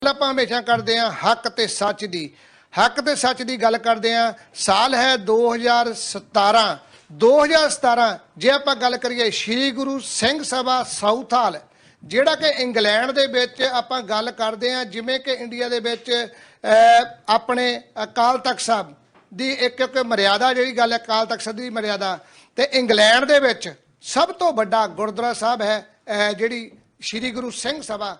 ਆਪਾਂ ਹਮੇਸ਼ਾ ਕਰਦੇ ਆਂ ਹੱਕ ਤੇ ਸੱਚ ਦੀ। ਹੱਕ ਤੇ ਸੱਚ ਦੀ ਗੱਲ ਕਰਦੇ ਆਂ। ਸਾਲ ਹੈ 2017। 2017 ਜੇ ਆਪਾਂ ਗੱਲ ਕਰੀਏ ਸ਼੍ਰੀ ਗੁਰੂ ਸਿੰਘ ਸਭਾ ਸਾਊਥ ਹਾਲ, ਜਿਹੜਾ ਕਿ ਇੰਗਲੈਂਡ ਦੇ ਵਿੱਚ ਆਪਾਂ ਗੱਲ ਕਰਦੇ ਆਂ, ਜਿਵੇਂ ਕਿ ਇੰਡੀਆ ਦੇ ਵਿੱਚ ਆਪਣੇ ਅਕਾਲ ਤਖਤ ਸਾਹਿਬ ਦੀ ਇੱਕ ਮਰਿਆਦਾ ਜਿਹੜੀ ਗੱਲ ਹੈ, ਅਕਾਲ ਤਖਤ ਸਾਹਿਬ ਦੀ ਮਰਿਆਦਾ, ਤੇ ਇੰਗਲੈਂਡ ਦੇ ਵਿੱਚ ਸਭ ਤੋਂ ਵੱਡਾ ਗੁਰਦੁਆਰਾ ਸਾਹਿਬ ਹੈ ਜਿਹੜੀ ਸ਼੍ਰੀ ਗੁਰੂ ਸਿੰਘ ਸਭਾ।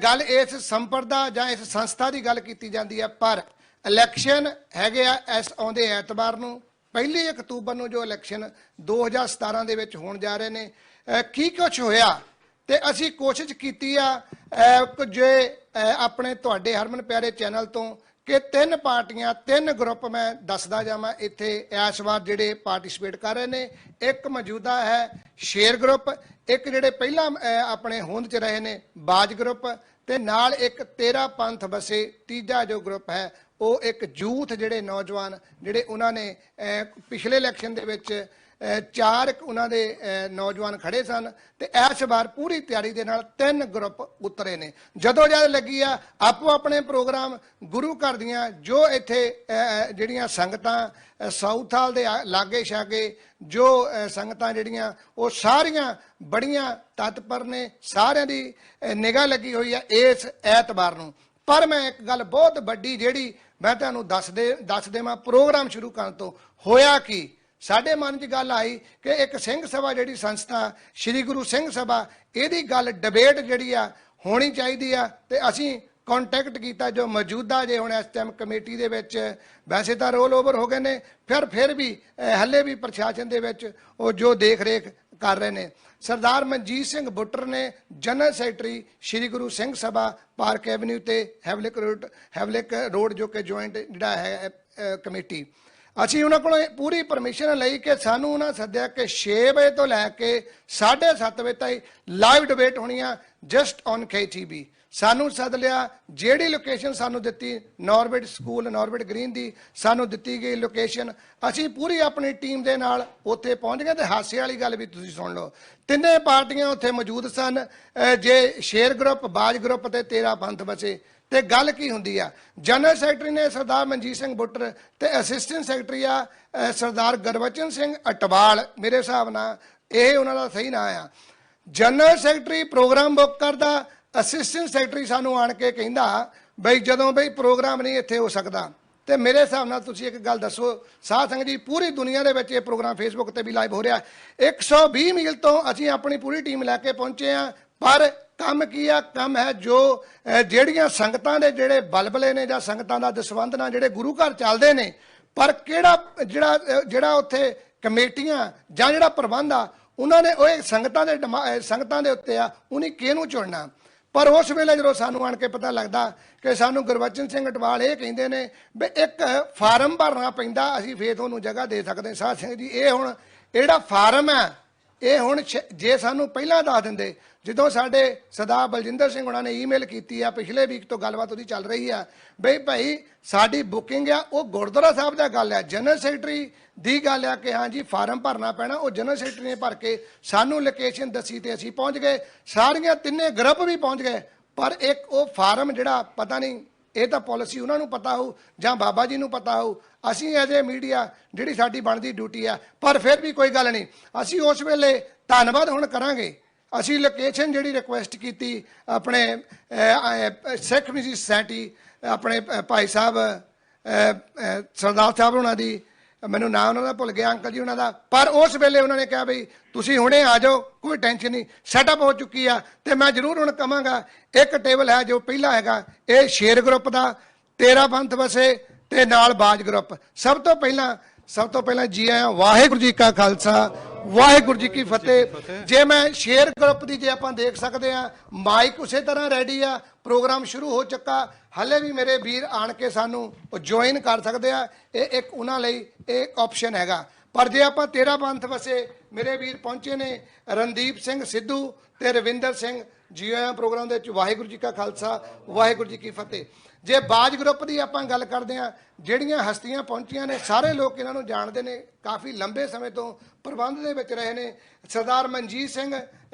ਗੱਲ ਇਸ ਸੰਪਰਦਾ ਜਾਂ ਇਸ ਸੰਸਥਾ ਦੀ ਗੱਲ ਕੀਤੀ ਜਾਂਦੀ ਹੈ, ਪਰ ਇਲੈਕਸ਼ਨ ਹੈਗੇ ਆ ਇਸ ਆਉਂਦੇ ਐਤਵਾਰ ਨੂੰ 1 ਅਕਤੂਬਰ ਨੂੰ, ਜੋ ਇਲੈਕਸ਼ਨ 2017 ਦੇ ਵਿੱਚ ਹੋਣ ਜਾ ਰਹੇ ਨੇ। ਕੀ ਕੁਛ ਹੋਇਆ ਤੇ ਅਸੀਂ ਕੋਸ਼ਿਸ਼ ਕੀਤੀ ਆ ਜੇ ਆਪਣੇ ਤੁਹਾਡੇ ਹਰਮਨ ਪਿਆਰੇ ਚੈਨਲ ਤੋਂ ਕਿ 3 ਪਾਰਟੀਆਂ 3 ਗਰੁੱਪ ਮੈਂ ਦੱਸਦਾ ਜਾਵਾਂ ਇੱਥੇ ਇਸ ਵਾਰ ਜਿਹੜੇ ਪਾਰਟਿਸਿਪੇਟ ਕਰ ਰਹੇ ਨੇ। ਇੱਕ ਮੌਜੂਦਾ ਹੈ ਸ਼ੇਰ ਗਰੁੱਪ, ਇੱਕ ਜਿਹੜੇ ਪਹਿਲਾਂ ਆਪਣੇ ਹੋਂਦ 'ਚ ਰਹੇ ਨੇ ਬਾਜ ਗਰੁੱਪ, ਤੇ ਨਾਲ ਇੱਕ 13 ਪੰਥ ਬਸੇ ਤੀਜਾ ਜੋ ਗਰੁੱਪ ਹੈ ਉਹ ਇੱਕ ਯੂਥ ਜਿਹੜੇ ਨੌਜਵਾਨ ਜਿਹੜੇ ਉਹਨਾਂ ਨੇ ਪਿਛਲੇ ਇਲੈਕਸ਼ਨ ਦੇ ਵਿੱਚ 4 ਉਹਨਾਂ ਦੇ ਨੌਜਵਾਨ ਖੜੇ ਸਨ, ਤੇ ਇਸ ਵਾਰ ਪੂਰੀ ਤਿਆਰੀ ਦੇ ਨਾਲ 3 ਗਰੁੱਪ ਉਤਰੇ ਨੇ। ਜਦੋਂ ਜਦ ਲੱਗੀ ਆ ਆਪੋ ਆਪਣੇ ਪ੍ਰੋਗਰਾਮ ਗੁਰੂ ਘਰ ਦੀਆਂ ਜੋ ਇੱਥੇ ਜਿਹੜੀਆਂ ਸੰਗਤਾਂ ਸਾਊਥ ਹਾਲ ਦੇ ਲਾਗੇ ਛਾਗੇ ਜੋ ਸੰਗਤਾਂ ਜਿਹੜੀਆਂ ਉਹ ਸਾਰੀਆਂ ਬੜੀਆਂ ਤਤਪਰ ਨੇ, ਸਾਰਿਆਂ ਦੀ ਨਿਗਾਹ ਲੱਗੀ ਹੋਈ ਆ ਇਸ ਐਤਵਾਰ ਨੂੰ। ਪਰ ਮੈਂ ਇੱਕ ਗੱਲ ਬਹੁਤ ਵੱਡੀ ਜਿਹੜੀ ਮੈਂ ਤੁਹਾਨੂੰ ਦੱਸ ਦੇਵਾਂ ਪ੍ਰੋਗਰਾਮ ਸ਼ੁਰੂ ਕਰਨ ਤੋਂ ਹੋਇਆ ਕੀ ਸਾਡੇ ਮਨ 'ਚ ਗੱਲ ਆਈ ਕਿ ਇੱਕ ਸਿੰਘ ਸਭਾ ਜਿਹੜੀ ਸੰਸਥਾ ਸ਼੍ਰੀ ਗੁਰੂ ਸਿੰਘ ਸਭਾ, ਇਹਦੀ ਗੱਲ ਡਿਬੇਟ ਜਿਹੜੀ ਆ ਹੋਣੀ ਚਾਹੀਦੀ ਆ। ਤੇ ਅਸੀਂ ਕੰਟੈਕਟ ਕੀਤਾ ਜੋ ਮੌਜੂਦਾ ਜੇ ਹੁਣ ਇਸ ਟਾਈਮ ਕਮੇਟੀ ਦੇ ਵਿੱਚ ਵੈਸੇ ਤਾਂ ਰੋਲ ਓਵਰ ਹੋ ਗਏ ਨੇ, ਫਿਰ ਵੀ ਹੱਲੇ ਵੀ ਪ੍ਰਸ਼ਾਸਨ ਦੇ ਵਿੱਚ ਉਹ ਜੋ ਦੇਖ ਰੇਖ ਕਰ ਰਹੇ ਨੇ। ਸਰਦਾਰ ਮਨਜੀਤ ਸਿੰਘ ਬੁੱਟਰ ਨੇ general secretary Shri Guru Singh Sabha park avenue ਤੇ ਹੈਵਲਿਕ ਰੋਡ ਜੋ ਕਿ ਜੁਆਇੰਟ ਜਿਹੜਾ ਹੈ ਕਮੇਟੀ, ਅਸੀਂ ਉਹਨਾਂ ਕੋਲੋਂ ਪੂਰੀ ਪਰਮਿਸ਼ਨ ਲਈ ਕਿ ਸਾਨੂੰ ਉਹਨਾਂ ਸੱਦਿਆ ਕਿ 6 ਵਜੇ ਤੋਂ ਲੈ ਕੇ 7:30 ਵਜੇ ਤਾਈਂ ਲਾਈਵ ਡਿਬੇਟ ਹੋਣੀ ਆ ਜਸਟ ਔਨ KTV। ਸਾਨੂੰ ਸੱਦ ਲਿਆ, ਜਿਹੜੀ ਲੋਕੇਸ਼ਨ ਸਾਨੂੰ ਦਿੱਤੀ ਨੌਰਬਿਟ ਸਕੂਲ ਨੌਰਬਿਟ ਗ੍ਰੀਨ ਦੀ ਸਾਨੂੰ ਦਿੱਤੀ ਗਈ ਲੋਕੇਸ਼ਨ, ਅਸੀਂ ਪੂਰੀ ਆਪਣੀ ਟੀਮ ਦੇ ਨਾਲ ਉੱਥੇ ਪਹੁੰਚ ਗਏ। ਤੇ ਹਾਸੇ ਵਾਲੀ ਗੱਲ ਵੀ ਤੁਸੀਂ ਸੁਣ ਲਓ, 3 ਪਾਰਟੀਆਂ ਉੱਥੇ ਮੌਜੂਦ ਸਨ, ਜੇ ਸ਼ੇਰ ਗਰੁੱਪ ਬਾਜ ਗਰੁੱਪ ਤੇ 13 ਪੰਥ ਬਸੇ। ਤੇ ਗੱਲ ਕੀ ਹੁੰਦੀ ਆ, ਜਨਰਲ ਸੈਕਟਰੀ ਨੇ ਸਰਦਾਰ ਮਨਜੀਤ ਸਿੰਘ ਬੁੱਟਰ ਤੇ ਅਸਿਸਟੈਂਟ ਸੈਕਟਰੀ ਆ ਸਰਦਾਰ ਗੁਰਬਚਨ ਸਿੰਘ ਅਟਵਾਲ, ਮੇਰੇ ਹਿਸਾਬ ਨਾਲ ਇਹ ਉਹਨਾਂ ਦਾ ਸਹੀ ਨਾਂ ਆ। ਜਨਰਲ ਸੈਕਟਰੀ ਪ੍ਰੋਗਰਾਮ ਬੁੱਕ ਕਰਦਾ, ਅਸਿਸਟੈਂਟ ਸੈਕਟਰੀ ਸਾਨੂੰ ਆਣ ਕੇ ਕਹਿੰਦਾ ਬਈ ਜਦੋਂ ਬਈ ਪ੍ਰੋਗਰਾਮ ਨਹੀਂ ਇੱਥੇ ਹੋ ਸਕਦਾ। ਤੇ ਮੇਰੇ ਹਿਸਾਬ ਨਾਲ ਤੁਸੀਂ ਇੱਕ ਗੱਲ ਦੱਸੋ ਸਾਧ ਸੰਗਤ ਜੀ, ਪੂਰੀ ਦੁਨੀਆ ਦੇ ਵਿੱਚ ਇਹ ਪ੍ਰੋਗਰਾਮ ਫੇਸਬੁੱਕ ਤੇ ਵੀ ਲਾਈਵ ਹੋ ਰਿਹਾ, 120 ਮੀਲ ਤੋਂ ਅਸੀਂ ਆਪਣੀ ਪੂਰੀ ਟੀਮ ਲੈ ਕੇ ਪਹੁੰਚੇ ਆ। ਪਰ ਕੰਮ ਕੀ ਆ, ਕੰਮ ਹੈ ਜੋ ਜਿਹੜੀਆਂ ਸੰਗਤਾਂ ਦੇ ਜਿਹੜੇ ਬਲਬਲੇ ਨੇ ਜਾਂ ਸੰਗਤਾਂ ਦਾ ਦਸਵੰਧ ਨਾਲ ਜਿਹੜੇ ਗੁਰੂ ਘਰ ਚੱਲਦੇ ਨੇ, ਪਰ ਕਿਹੜਾ ਜਿਹੜਾ ਉੱਥੇ ਕਮੇਟੀਆਂ ਜਾਂ ਜਿਹੜਾ ਪ੍ਰਬੰਧ ਆ ਉਹਨਾਂ ਨੇ ਉਹ ਸੰਗਤਾਂ ਦੇ ਉੱਤੇ ਆ, ਉਹਨੇ ਕਿਹਨੂੰ ਚੁਣਨਾ। ਪਰ ਉਸ ਵੇਲੇ ਜਦੋਂ ਸਾਨੂੰ ਆਣ ਕੇ ਪਤਾ ਲੱਗਦਾ ਕਿ ਸਾਨੂੰ ਗੁਰਬਚਨ ਸਿੰਘ ਅਟਵਾਲ ਇਹ ਕਹਿੰਦੇ ਨੇ ਵੀ ਇੱਕ ਫਾਰਮ ਭਰਨਾ ਪੈਂਦਾ, ਅਸੀਂ ਫੇਰ ਤੁਹਾਨੂੰ ਜਗ੍ਹਾ ਦੇ ਸਕਦੇ। ਸਾਧ ਸਿੰਘ ਜੀ, ਇਹ ਹੁਣ ਜਿਹੜਾ ਫਾਰਮ ਹੈ ਇਹ ਹੁਣ ਜੇ ਸਾਨੂੰ ਪਹਿਲਾਂ ਦੱਸ ਦਿੰਦੇ, ਜਦੋਂ ਸਾਡੇ ਸਰਦਾਰ ਬਲਜਿੰਦਰ ਸਿੰਘ ਉਹਨਾਂ ਨੇ ਈਮੇਲ ਕੀਤੀ ਆ, ਪਿਛਲੇ ਵੀਕ ਤੋਂ ਗੱਲਬਾਤ ਉਹਦੀ ਚੱਲ ਰਹੀ ਆ ਬਈ ਭਾਈ ਸਾਡੀ ਬੁਕਿੰਗ ਆ, ਉਹ ਗੁਰਦੁਆਰਾ ਸਾਹਿਬ ਦਾ ਗੱਲ ਆ, ਜਨਰਲ ਸੈਕਟਰੀ ਦੀ ਗੱਲ ਆ ਕਿ ਹਾਂ ਜੀ ਫਾਰਮ ਭਰਨਾ ਪੈਣਾ। ਉਹ ਜਨਰਲ ਸੈਕਟਰੀ ਨੇ ਭਰ ਕੇ ਸਾਨੂੰ ਲੋਕੇਸ਼ਨ ਦੱਸੀ ਤੇ ਅਸੀਂ ਪਹੁੰਚ ਗਏ, ਸਾਰੀਆਂ 3 ਗਰੁੱਪ ਵੀ ਪਹੁੰਚ ਗਏ। ਪਰ ਇੱਕ ਉਹ ਫਾਰਮ ਜਿਹੜਾ ਪਤਾ ਨਹੀਂ, ਇਹ ਤਾਂ ਪਾਲਿਸੀ ਉਹਨਾਂ ਨੂੰ ਪਤਾ ਹੋਊ ਜਾਂ ਬਾਬਾ ਜੀ ਨੂੰ ਪਤਾ ਹੋਊ, ਅਸੀਂ ਐਜ਼ ਏ ਮੀਡੀਆ ਜਿਹੜੀ ਸਾਡੀ ਬਣਦੀ ਡਿਊਟੀ ਆ। ਪਰ ਫਿਰ ਵੀ ਕੋਈ ਗੱਲ ਨਹੀਂ, ਅਸੀਂ ਉਸ ਵੇਲੇ ਧੰਨਵਾਦ ਹੁਣ ਕਰਾਂਗੇ। ਅਸੀਂ ਲੋਕੇਸ਼ਨ ਜਿਹੜੀ ਰਿਕੁਐਸਟ ਕੀਤੀ ਆਪਣੇ ਸਿੱਖ ਮਿਊਜ਼ਿਕ ਸੁਸਾਇਟੀ ਆਪਣੇ ਭਾਈ ਸਾਹਿਬ ਸਰਦਾਰ ਸਾਹਿਬ ਉਹਨਾਂ ਦੀ, ਮੈਨੂੰ ਨਾਮ ਉਹਨਾਂ ਦਾ ਭੁੱਲ ਗਿਆ ਅੰਕਲ ਜੀ ਉਹਨਾਂ ਦਾ, ਪਰ ਉਸ ਵੇਲੇ ਉਹਨਾਂ ਨੇ ਕਿਹਾ ਬਈ ਤੁਸੀਂ ਹੁਣੇ ਆ ਜਾਓ, ਕੋਈ ਟੈਨਸ਼ਨ ਨਹੀਂ, ਸੈਟਅਪ ਹੋ ਚੁੱਕੀ ਆ। ਤੇ ਮੈਂ ਜ਼ਰੂਰ ਹੁਣ ਕਹਾਂਗਾ ਇੱਕ ਟੇਬਲ ਹੈ ਜੋ ਪਹਿਲਾ ਹੈਗਾ ਇਹ ਸ਼ੇਰ ਗਰੁੱਪ ਦਾ, 13 ਪੰਥ ਵਸੇ ਤੇ ਨਾਲ ਬਾਜ ਗਰੁੱਪ। ਸਭ ਤੋਂ ਪਹਿਲਾਂ ਜੀ ਆਇਆਂ, ਵਾਹਿਗੁਰੂ ਜੀ ਕਾ ਖਾਲਸਾ ਵਾਹਿਗੁਰੂ ਜੀ ਕੀ ਫਤਿਹ। ਜੇ ਮੈਂ ਸ਼ੇਰ ਗਰੁੱਪ ਦੀ ਜੇ ਆਪਾਂ ਦੇਖ ਸਕਦੇ ਆ, ਮਾਈਕ ਉਸੇ ਤਰ੍ਹਾਂ ਰੈਡੀ ਆ, ਪ੍ਰੋਗਰਾਮ ਸ਼ੁਰੂ ਹੋ ਚੁੱਕਾ, ਹਲੇ ਵੀ ਮੇਰੇ ਵੀਰ ਆਣ ਕੇ ਸਾਨੂੰ ਜੁਆਇਨ ਕਰ ਸਕਦੇ ਆ, ਇਹ ਇੱਕ ਉਹਨਾਂ ਲਈ ਇਹ ਆਪਸ਼ਨ ਹੈਗਾ। ਪਰ ਜੇ ਆਪਾਂ 13 ਪੰਥ ਵਸੇ ਮੇਰੇ ਵੀਰ ਪਹੁੰਚੇ ਨੇ ਰਣਦੀਪ ਸਿੰਘ ਸਿੱਧੂ ਤੇ ਰਵਿੰਦਰ ਸਿੰਘ ਜੀ ਆਇਆਂ ਪ੍ਰੋਗਰਾਮ ਦੇ ਵਿੱਚ। ਵਾਹਿਗੁਰੂ ਜੀ ਕਾ ਖਾਲਸਾ ਵਾਹਿਗੁਰੂ ਜੀ ਕੀ ਫਤਿਹ। ਜੇ ਬਾਜ ਗਰੁੱਪ ਦੀ ਆਪਾਂ ਗੱਲ ਕਰਦੇ ਹਾਂ, ਜਿਹੜੀਆਂ ਹਸਤੀਆਂ ਪਹੁੰਚੀਆਂ ਨੇ ਸਾਰੇ ਲੋਕ ਇਹਨਾਂ ਨੂੰ ਜਾਣਦੇ ਨੇ, ਕਾਫੀ ਲੰਬੇ ਸਮੇਂ ਤੋਂ ਪ੍ਰਬੰਧ ਦੇ ਵਿੱਚ ਰਹੇ ਨੇ। ਸਰਦਾਰ ਮਨਜੀਤ ਸਿੰਘ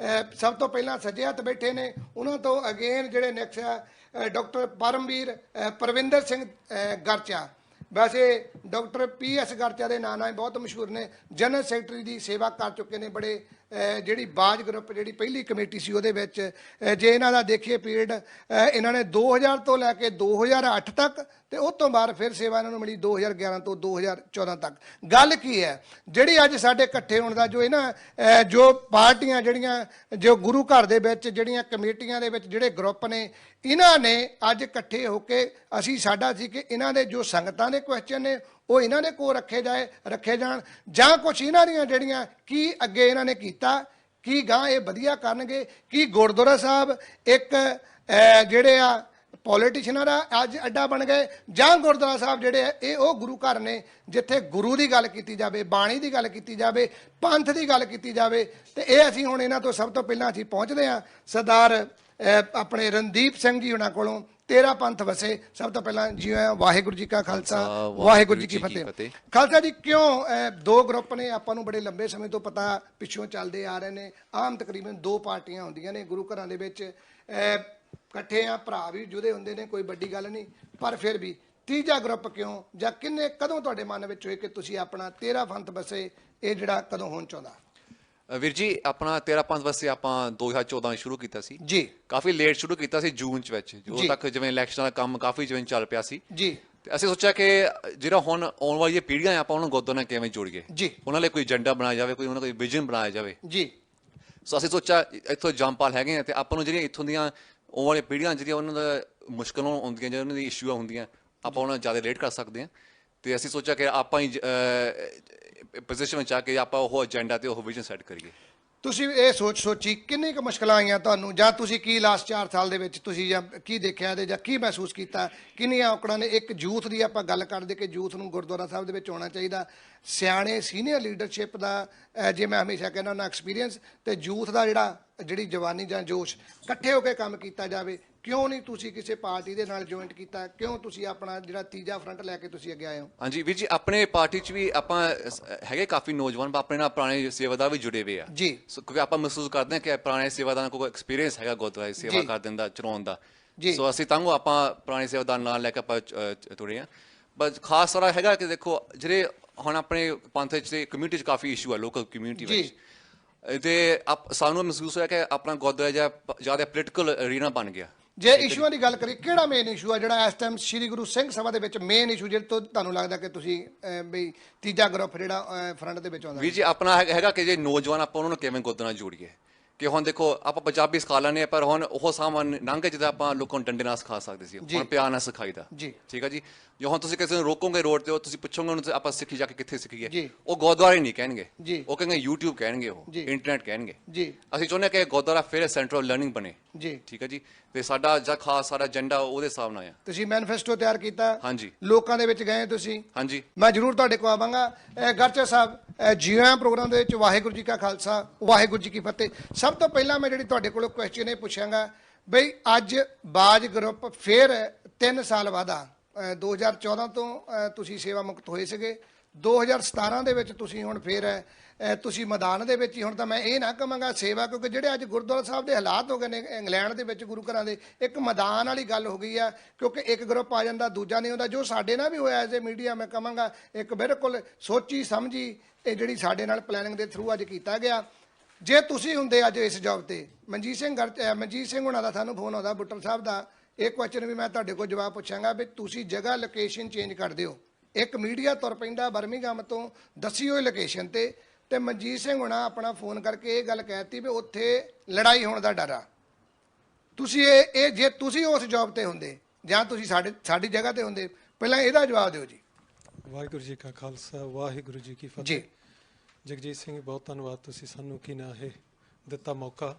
ਸਭ ਤੋਂ ਪਹਿਲਾਂ ਸੱਜੇ ਹੱਥ ਬੈਠੇ ਨੇ, ਉਹਨਾਂ ਤੋਂ ਅਗੇਨ ਜਿਹੜੇ ਨੈਕਸਟ ਆ ਡਾਕਟਰ ਪਰਮਵੀਰ ਪਰਵਿੰਦਰ ਸਿੰਘ ਗਰਚਾ, ਵੈਸੇ ਡਾਕਟਰ PS ਗਰਚਾ ਦੇ ਨਾਂ ਨਾਲ ਬਹੁਤ ਮਸ਼ਹੂਰ ਨੇ, ਜਨਰਲ ਸੈਕਟਰੀ ਦੀ ਸੇਵਾ ਕਰ ਚੁੱਕੇ ਨੇ। ਬੜੇ ਜਿਹੜੀ ਬਾਜ ਗਰੁੱਪ ਜਿਹੜੀ ਪਹਿਲੀ ਕਮੇਟੀ ਸੀ ਉਹਦੇ ਵਿੱਚ ਜੇ ਇਹਨਾਂ ਦਾ ਦੇਖੀਏ ਪੀਰੀਅਡ, ਇਹਨਾਂ ਨੇ 2000 ਤੋਂ ਲੈ ਕੇ 2008 ਤੱਕ ਤੇ ਉਸ ਤੋਂ ਬਾਅਦ ਫਿਰ ਸੇਵਾ ਇਹਨਾਂ ਨੂੰ ਮਿਲੀ 2011 ਤੋਂ 2014 ਤੱਕ। ਗੱਲ ਕੀ ਹੈ ਜਿਹੜੀ ਅੱਜ ਸਾਡੇ ਇਕੱਠੇ ਹੋਣ ਦਾ ਜੋ ਇਹਨਾਂ ਜੋ ਪਾਰਟੀਆਂ ਜਿਹੜੀਆਂ ਜੋ ਗੁਰੂ ਘਰ ਦੇ ਵਿੱਚ ਜਿਹੜੀਆਂ ਕਮੇਟੀਆਂ ਦੇ ਵਿੱਚ ਜਿਹੜੇ ਗਰੁੱਪ ਨੇ, ਇਹਨਾਂ ਨੇ ਅੱਜ ਇਕੱਠੇ ਹੋ ਕੇ ਅਸੀਂ ਸਾਡਾ ਸੀ ਕਿ ਇਹਨਾਂ ਦੇ ਜੋ ਸੰਗਤਾਂ ਦੇ ਕੁਐਸਚਨ ਨੇ ਉਹ ਇਹਨਾਂ ਦੇ ਕੋਲ ਰੱਖੇ ਜਾਣ, ਜਾਂ ਕੁਛ ਇਹਨਾਂ ਦੀਆਂ ਜਿਹੜੀਆਂ ਕੀ ਅੱਗੇ ਇਹਨਾਂ ਨੇ ਕੀਤਾ, ਕੀ ਗਾਂ ਇਹ ਵਧੀਆ ਕਰਨਗੇ, ਕੀ ਗੁਰਦੁਆਰਾ ਸਾਹਿਬ ਇੱਕ ਜਿਹੜੇ ਆ ਪੋਲੀਟੀਸ਼ੀਅਨਾਂ ਦਾ ਅੱਜ ਅੱਡਾ ਬਣ ਗਏ, ਜਾਂ ਗੁਰਦੁਆਰਾ ਸਾਹਿਬ ਜਿਹੜੇ ਆ ਇਹ ਉਹ ਗੁਰੂ ਘਰ ਨੇ ਜਿੱਥੇ ਗੁਰੂ ਦੀ ਗੱਲ ਕੀਤੀ ਜਾਵੇ, ਬਾਣੀ ਦੀ ਗੱਲ ਕੀਤੀ ਜਾਵੇ, ਪੰਥ ਦੀ ਗੱਲ ਕੀਤੀ ਜਾਵੇ। ਤੇ ਇਹ ਅਸੀਂ ਹੁਣ ਇਹਨਾਂ ਤੋਂ ਸਭ ਤੋਂ ਪਹਿਲਾਂ ਅਸੀਂ ਪਹੁੰਚਦੇ ਹਾਂ ਸਰਦਾਰ ਆਪਣੇ ਰਣਦੀਪ ਸਿੰਘ ਜੀ ਉਹਨਾਂ ਕੋਲੋਂ 13 ਪੰਥ ਵਸੇ। ਸਭ ਤੋਂ ਪਹਿਲਾਂ ਜੀ ਵਾਹਿਗੁਰੂ ਜੀ ਕਾ ਖਾਲਸਾ ਵਾਹਿਗੁਰੂ ਜੀ ਕੀ ਫਤਿਹ। ਖਾਲਸਾ ਜੀ, ਕਿਉਂ ਦੋ ਗਰੁੱਪ ਨੇ ਆਪਾਂ ਨੂੰ ਬੜੇ ਲੰਬੇ ਸਮੇਂ ਤੋਂ ਪਤਾ ਪਿੱਛੋਂ ਚੱਲਦੇ ਆ ਰਹੇ ਨੇ, ਆਮ ਤਕਰੀਬਨ ਦੋ ਪਾਰਟੀਆਂ ਹੁੰਦੀਆਂ ਨੇ ਗੁਰੂ ਘਰਾਂ ਦੇ ਵਿੱਚ, ਇਕੱਠੇ ਆ, ਭਰਾ ਵੀ ਜੁਦੇ ਹੁੰਦੇ ਨੇ, ਕੋਈ ਵੱਡੀ ਗੱਲ ਨਹੀਂ, ਪਰ ਫਿਰ ਵੀ ਤੀਜਾ ਗਰੁੱਪ ਕਿਉਂ, ਜਾਂ ਕਦੋਂ ਤੁਹਾਡੇ ਮਨ ਵਿੱਚ ਹੋਏ ਕਿ ਤੁਸੀਂ ਆਪਣਾ 13 ਪੰਥ ਵਸੇ ਇਹ ਜਿਹੜਾ ਕਦੋਂ ਹੋਣ ਚਾਹੁੰਦਾ? ਵੀਰ ਜੀ, ਆਪਣਾ 13 ਪੰਥ ਵਸੇ ਆਪਾਂ 2014 ਸ਼ੁਰੂ ਕੀਤਾ ਸੀ ਜੀ, ਕਾਫੀ ਲੇਟ ਸ਼ੁਰੂ ਕੀਤਾ ਸੀ, ਜੂਨ ਚ ਵਿੱਚ, ਜੋ ਤੱਕ ਜਿਵੇਂ ਇਲੈਕਸ਼ਨ ਦਾ ਕੰਮ ਕਾਫੀ ਜਿਵੇਂ ਚੱਲ ਪਿਆ ਸੀ ਜੀ। ਤੇ ਅਸੀਂ ਸੋਚਿਆ ਕਿ ਜਿਹੜਾ ਹੁਣ ਆਉਣ ਵਾਲੀ ਪੀੜ੍ਹੀਆਂ ਆਪਾਂ ਉਹਨਾਂ ਗੁਰਦੁਆਰੇ ਨਾਲ ਕਿਵੇਂ ਜੋੜੀਏ ਜੀ, ਉਹਨਾਂ ਲਈ ਕੋਈ ਏਜੰਡਾ ਬਣਾਇਆ ਜਾਵੇ, ਕੋਈ ਉਹਨਾਂ ਦਾ ਕੋਈ ਵਿਜ਼ਨ ਬਣਾਇਆ ਜਾਵੇ ਜੀ। ਸੋ ਅਸੀਂ ਸੋਚਿਆ ਇੱਥੋਂ ਜੰਮਪਾਲ ਹੈਗੇ ਆ ਤੇ ਆਪਾਂ ਨੂੰ ਜਿਹੜੀਆਂ ਇੱਥੋਂ ਦੀਆਂ ਆਉਣ ਵਾਲੀਆਂ ਪੀੜ੍ਹੀਆਂ ਜਿਹੜੀਆਂ ਉਹਨਾਂ ਦਾ ਮੁਸ਼ਕਲਾਂ ਹੁੰਦੀਆਂ ਜਾਂ ਉਹਨਾਂ ਦੀ ਇਸ਼ੂਆਂ ਹੁੰਦੀਆਂ ਆਪਾਂ ਉਹਨਾਂ ਜ਼ਿਆਦਾ ਰਿਲੇਟ ਕਰ ਸਕਦੇ ਹਾਂ। ਤੇ ਅਸੀਂ ਸੋਚਿਆ ਕਿ ਆਪਾਂ ਹੀ ਪੋਜੀਸ਼ਨ ਵਿੱਚ ਆ ਕੇ ਆਪਾਂ ਉਹ ਏਜੰਡਾ ਤੇ ਉਹ ਵਿਜ਼ਨ ਸੈੱਟ ਕਰੀਏ। ਤੁਸੀਂ ਇਹ ਸੋਚੀ ਕਿੰਨੀ ਕੁ ਮੁਸ਼ਕਲਾਂ ਆਈਆਂ ਤੁਹਾਨੂੰ, ਜਾਂ ਤੁਸੀਂ ਕੀ ਲਾਸਟ 4 ਸਾਲ ਦੇ ਵਿੱਚ ਤੁਸੀਂ ਜਾਂ ਕੀ ਦੇਖਿਆ ਇਹਦੇ, ਜਾਂ ਕੀ ਮਹਿਸੂਸ ਕੀਤਾ, ਕਿੰਨੀਆਂ ਔਕੜਾਂ ਨੇ? ਇੱਕ ਯੂਥ ਦੀ ਆਪਾਂ ਗੱਲ ਕਰਦੇ ਕਿ ਯੂਥ ਨੂੰ ਗੁਰਦੁਆਰਾ ਸਾਹਿਬ ਦੇ ਵਿੱਚ ਆਉਣਾ ਚਾਹੀਦਾ, ਸਿਆਣੇ ਸੀਨੀਅਰ ਲੀਡਰਸ਼ਿਪ ਦਾ ਜੇ ਮੈਂ ਹਮੇਸ਼ਾ ਕਹਿੰਦਾ ਉਹਨਾਂ ਐਕਸਪੀਰੀਅੰਸ, ਤੇ ਯੂਥ ਦਾ ਜਿਹੜੀ ਜਵਾਨੀ ਜਾਂ ਜੋਸ਼, ਇਕੱਠੇ ਹੋ ਕੇ ਕੰਮ ਕੀਤਾ ਜਾਵੇ। ਕਿਉਂ ਨਹੀਂ ਤੁਸੀਂ ਕਿਸੇ ਪਾਰਟੀ ਦੇ ਨਾਲ ਜੁਆਇੰਟ ਕੀਤਾ? ਕਿਉਂ ਤੁਸੀਂ ਆਪਣਾ ਜਿਹੜਾ ਤੀਜਾ ਫਰੰਟ ਲੈ ਕੇ ਤੁਸੀਂ ਅੱਗੇ ਆਏ ਹੋ? ਹਾਂਜੀ ਵੀਰ ਜੀ, ਆਪਣੇ ਪਾਰਟੀ 'ਚ ਵੀ ਆਪਾਂ ਹੈਗੇ ਕਾਫੀ ਨੌਜਵਾਨ, ਆਪਣੇ ਨਾਲ ਪੁਰਾਣੇ ਸੇਵਾਦਾਰ ਵੀ ਜੁੜੇ ਹੋਏ ਆ ਜੀ। ਕਿਉਂਕਿ ਆਪਾਂ ਮਹਿਸੂਸ ਕਰਦੇ ਹਾਂ ਕਿ ਪੁਰਾਣੇ ਸੇਵਾਦਾਰਾਂ ਕੋਲ ਐਕਸਪੀਰੀਅੰਸ ਹੈਗਾ ਗੁਰਦੁਆਰੇ ਸੇਵਾ ਕਰਨ ਦਾ, ਚਲਾਉਣ ਦਾ। ਸੋ ਅਸੀਂ ਤਾਂ ਆਪਾਂ ਪੁਰਾਣੇ ਸੇਵਾਦਾਰ ਨਾਲ ਲੈ ਕੇ ਆਪਾਂ ਤੁਰੇ ਹਾਂ। ਬਸ ਖਾਸ ਸਾਰਾ ਹੈਗਾ ਕਿ ਦੇਖੋ ਜਿਹੜੇ ਹੁਣ ਆਪਣੇ ਪੰਥ 'ਚ ਕਮਿਊਨਿਟੀ 'ਚ ਕਾਫੀ ਇਸ਼ੂ ਆ, ਲੋਕਲ ਕਮਿਊਨਿਟੀ ਵਿੱਚ, ਤੇ ਸਾਨੂੰ ਮਹਿਸੂਸ ਹੋਇਆ ਕਿ ਆਪਣਾ ਗੁਰਦੁਆਰਾ ਜ਼ਿਆਦਾ ਪੋਲੀਟੀਕਲ ਅਰੀਨਾ ਬਣ ਗਿਆ। ਜੇ ਇਸ਼ੂਆਂ ਦੀ ਗੱਲ ਕਰੀ, ਕਿਹੜਾ ਮੇਨ ਇਸ਼ੂ ਆ ਜਿਹੜਾ ਇਸ ਟਾਈਮ ਸ੍ਰੀ ਗੁਰੂ ਸਿੰਘ ਸਭਾ ਦੇ ਵਿੱਚ ਮੇਨ ਇਸ਼ੂ ਜਿਹੜੇ ਤੋਂ ਤੁਹਾਨੂੰ ਲੱਗਦਾ ਕਿ ਤੁਸੀਂ ਬਈ ਤੀਜਾ ਗਰੁੱਪ ਜਿਹੜਾ ਫਰੰਟ ਦੇ ਵਿੱਚ ਆਉਂਦਾ? ਵੀਰ ਜੀ, ਆਪਣਾ ਹੈਗਾ ਕਿ ਜੇ ਨੌਜਵਾਨ ਆਪਾਂ ਉਹਨਾਂ ਨੂੰ ਕਿਵੇਂ ਗੁਰਦੁਆਰਾ ਜੋੜੀਏ। ਕਿ ਹੁਣ ਦੇਖੋ ਆਪਾਂ ਪੰਜਾਬੀ ਸਿਖਾ ਲੈਂਦੇ ਹਾਂ, ਪਰ ਹੁਣ ਉਹ ਸਾਮਾਨ ਲੰਘ ਜਿੱਦਾਂ ਆਪਾਂ ਲੋਕਾਂ ਨੂੰ ਡੰਡੇ ਨਾਲ ਸਿਖਾ ਸਕਦੇ ਸੀ, ਹੁਣ ਪਿਆਰ ਨਾਲ ਸਿਖਾਈਦਾ। ਠੀਕ ਆ ਜੀ। ਜੇ ਹੁਣ ਤੁਸੀਂ ਕਿਸੇ ਨੂੰ ਰੋਕੋਗੇ ਰੋਡ ਤੇ, ਤੁਸੀਂ ਪੁੱਛੋਗੇ ਉਹਨੂੰ ਆਪਾਂ ਸਿੱਖੀ ਜਾ ਕੇ ਕਿੱਥੇ ਸਿੱਖੀਏ, ਉਹ ਗੁਰਦੁਆਰੇ ਨਹੀਂ ਕਹਿਣਗੇ, ਉਹ ਕਹਿੰਗੇ YouTube ਕਹਿਣਗੇ, ਉਹ ਇੰਟਰਨੈਟ ਕਹਿਣਗੇ। ਅਸੀਂ ਚਾਹੁੰਦੇ ਕਿ ਗੁਰਦੁਆਰਾ ਫਿਰ ਸੈਂਟਰ ਆਫ ਲਰਨਿੰਗ ਬਣੇ। ਠੀਕ ਹੈ ਜੀ। ਤੇ ਸਾਡਾ ਜਾਂ ਖਾਸ ਸਾਡਾ ਏਜੰਡਾ ਉਹਦੇ ਹਿਸਾਬ ਨਾਲ ਆ। ਤੁਸੀਂ ਮੈਨੀਫੈਸਟੋ ਤਿਆਰ ਕੀਤਾ? ਹਾਂਜੀ। ਲੋਕਾਂ ਦੇ ਵਿੱਚ ਗਏ ਤੁਸੀਂ? ਹਾਂਜੀ। ਮੈਂ ਜ਼ਰੂਰ ਤੁਹਾਡੇ ਕੋਲ ਆਵਾਂਗਾ। ਗਰਚਾ ਸਾਹਿਬ, ਜੀਓ ਪ੍ਰੋਗਰਾਮ ਦੇ ਵਿੱਚ ਵਾਹਿਗੁਰੂ ਜੀ ਕਾ ਖਾਲਸਾ ਵਾਹਿਗੁਰੂ ਜੀ ਕੀ ਫਤਿਹ। ਸਭ ਤੋਂ ਪਹਿਲਾਂ ਮੈਂ ਜਿਹੜੀ ਤੁਹਾਡੇ ਕੋਲੋਂ ਕੁਐਸਚਨ ਇਹ ਪੁੱਛਾਂਗਾ ਬਈ ਅੱਜ ਬਾਜ ਗਰੁੱਪ ਫਿਰ 3 ਸਾਲ ਬਾਅਦ 2014 ਤੋਂ ਤੁਸੀਂ ਸੇਵਾ ਮੁਕਤ ਹੋਏ ਸੀਗੇ, 2017 ਦੇ ਵਿੱਚ ਤੁਸੀਂ ਹੁਣ ਫਿਰ ਤੁਸੀਂ ਮੈਦਾਨ ਦੇ ਵਿੱਚ ਹੀ। ਹੁਣ ਤਾਂ ਮੈਂ ਇਹ ਨਾ ਕਹਾਂਗਾ ਸੇਵਾ, ਕਿਉਂਕਿ ਜਿਹੜੇ ਅੱਜ ਗੁਰਦੁਆਰਾ ਸਾਹਿਬ ਦੇ ਹਾਲਾਤ ਹੋ ਗਏ ਨੇ ਇੰਗਲੈਂਡ ਦੇ ਵਿੱਚ ਗੁਰੂ ਘਰਾਂ ਦੇ, ਇੱਕ ਮੈਦਾਨ ਵਾਲੀ ਗੱਲ ਹੋ ਗਈ ਆ, ਕਿਉਂਕਿ ਇੱਕ ਗਰੁੱਪ ਆ ਜਾਂਦਾ ਦੂਜਾ ਨਹੀਂ ਹੁੰਦਾ। ਜੋ ਸਾਡੇ ਨਾਲ ਵੀ ਹੋਇਆ ਐਜ਼ ਏ ਮੀਡੀਆ, ਮੈਂ ਕਹਾਂਗਾ ਇੱਕ ਬਿਲਕੁਲ ਸੋਚੀ ਸਮਝੀ ਇਹ ਜਿਹੜੀ ਸਾਡੇ ਨਾਲ ਪਲੈਨਿੰਗ ਦੇ ਥਰੂ ਅੱਜ ਕੀਤਾ ਗਿਆ। ਜੇ ਤੁਸੀਂ ਹੁੰਦੇ ਅੱਜ ਇਸ ਜੌਬ ਤੇ, ਮਨਜੀਤ ਸਿੰਘ ਹੁਣਾਂ ਦਾ ਸਾਨੂੰ ਫੋਨ ਆਉਂਦਾ, ਬੁੱਟਰ ਸਾਹਿਬ ਦਾ, ਇਹ ਕੁਐਸਚਨ ਵੀ ਮੈਂ ਤੁਹਾਡੇ ਕੋਲ ਜਵਾਬ ਪੁੱਛਾਂਗਾ ਵੀ ਤੁਸੀਂ ਜਗ੍ਹਾ ਲੋਕੇਸ਼ਨ ਚੇਂਜ ਕਰ ਦਿਓ। ਇੱਕ ਮੀਡੀਆ ਤੁਰ ਪੈਂਦਾ ਬਰਮਿੰਘਮ ਤੋਂ ਦੱਸੀ ਹੋਈ ਲੋਕੇਸ਼ਨ ਤੇ ਮਨਜੀਤ ਸਿੰਘ ਹੁਣਾਂ ਆਪਣਾ ਫੋਨ ਕਰਕੇ ਇਹ ਗੱਲ ਕਹਿਤੀ ਵੀ ਉੱਥੇ ਲੜਾਈ ਹੋਣ ਦਾ ਡਰ ਆ। ਤੁਸੀਂ ਇਹ ਜੇ ਤੁਸੀਂ ਉਸ ਜੌਬ ਤੇ ਹੁੰਦੇ ਜਾਂ ਤੁਸੀਂ ਸਾਡੀ ਜਗ੍ਹਾ ਤੇ ਹੁੰਦੇ, ਪਹਿਲਾਂ ਇਹਦਾ ਜਵਾਬ ਦਿਓ ਜੀ। ਵਾਹਿਗੁਰੂ ਜੀ ਕਾ ਖਾਲਸਾ ਵਾਹਿਗੁਰੂ ਜੀ ਕੀ ਫਤਿਹ। ਜਗਜੀਤ ਸਿੰਘ, ਬਹੁਤ ਧੰਨਵਾਦ, ਤੁਸੀਂ ਸਾਨੂੰ ਕੀ ਨਾ ਇਹ ਦਿੱਤਾ ਮੌਕਾ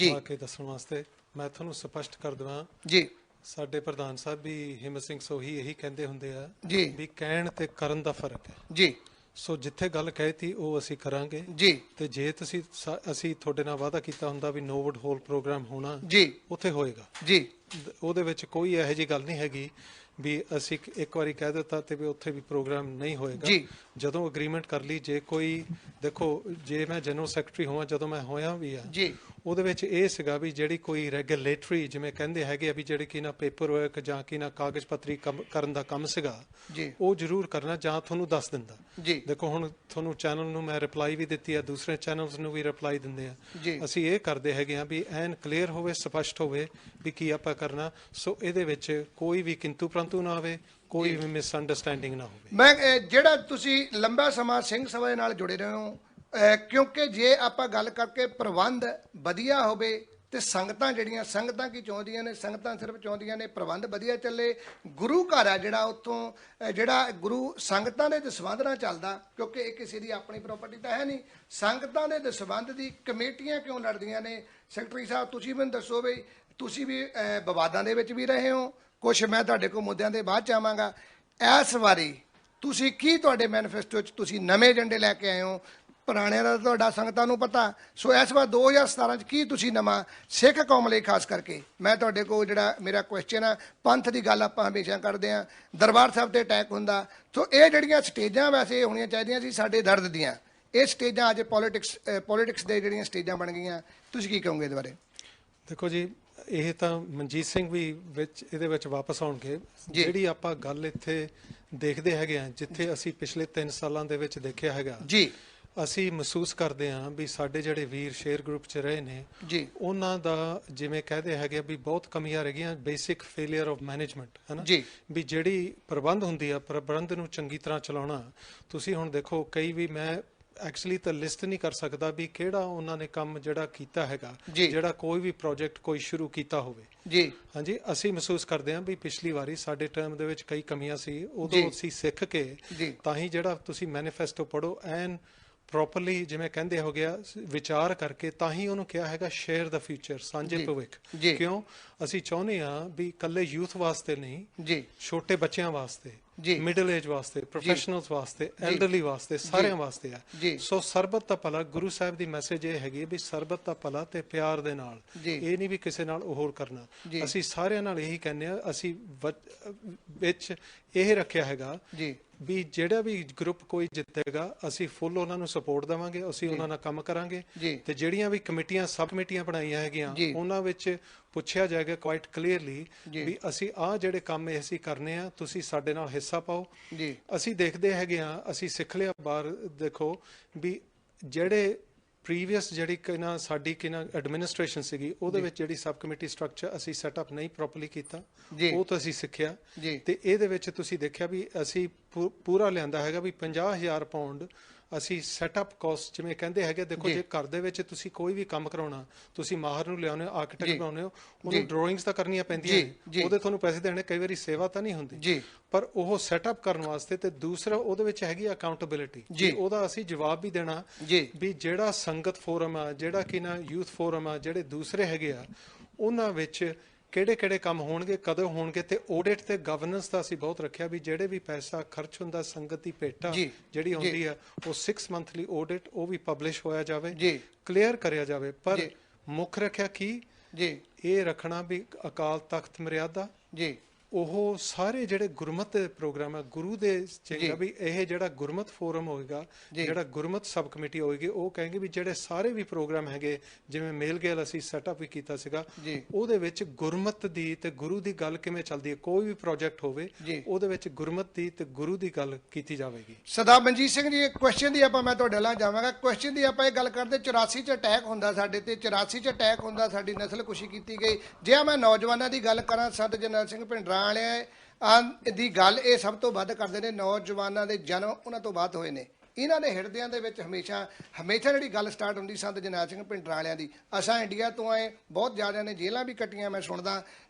ਆ ਕੇ ਦੱਸਣ ਵਾਸਤੇ। ਮੈਂ ਤੁਹਾਨੂੰ ਸਪਸ਼ਟ ਕਰ ਦੇਵਾਂ ਜੀ, ਸਾਡੇ ਪ੍ਰਧਾਨ ਸਾਹਿਬ ਵੀ ਹਿੰਮਤ ਸਿੰਘ ਸੋਹੀ ਇਹੀ ਕਹਿੰਦੇ ਹੁੰਦੇ ਆ ਜੀ ਵੀ ਕਹਿਣ ਤੇ ਕਰਨ ਦਾ ਫਰਕ ਹੈ ਜੀ। ਸੋ ਜਿੱਥੇ ਗੱਲ ਕਹਿਤੀ ਉਹ ਅਸੀਂ ਕਰਾਂਗੇ ਜੀ। ਤੇ ਜੇ ਤੁਸੀਂ ਅਸੀਂ ਤੁਹਾਡੇ ਨਾਲ ਵਾਅਦਾ ਕੀਤਾ ਹੁੰਦਾ ਵੀ ਨੋ ਵੁੱਡ ਹੋਲ ਪ੍ਰੋਗਰਾਮ ਹੋਣਾ ਜੀ, ਉੱਥੇ ਹੋਏਗਾ ਜੀ। ਉਹਦੇ ਵਿੱਚ ਕੋਈ ਇਹੋ ਜਿਹੀ ਗੱਲ ਨਹੀਂ ਹੈਗੀ ਵੀ ਅਸੀਂ ਇੱਕ ਵਾਰੀ ਕਹਿ ਦਿੱਤਾ ਤੇ ਵੀ ਉੱਥੇ ਵੀ ਪ੍ਰੋਗਰਾਮ ਨਹੀਂ ਹੋਏਗਾ। ਜਦੋਂ ਅਗਰੀਮੈਂਟ ਕਰ ਲਈ, ਜੇ ਕੋਈ ਦੇਖੋ ਜੇ ਮੈਂ ਜਨਰਲ ਸੈਕਟਰੀ ਹੋਵਾਂ, ਜਦੋਂ ਮੈਂ ਹੋਇਆ ਵੀ ਆ ਉਹਦੇ ਵਿੱਚ ਇਹ ਸੀਗਾ ਵੀ ਜਿਹੜੀ ਕੋਈ ਰੈਗੂਲੇਟਰੀ ਜਿਵੇਂ ਕਹਿੰਦੇ ਹੈਗੇ ਆ ਵੀ ਜਿਹੜੀ ਕਿ ਨਾ ਪੇਪਰ ਵਰਕ ਜਾਂ ਕਿ ਨਾ ਕਾਗਜ਼ ਪੱਤਰੀ ਕਰਨ ਦਾ ਕੰਮ ਸੀਗਾ ਉਹ ਜ਼ਰੂਰ ਕਰਨਾ, ਜਾਂ ਤੁਹਾਨੂੰ ਦੱਸ ਦਿੰਦਾ। ਦੇਖੋ ਹੁਣ ਤੁਹਾਨੂੰ ਚੈਨਲ ਨੂੰ ਮੈਂ ਰਿਪਲਾਈ ਵੀ ਦਿੱਤੀ ਆ, ਦੂਸਰੇ ਚੈਨਲਸ ਨੂੰ ਵੀ ਰਿਪਲਾਈ ਦਿੰਦੇ ਆ। ਅਸੀਂ ਇਹ ਕਰਦੇ ਹੈਗੇ ਆ ਵੀ ਐਨ ਕਲੀਅਰ ਹੋਵੇ, ਸਪਸ਼ਟ ਹੋਵੇ ਵੀ ਕੀ ਆਪਾਂ ਕਰਨਾ। ਸੋ ਇਹਦੇ ਵਿੱਚ ਕੋਈ ਵੀ ਕਿੰਤੂ ਪ੍ਰੰਤੂ ਨਾ ਆਵੇ, ਕੋਈ ਵੀ ਮਿਸਅੰਡਰਸਟੈਂਡਿੰਗ ਨਾ ਹੋਵੇ। ਮੈਂ ਜਿਹੜਾ ਤੁਸੀਂ ਲੰਬਾ ਸਮਾਂ ਸਿੰਘ ਸਭਾ ਦੇ ਨਾਲ ਜੁੜੇ ਰਹੇ ਹੋ, ਕਿਉਂਕਿ ਜੇ ਆਪਾਂ ਗੱਲ ਕਰਕੇ ਪ੍ਰਬੰਧ ਵਧੀਆ ਹੋਵੇ ਤੇ ਸੰਗਤਾਂ ਜਿਹੜੀਆਂ ਸੰਗਤਾਂ ਕੀ ਚਾਹੁੰਦੀਆਂ ਨੇ, ਸੰਗਤਾਂ ਸਿਰਫ ਚਾਹੁੰਦੀਆਂ ਨੇ ਪ੍ਰਬੰਧ ਵਧੀਆ ਚੱਲੇ। ਗੁਰੂ ਘਰ ਆ ਜਿਹੜਾ ਉੱਥੋਂ ਜਿਹੜਾ ਗੁਰੂ ਸੰਗਤਾਂ ਦੇ ਦਸਵੰਧ ਨਾਲ ਚੱਲਦਾ, ਕਿਉਂਕਿ ਇਹ ਕਿਸੇ ਦੀ ਆਪਣੀ ਪ੍ਰਾਪਰਟੀ ਤਾਂ ਹੈ ਨਹੀਂ। ਸੰਗਤਾਂ ਦੇ ਦਸਵੰਧ ਦੀ ਕਮੇਟੀਆਂ ਕਿਉਂ ਲੜਦੀਆਂ ਨੇ? ਸੈਕਟਰੀ ਸਾਹਿਬ ਤੁਸੀਂ ਮੈਨੂੰ ਦੱਸੋ ਬਈ, ਤੁਸੀਂ ਵੀ ਵਿਵਾਦਾਂ ਦੇ ਵਿੱਚ ਵੀ ਰਹੇ ਹੋ, ਕੁਛ ਮੈਂ ਤੁਹਾਡੇ ਕੋਲ ਮੁੱਦਿਆਂ ਦੇ ਬਾਅਦ ਚ ਆਵਾਂਗਾ। ਇਸ ਵਾਰੀ ਤੁਸੀਂ ਕੀ ਤੁਹਾਡੇ ਮੈਨੀਫੈਸਟੋ 'ਚ ਤੁਸੀਂ ਨਵੇਂ ਏਜੰਡੇ ਲੈ ਕੇ ਆਏ ਹੋ? ਪੁਰਾਣਿਆਂ ਦਾ ਤੁਹਾਡਾ ਸੰਗਤਾਂ ਨੂੰ ਪਤਾ। ਸੋ ਇਸ ਵਾਰ 2017 'ਚ ਕੀ ਤੁਸੀਂ ਨਵਾਂ ਸਿੱਖ ਕੌਮ ਲਈ ਖਾਸ ਕਰਕੇ? ਮੈਂ ਤੁਹਾਡੇ ਕੋਲ ਜਿਹੜਾ ਮੇਰਾ ਕੁਐਸਚਨ ਆ, ਪੰਥ ਦੀ ਗੱਲ ਆਪਾਂ ਹਮੇਸ਼ਾ ਕਰਦੇ ਹਾਂ, ਦਰਬਾਰ ਸਾਹਿਬ ਤੇ ਅਟੈਕ ਹੁੰਦਾ। ਸੋ ਇਹ ਜਿਹੜੀਆਂ ਸਟੇਜਾਂ ਵੈਸੇ ਹੋਣੀਆਂ ਚਾਹੀਦੀਆਂ ਸੀ ਸਾਡੇ ਦਰਦ ਦੀਆਂ, ਇਹ ਸਟੇਜਾਂ ਅੱਜ ਪੋਲਿਟਿਕਸ ਦੇ ਜਿਹੜੀਆਂ ਸਟੇਜਾਂ ਬਣ ਗਈਆਂ, ਤੁਸੀਂ ਕੀ ਕਹੋਗੇ ਇਹਦੇ ਬਾਰੇ? ਦੇਖੋ ਜੀ, ਇਹ ਤਾਂ ਮਨਜੀਤ ਸਿੰਘ ਵੀ ਵਿੱਚ ਇਹਦੇ ਵਿੱਚ ਵਾਪਸ ਆਉਣਗੇ। ਜਿਹੜੀ ਆਪਾਂ ਗੱਲ ਇੱਥੇ ਦੇਖਦੇ ਹੈਗੇ ਆ, ਜਿੱਥੇ ਅਸੀਂ ਪਿਛਲੇ 3 ਸਾਲਾਂ ਦੇ ਵਿੱਚ ਦੇਖਿਆ ਹੈਗਾ, ਅਸੀਂ ਮਹਿਸੂਸ ਕਰਦੇ ਹਾਂ ਵੀ ਸਾਡੇ ਜਿਹੜੇ ਵੀਰ ਸ਼ੇਅਰ ਗਰੁੱਪ 'ਚ ਰਹੇ ਨੇ ਉਹਨਾਂ ਦਾ ਜਿਵੇਂ ਕਹਿੰਦੇ ਹੈਗੇ ਵੀ ਬਹੁਤ ਕਮੀਆਂ ਰਹਿ ਗਈਆਂ, ਬੇਸਿਕ ਫੇਲੀਅਰ ਆਫ ਮੈਨੇਜਮੈਂਟ ਹੈ ਨਾ। ਵੀ ਜਿਹੜੀ ਪ੍ਰਬੰਧ ਹੁੰਦੀ ਆ, ਪ੍ਰਬੰਧ ਨੂੰ ਚੰਗੀ ਤਰ੍ਹਾਂ ਚਲਾਉਣਾ। ਤੁਸੀਂ ਹੁਣ ਦੇਖੋ ਕਈ ਵੀ ਮੈਂ ਐਕਚੁਅਲੀ ਤਾਂ ਲਿਸਟ ਨਹੀਂ ਕਰ ਸਕਦਾ ਵੀ ਕਿਹੜਾ ਉਹਨਾਂ ਨੇ ਕੰਮ ਜਿਹੜਾ ਕੀਤਾ ਹੈਗਾ, ਜਿਹੜਾ ਕੋਈ ਵੀ ਪ੍ਰੋਜੈਕਟ ਕੋਈ ਸ਼ੁਰੂ ਕੀਤਾ ਹੋਵੇ। ਹਾਂਜੀ, ਅਸੀਂ ਮਹਿਸੂਸ ਕਰਦੇ ਹਾਂ ਵੀ ਪਿਛਲੀ ਵਾਰੀ ਸਾਡੇ ਟਰਮ ਦੇ ਵਿੱਚ ਕਈ ਕਮੀਆਂ ਸੀ, ਉਦੋਂ ਅਸੀਂ ਸਿੱਖ ਕੇ ਤਾਂ ਹੀ ਜਿਹੜਾ ਤੁਸੀਂ ਮੈਨੀਫੈਸਟੋ ਪੜ੍ਹੋ ਐਨ ਪ੍ਰੋਪਰਲੀ ਜਿਵੇਂ ਕਹਿੰਦੇ ਹੋ ਗਿਆ ਵਿਚਾਰ ਕਰਕੇ ਤਾਂ ਹੀ ਉਹਨੂੰ ਕਿਹਾ ਹੈਗਾ ਸ਼ੇਅਰ ਦਾ ਫਿਊਚਰ, ਸਾਂਝੇ ਭਵਿੱਖ। ਕਿਉਂ? ਅਸੀਂ ਚਾਹੁੰਦੇ ਹਾਂ ਵੀ ਇਕੱਲੇ ਯੂਥ ਵਾਸਤੇ ਨਹੀਂ, ਛੋਟੇ ਬੱਚਿਆਂ ਵਾਸਤੇ, ਮਿਡਲ ਏਜ ਵਾਸਤੇ, ਪ੍ਰੋਫੈਸ਼ਨਲਸ ਵਾਸਤੇ, ਐਲਡਰਲੀ ਵਾਸਤੇ, ਸਾਰਿਆਂ ਵਾਸਤੇ ਆ। ਸੋ ਸਰਬਤ ਦਾ ਭਲਾ, ਗੁਰੂ ਸਾਹਿਬ ਦੀ ਮੈਸੇਜ ਇਹ ਹੈਗੀ ਵੀ ਸਰਬਤ ਦਾ ਭਲਾ ਤੇ ਪਿਆਰ ਦੇ ਨਾਲ, ਇਹ ਨਹੀਂ ਵੀ ਕਿਸੇ ਨਾਲ ਹੋਰ ਕਰਨਾ। ਅਸੀਂ ਸਾਰਿਆਂ ਨਾਲ ਇਹੀ ਕਹਿੰਦੇ ਆ। ਅਸੀਂ ਵਿੱਚ ਇਹ ਰੱਖਿਆ ਹੈਗਾ ਵੀ ਜਿਹੜਾ ਵੀ ਗਰੁੱਪ ਕੋਈ ਜਿੱਤੇਗਾ ਅਸੀਂ ਫੁੱਲ ਉਹਨਾਂ ਨੂੰ ਸਪੋਰਟ ਦੇਵਾਂਗੇ, ਅਸੀਂ ਉਹਨਾਂ ਨਾਲ ਕੰਮ ਕਰਾਂਗੇ। ਤੇ ਜਿਹੜੀਆਂ ਵੀ ਕਮੇਟੀਆਂ ਸਬ ਕਮੇਟੀਆਂ ਬਣਾਈਆਂ ਹੈਗੀਆਂ ਉਹਨਾਂ ਵਿੱਚ ਪੁੱਛਿਆ ਜਾਏਗਾ ਕੁਆਇਟ ਕਲੀਅਰਲੀ ਵੀ ਅਸੀਂ ਆਹ ਜਿਹੜੇ ਕੰਮ ਅਸੀਂ ਕਰਨੇ ਆ, ਤੁਸੀਂ ਸਾਡੇ ਨਾਲ ਹਿੱਸਾ ਪਾਓ। ਅਸੀਂ ਦੇਖਦੇ ਹੈਗੇ ਆ, ਅਸੀਂ ਸਿੱਖ ਲਿਆ ਬਾਹਰ ਦੇਖੋ ਵੀ ਜਿਹੜੇ ਪ੍ਰੀਵੀਅਸ ਜਿਹੜੀ ਕਿਨਾ ਸਾਡੀ ਕਿਨਾ ਐਡਮਿਨਿਸਟ੍ਰੇਸ਼ਨ ਸੀਗੀ ਉਹਦੇ ਵਿੱਚ ਜਿਹੜੀ ਸਬ ਕਮੇਟੀ ਸਟਰਕਚਰ ਅਸੀਂ ਸੈਟਅਪ ਨਹੀਂ ਪ੍ਰੋਪਰਲੀ ਕੀਤਾ, ਉਹ ਤਾਂ ਅਸੀਂ ਸਿੱਖਿਆ। ਤੇ ਇਹਦੇ ਵਿੱਚ ਤੁਸੀਂ ਦੇਖਿਆ ਵੀ ਅਸੀਂ ਪੂਰਾ ਲਿਆਂਦਾ ਹੈਗਾ ਵੀ 50,000 ਪਾਉਂਡ ਅਸੀਂ ਸੈਟਅਪ ਕਾਸਟ ਜਿਵੇਂ ਕਹਿੰਦੇ ਹੈਗੇ। ਦੇਖੋ ਜੇ ਘਰ ਦੇ ਵਿੱਚ ਤੁਸੀਂ ਕੋਈ ਵੀ ਕੰਮ ਕਰਾਉਣਾ, ਤੁਸੀਂ ਮਾਹਰ ਨੂੰ ਲਿਆਉਂਦੇ ਹੋ, ਆਰਕੀਟੈਕਟ ਬਣਾਉਂਦੇ ਹੋ, ਉਹਨੂੰ ਡਰਾਇੰਗਸ ਤਾਂ ਕਰਨੀਆਂ ਪੈਂਦੀਆਂ, ਉਹਦੇ ਤੁਹਾਨੂੰ ਪੈਸੇ ਦੇਣੇ, ਕਈ ਵਾਰੀ ਸੇਵਾ ਤਾਂ ਨਹੀਂ ਹੁੰਦੀ, ਪਰ ਉਹ ਸੈਟਅਪ ਕਰਨ ਵਾਸਤੇ। ਤੇ ਦੂਸਰਾ ਉਹਦੇ ਵਿੱਚ ਹੈਗੀ ਅਕਾਊਂਟੇਬਿਲਿਟੀ, ਉਹਦਾ ਅਸੀਂ ਜਵਾਬ ਵੀ ਦੇਣਾ ਵੀ ਜਿਹੜਾ ਸੰਗਤ ਫੋਰਮ ਆ, ਜਿਹੜਾ ਕਿ ਨਾ ਯੂਥ ਫੋਰਮ ਆ, ਜਿਹੜੇ ਦੂਸਰੇ ਹੈਗੇ ਆ, ਉਹਨਾਂ ਵਿੱਚ ਕਿਹੜੇ ਕਿਹੜੇ ਕੰਮ ਹੋਣਗੇ, ਕਦੋਂ ਹੋਣਗੇ। ਤੇ ਆਡਿਟ ਤੇ ਗਵਰਨੈਂਸ ਦਾ ਅਸੀਂ ਬਹੁਤ ਰੱਖਿਆ ਵੀ ਜਿਹੜੇ ਵੀ ਪੈਸਾ ਖਰਚ ਹੁੰਦਾ ਸੰਗਤ ਦੀ ਭੇਟਾ ਜਿਹੜੀ ਹੁੰਦੀ ਆ, ਉਹ 6 ਮੰਥਲੀ ਆਡਿਟ ਉਹ ਵੀ ਪਬਲਿਸ਼ ਹੋਇਆ ਜਾਵੇ, ਕਲੀਅਰ ਕਰਿਆ ਜਾਵੇ। ਪਰ ਮੁੱਖ ਰੱਖਿਆ ਕੀ ਇਹ ਰੱਖਣਾ ਵੀ ਅਕਾਲ ਤਖਤ ਮਰਿਆਦਾ, ਉਹ ਸਾਰੇ ਜਿਹੜੇ ਗੁਰਮਤ ਦੇ ਪ੍ਰੋਗਰਾਮ ਹੈ ਗੁਰੂ ਦੇ ਚਾਹੀਦਾ ਵੀ ਇਹ ਜਿਹੜਾ ਗੁਰਮਤ ਫੋਰਮ ਹੋਏਗਾ, ਜਿਹੜਾ ਗੁਰਮਤ ਸਬ ਕਮੇਟੀ ਹੋਏਗੀ, ਉਹ ਕਹੇਂਗੇ ਵੀ ਜਿਹੜੇ ਸਾਰੇ ਵੀ ਪ੍ਰੋਗਰਾਮ ਹੈਗੇ ਜਿਵੇਂ ਮੇਲ ਗੇਲ ਅਸੀਂ ਸੈਟਅਪ ਵੀ ਕੀਤਾ ਸੀਗਾ, ਉਹਦੇ ਵਿੱਚ ਗੁਰਮਤ ਦੀ ਤੇ ਗੁਰੂ ਦੀ ਗੱਲ ਕਿਵੇਂ ਚੱਲਦੀ ਹੈ। ਕੋਈ ਵੀ ਪ੍ਰੋਜੈਕਟ ਹੋਵੇ ਉਹਦੇ ਵਿੱਚ ਗੁਰਮਤ ਦੀ ਤੇ ਗੁਰੂ ਦੀ ਗੱਲ ਕੀਤੀ ਜਾਵੇਗੀ। ਸਰਦਾਰ ਮਨਜੀਤ ਸਿੰਘ ਜੀ, ਕੁਐਸਚਨ ਦੀ ਆਪਾਂ ਮੈਂ ਤੁਹਾਡੇ ਨਾਲ ਜਾਵਾਂਗਾ। ਕੁਐਸਚਨ ਦੀ ਆਪਾਂ ਇਹ ਗੱਲ ਕਰਦੇ 84 ਚ ਅਟੈਕ ਹੁੰਦਾ ਸਾਡੇ ਤੇ, 84 ਚ ਅਟੈਕ ਹੁੰਦਾ, ਸਾਡੀ ਨਸਲਕੁਸ਼ੀ ਕੀਤੀ ਗਈ। ਜੇ ਮੈਂ ਨੌਜਵਾਨਾਂ ਦੀ ਗੱਲ ਕਰਾਂ, ਸੰਤ ਜਰਨੈਲ ਸਿੰਘ ਭਿੰਡਰਾਂ ਵਾਲਿਆਂ ਦੀ ਗੱਲ ਇਹ ਸਭ ਤੋਂ ਵੱਧ ਕਰਦੇ ਨੇ, ਨੌਜਵਾਨਾਂ ਦੇ ਜਨਮ ਉਹਨਾਂ ਤੋਂ ਬਾਅਦ ਹੋਏ ਨੇ। ਇਹਨਾਂ ਦੇ ਹਿਰਦਿਆਂ ਦੇ ਵਿੱਚ ਹਮੇਸ਼ਾ ਜਿਹੜੀ ਗੱਲ ਸਟਾਰਟ ਹੁੰਦੀ ਸੰਤ ਜਰਨੈਲ ਸਿੰਘ ਭਿੰਡਰਾਂ ਵਾਲਿਆਂ ਦੀ, ਅਸਾਂ ਇੰਡੀਆ ਤੋਂ ਆਏ, ਬਹੁਤ ਜ਼ਿਆਦਾ ਨੇ ਜੇਲ੍ਹਾਂ ਵੀ ਕੱਟੀਆਂ ਮੈਂ ਸੁਣਦਾ।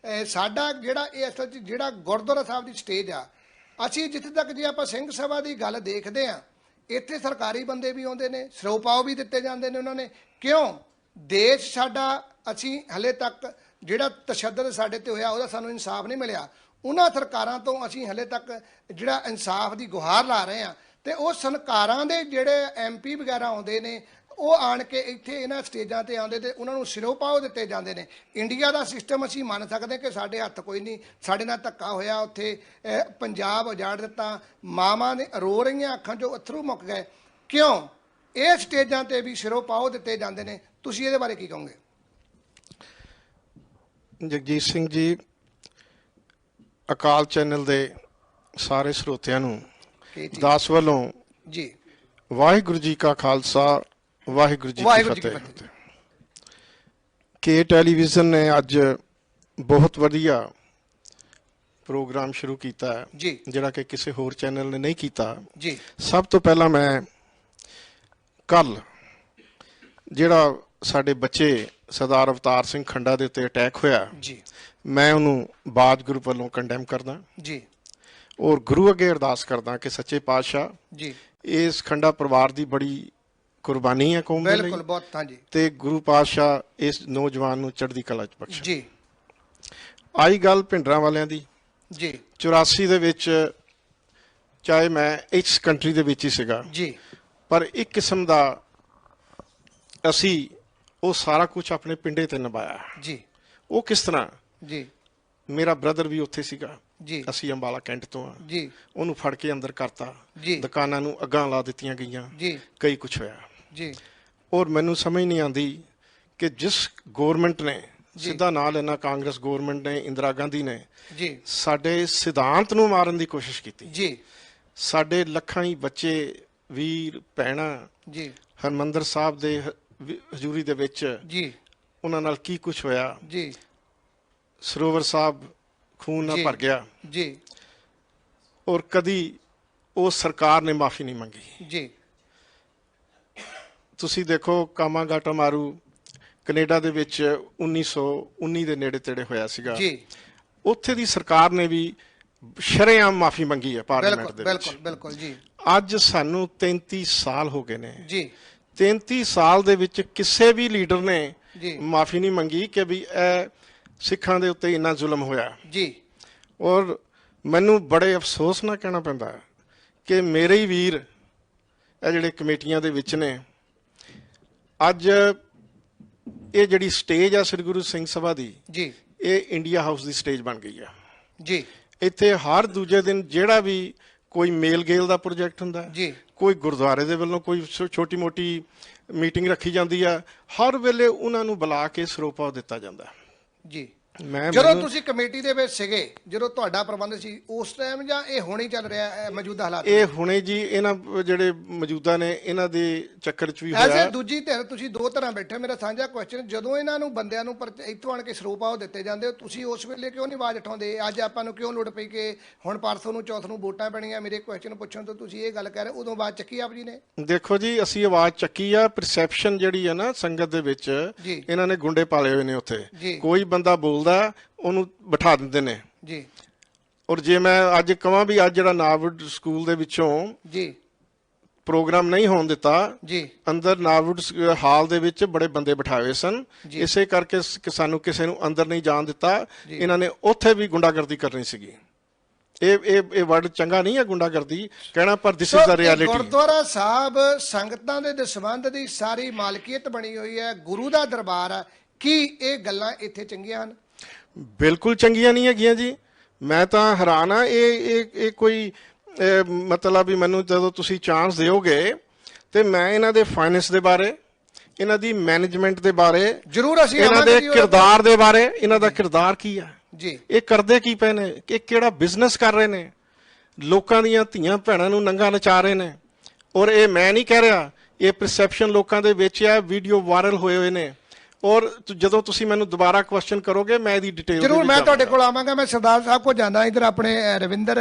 ਸਾਡਾ ਜਿਹੜਾ ਇਹ ਅਸਲ 'ਚ ਜਿਹੜਾ ਗੁਰਦੁਆਰਾ ਸਾਹਿਬ ਦੀ ਸਟੇਜ ਆ, ਅਸੀਂ ਜਿੱਥੇ ਤੱਕ ਜੇ ਆਪਾਂ ਸਿੰਘ ਸਭਾ ਦੀ ਗੱਲ ਦੇਖਦੇ ਹਾਂ, ਇੱਥੇ ਸਰਕਾਰੀ ਬੰਦੇ ਵੀ ਆਉਂਦੇ ਨੇ, ਸਰੋਪਾਓ ਵੀ ਦਿੱਤੇ ਜਾਂਦੇ ਨੇ ਉਹਨਾਂ ਨੇ। ਕਿਉਂ? ਦੇਸ਼ ਸਾਡਾ, ਅਸੀਂ ਹਲੇ ਤੱਕ ਜਿਹੜਾ ਤਸ਼ੱਦਦ ਸਾਡੇ ਤੇ ਹੋਇਆ ਉਹਦਾ ਸਾਨੂੰ ਇਨਸਾਫ ਨਹੀਂ ਮਿਲਿਆ। ਉਹਨਾਂ ਸਰਕਾਰਾਂ ਤੋਂ ਅਸੀਂ ਹਲੇ ਤੱਕ ਜਿਹੜਾ ਇਨਸਾਫ ਦੀ ਗੁਹਾਰ ਲਾ ਰਹੇ ਹਾਂ। ਤੇ ਉਹ ਸਰਕਾਰਾਂ ਦੇ ਜਿਹੜੇ MP ਵਗੈਰਾ ਆਉਂਦੇ ਨੇ, ਉਹ ਆਣ ਕੇ ਇੱਥੇ ਇਹਨਾਂ ਸਟੇਜਾਂ ਤੇ ਆਉਂਦੇ ਤੇ ਉਹਨਾਂ ਨੂੰ ਸਿਰੋਪਾਓ ਦਿੱਤੇ ਜਾਂਦੇ ਨੇ। ਇੰਡੀਆ ਦਾ ਸਿਸਟਮ ਅਸੀਂ ਮੰਨ ਸਕਦੇ ਕਿ ਸਾਡੇ ਹੱਥ ਕੋਈ ਨਹੀਂ, ਸਾਡੇ ਨਾਲ ਧੱਕਾ ਹੋਇਆ, ਉੱਥੇ ਪੰਜਾਬ ਉਜਾੜ ਦਿੱਤਾ, ਮਾਵਾਂ ਨੇ ਰੋ ਰਹੀਆਂ, ਅੱਖਾਂ 'ਚੋਂ ਅੱਥਰੂ ਮੁੱਕ ਗਏ, ਕਿਉਂ ਇਹ ਸਟੇਜਾਂ ਤੇ ਵੀ ਸਿਰੋਪਾਓ ਦਿੱਤੇ ਜਾਂਦੇ ਨੇ? ਤੁਸੀਂ ਇਹਦੇ ਬਾਰੇ ਕੀ ਕਹੋਗੇ? ਜਗਜੀਤ ਸਿੰਘ ਜੀ, ਅਕਾਲ ਚੈਨਲ ਦੇ ਸਾਰੇ ਸਰੋਤਿਆਂ ਨੂੰ ਦਾਸ ਵੱਲੋਂ ਜੀ ਵਾਹਿਗੁਰੂ ਜੀ ਕਾ ਖਾਲਸਾ, ਵਾਹਿਗੁਰੂ ਜੀ ਕੀ ਫਤਿਹ। ਕੇ ਟੈਲੀਵਿਜ਼ਨ ਨੇ ਅੱਜ ਬਹੁਤ ਵਧੀਆ ਪ੍ਰੋਗਰਾਮ ਸ਼ੁਰੂ ਕੀਤਾ ਹੈ ਜੀ, ਜਿਹੜਾ ਕਿ ਕਿਸੇ ਹੋਰ ਚੈਨਲ ਨੇ ਨਹੀਂ ਕੀਤਾ ਜੀ। ਸਭ ਤੋਂ ਪਹਿਲਾਂ ਮੈਂ ਕੱਲ ਜਿਹੜਾ ਸਾਡੇ ਬੱਚੇ ਸਰਦਾਰ ਅਵਤਾਰ ਸਿੰਘ ਖੰਡਾ ਦੇ ਉੱਤੇ ਅਟੈਕ ਹੋਇਆ ਜੀ, ਮੈਂ ਉਹਨੂੰ ਬਾਜ ਗਰੁੱਪ ਵੱਲੋਂ ਕੰਡੈਮ ਕਰਦਾ ਜੀ, ਔਰ ਗੁਰੂ ਅੱਗੇ ਅਰਦਾਸ ਕਰਦਾ ਕਿ ਸੱਚੇ ਪਾਤਸ਼ਾਹ ਜੀ, ਇਸ ਖੰਡਾ ਪਰਿਵਾਰ ਦੀ ਬੜੀ ਕੁਰਬਾਨੀ ਹੈ ਕੌਮ ਦੇ ਲਈ, ਬਿਲਕੁਲ, ਬਹੁਤ, ਹਾਂਜੀ, ਤੇ ਗੁਰੂ ਪਾਤਸ਼ਾਹ ਇਸ ਨੌਜਵਾਨ ਨੂੰ ਚੜ੍ਹਦੀ ਕਲਾ ਚ ਬਖਸ਼ੇ। ਜੀ, ਆਈ ਗੱਲ ਭਿੰਡਰਾਂ ਵਾਲਿਆਂ ਦੀ, ਜੀ, 84 ਦੇ ਵਿੱਚ ਚਾਹੇ ਮੈਂ ਇਸ ਕੰਟਰੀ ਦੇ ਵਿੱਚ ਹੀ ਸੀਗਾ, ਜੀ, ਪਰ ਇੱਕ ਕਿਸਮ ਦਾ ਅਸੀਂ ਉਹ ਸਾਰਾ ਕੁਝ ਆਪਣੇ ਪਿੰਡੇ ਤੇ ਨਿਭਾਇਆ। ਜੀ, ਉਹ ਕਿਸ ਤਰ੍ਹਾਂ? ਜੀ, ਮੇਰਾ ਬ੍ਰਦਰ ਵੀ ਉੱਥੇ ਸੀਗਾ, ਜੀ, ਅਸੀਂ ਅੰਬਾਲਾ ਕੈਂਟ ਤੋਂ ਆ, ਜੀ, ਉਹਨੂੰ ਫੜ ਕੇ ਅੰਦਰ ਕਰਤਾ, ਜੀ, ਦੁਕਾਨਾਂ ਨੂੰ ਅੱਗਾਂ ਲਾ ਦਿੱਤੀਆਂ ਗਈਆਂ, ਜੀ, ਕਈ ਕੁਝ ਹੋਇਆ। ਜੀ, ਔਰ ਮੈਨੂੰ ਸਮਝ ਨਹੀਂ ਆਉਂਦੀ ਕਿ ਜਿਸ ਗਵਰਨਮੈਂਟ ਨੇ ਸਿੱਧਾ ਨਾਂ ਲੈਣਾ, ਕਾਂਗਰਸ ਗਵਰਨਮੈਂਟ ਨੇ, ਇੰਦਰਾ ਗਾਂਧੀ ਨੇ ਜੀ, ਸਾਡੇ ਸਿਧਾਂਤ ਨੂੰ ਮਾਰਨ ਦੀ ਕੋਸ਼ਿਸ਼ ਕੀਤੀ। ਜੀ, ਸਾਡੇ ਲੱਖਾਂ ਹੀ ਬੱਚੇ, ਵੀਰ, ਭੈਣਾਂ ਜੀ, ਹਰਮੰਦਰ ਸਾਹਿਬ ਦੇ ਹਜ਼ੂਰੀ ਦੇ ਵਿੱਚ ਜੀ, ਉਹਨਾਂ ਨਾਲ ਕੀ ਕੁਝ ਹੋਇਆ। ਜੀ, ਸਰੋਵਰ ਸਾਹਿਬ ਖੂਨ ਨਾਲ ਜੀ, ਭਰ ਗਿਆ, ਜੀ, ਔਰ ਕਦੀ ਉਹ ਸਰਕਾਰ ਨੇ ਮਾਫੀ ਨਹੀਂ ਮੰਗੀ। ਜੀ, ਤੁਸੀਂ ਦੇਖੋ ਕਾਮਾਗਾਟਾ ਮਾਰੂ ਕੈਨੇਡਾ ਦੇ ਵਿੱਚ 1919 ਦੇ ਨੇੜੇ ਤੇੜੇ ਹੋਇਆ ਸੀਗਾ, ਜੀ, ਉੱਥੇ ਦੀ ਸਰਕਾਰ ਨੇ ਵੀ ਸ਼ਰੇਆਮ ਮਾਫੀ ਮੰਗੀ ਹੈ ਪਾਰਲੀਮੈਂਟ ਬਿਲਕੁਲ, ਦੇ ਵਿੱਚ। ਬਿਲਕੁਲ, ਬਿਲਕੁਲ, ਜੀ, ਅੱਜ ਸਾਨੂੰ 33 ਸਾਲ ਹੋ ਗਏ ਨੇ, ਜੀ, 33 ਸਾਲ ਦੇ ਵਿੱਚ ਕਿਸੇ ਵੀ ਲੀਡਰ ਨੇ ਜੀ, ਮਾਫੀ ਨਹੀਂ ਮੰਗੀ ਕਿ ਵੀ ਇਹ ਸਿੱਖਾਂ ਦੇ ਉੱਤੇ ਇੰਨਾ ਜ਼ੁਲਮ ਹੋਇਆ। ਜੀ, ਔਰ ਮੈਨੂੰ ਬੜੇ ਅਫਸੋਸ ਨਾਲ ਕਹਿਣਾ ਪੈਂਦਾ ਕਿ ਮੇਰੇ ਹੀ ਵੀਰ ਇਹ ਜਿਹੜੇ ਕਮੇਟੀਆਂ ਦੇ ਵਿੱਚ ਨੇ, ਅੱਜ ਇਹ ਜਿਹੜੀ ਸਟੇਜ ਆ ਸ੍ਰੀ ਗੁਰੂ ਸਿੰਘ ਸਭਾ ਦੀ, ਜੀ, ਇਹ ਇੰਡੀਆ ਹਾਊਸ ਦੀ ਸਟੇਜ ਬਣ ਗਈ ਆ। ਜੀ, ਇੱਥੇ ਹਰ ਦੂਜੇ ਦਿਨ ਜਿਹੜਾ ਵੀ ਕੋਈ ਮੇਲ ਗੇਲ ਦਾ ਪ੍ਰੋਜੈਕਟ ਹੁੰਦਾ, ਜੀ, ਕੋਈ ਗੁਰਦੁਆਰੇ ਦੇ ਵੱਲੋਂ ਕੋਈ ਛੋਟੀ ਮੋਟੀ ਮੀਟਿੰਗ ਰੱਖੀ ਜਾਂਦੀ ਆ, ਹਰ ਵੇਲੇ ਉਹਨਾਂ ਨੂੰ ਬੁਲਾ ਕੇ ਸਰੋਪਾ ਦਿੱਤਾ ਜਾਂਦਾ। ਜੀ। ਮੈਂ ਜਦੋਂ ਤੁਸੀਂ ਕਮੇਟੀ ਦੇ ਵਿੱਚ ਸੀਗੇ, ਜਦੋਂ ਤੁਹਾਡਾ ਪ੍ਰਬੰਧ ਸੀ ਉਸ ਟਾਈਮ, ਜਾਂ ਇਹ ਹੁਣੇ ਚੱਲ ਰਿਹਾ ਹੈ ਮੌਜੂਦਾ ਹਾਲਾਤ? ਇਹ ਹੁਣੇ ਜੀ ਇਹਨਾਂ ਜਿਹੜੇ ਮੌਜੂਦਾ ਨੇ ਇਹਨਾਂ ਦੇ ਚੱਕਰ 'ਚ ਵੀ ਐਸੇ ਹੋਇਆ। ਦੂਜੀ ਧਿਰ ਤੁਸੀਂ ਦੋ ਤਰ੍ਹਾਂ ਬੈਠੇ, ਮੇਰਾ ਸਾਂਝਾ ਕੁਐਸਚਨ, ਜਦੋਂ ਇਹਨਾਂ ਨੂੰ ਬੰਦਿਆਂ ਨੂੰ ਇੱਥੋਂ ਆਣ ਕੇ ਸਰੋਪਾਓ ਦਿੱਤੇ ਜਾਂਦੇ ਹੋ, ਤੁਸੀਂ ਉਸ ਵੇਲੇ ਕਿਉਂ ਨਹੀਂ ਆਵਾਜ਼ ਉਠਾਉਂਦੇ? ਅੱਜ ਆਪਾਂ ਨੂੰ ਕਿਉਂ ਲੋੜ ਪਈ ਕਿ ਹੁਣ ਪਰਸੋਂ ਨੂੰ ਚੌਥ ਨੂੰ ਵੋਟਾਂ ਪੈਣੀਆਂ, ਮੇਰੇ ਕੁਐਸਚਨ ਪੁੱਛਣ ਤੋਂ ਤੁਸੀਂ ਇਹ ਗੱਲ ਕਹਿ ਰਹੇ, ਉਦੋਂ ਆਵਾਜ਼ ਚੱਕੀ ਆਪ ਜੀ ਨੇ? ਦੇਖੋ ਜੀ, ਅਸੀਂ ਆਵਾਜ਼ ਚੱਕੀ ਆ। ਪਰਸੈਪਸ਼ਨ ਜਿਹੜੀ ਆ ਨਾ ਸੰਗਤ ਦੇ ਵਿੱਚ, ਜੀ, ਇਹਨਾਂ ਨੇ ਗੁੰਡੇ ਪਾਲੇ ਹੋਏ ਨੇ ਉੱਥੇ। ਜੀ, ਕੋਈ ਬੰਦਾ ਬੋਲਦਾ ਉਹਨੂੰ ਬਿਠਾ ਦਿੰਦੇ ਨੇ। ਜੀ, ਔਰ ਜੇ ਮੈਂ ਅੱਜ ਕਹਾਂ ਵੀ ਅੱਜ ਜਿਹੜਾ ਨਾਵੁੱਡ ਸਕੂਲ ਦੇ ਵਿੱਚੋਂ ਜੀ, ਪ੍ਰੋਗਰਾਮ ਨਹੀਂ ਹੋਣ ਦਿੱਤਾ, ਜੀ, ਅੰਦਰ ਨਾਵੁੱਡ ਹਾਲ ਦੇ ਵਿੱਚ ਬੜੇ ਬੰਦੇ ਬਿਠਾਏ ਹੋਏ ਸਨ, ਜੀ, ਇਸੇ ਕਰਕੇ ਸਾਨੂੰ ਕਿਸੇ ਨੂੰ ਅੰਦਰ ਨਹੀਂ ਜਾਣ ਦਿੱਤਾ। ਜੀ, ਇਹਨਾਂ ਨੇ ਉੱਥੇ ਵੀ ਗੁੰਡਾਗਰਦੀ ਕਰਨੀ ਸੀਗੀ। ਇਹ ਵਰਡ ਚੰਗਾ ਨਹੀਂ ਹੈ ਗੁੰਡਾਗਰਦੀ ਕਹਿਣਾ, ਪਰ this is the reality. Gurdwara ਸਾਹਿਬ ਸੰਗਤਾਂ ਦੇ ਦਸਵੰਧ ਦੀ ਸਾਰੀ ਮਾਲਕੀਅਤ ਬਣੀ ਹੋਈ ਹੈ, ਗੁਰੂ ਦਾ ਦਰਬਾਰ ਹੈ, ਕੀ ਇਹ ਗੱਲਾਂ ਇੱਥੇ ਚੰਗੀਆਂ ਹਨ? ਬਿਲਕੁਲ ਚੰਗੀਆਂ ਨਹੀਂ ਹੈਗੀਆਂ ਜੀ। ਮੈਂ ਤਾਂ ਹੈਰਾਨ ਆ। ਇਹ ਕੋਈ ਮਤਲਬ ਵੀ ਮੈਨੂੰ ਜਦੋਂ ਤੁਸੀਂ ਚਾਂਸ ਦਿਓਗੇ ਤੇ ਮੈਂ ਇਹਨਾਂ ਦੇ ਫਾਈਨੈਂਸ ਦੇ ਬਾਰੇ, ਇਹਨਾਂ ਦੀ ਮੈਨੇਜਮੈਂਟ ਦੇ ਬਾਰੇ, ਜ਼ਰੂਰ ਅਸੀਂ ਇਹਨਾਂ ਦੇ ਕਿਰਦਾਰ ਦੇ ਬਾਰੇ, ਇਹਨਾਂ ਦਾ ਕਿਰਦਾਰ ਕੀ ਹੈ, ਜੀ, ਇਹ ਕਰਦੇ ਕੀ ਪਏ ਨੇ, ਇਹ ਕਿਹੜਾ ਬਿਜ਼ਨਸ ਕਰ ਰਹੇ ਨੇ, ਲੋਕਾਂ ਦੀਆਂ ਧੀਆਂ ਭੈਣਾਂ ਨੂੰ ਨੰਗਾ ਨਚਾ ਰਹੇ ਨੇ। ਔਰ ਇਹ ਮੈਂ ਨਹੀਂ ਕਹਿ ਰਿਹਾ, ਇਹ ਪਰਸੈਪਸ਼ਨ ਲੋਕਾਂ ਦੇ ਵਿੱਚ ਆ, ਵੀਡੀਓ ਵਾਇਰਲ ਹੋਏ ਹੋਏ ਨੇ। ਔਰ ਜਦੋਂ ਤੁਸੀਂ ਮੈਨੂੰ ਦੁਬਾਰਾ ਕੁਐਸਚਨ ਕਰੋਗੇ ਮੈਂ ਇਹਦੀ ਡਿਟੇਲ ਜ਼ਰੂਰ ਮੈਂ ਤੁਹਾਡੇ ਕੋਲ ਆਵਾਂਗਾ। ਮੈਂ ਸਰਦਾਰ ਸਾਹਿਬ ਕੋਲ ਜਾਂਦਾ, ਇਧਰ ਆਪਣੇ ਰਵਿੰਦਰ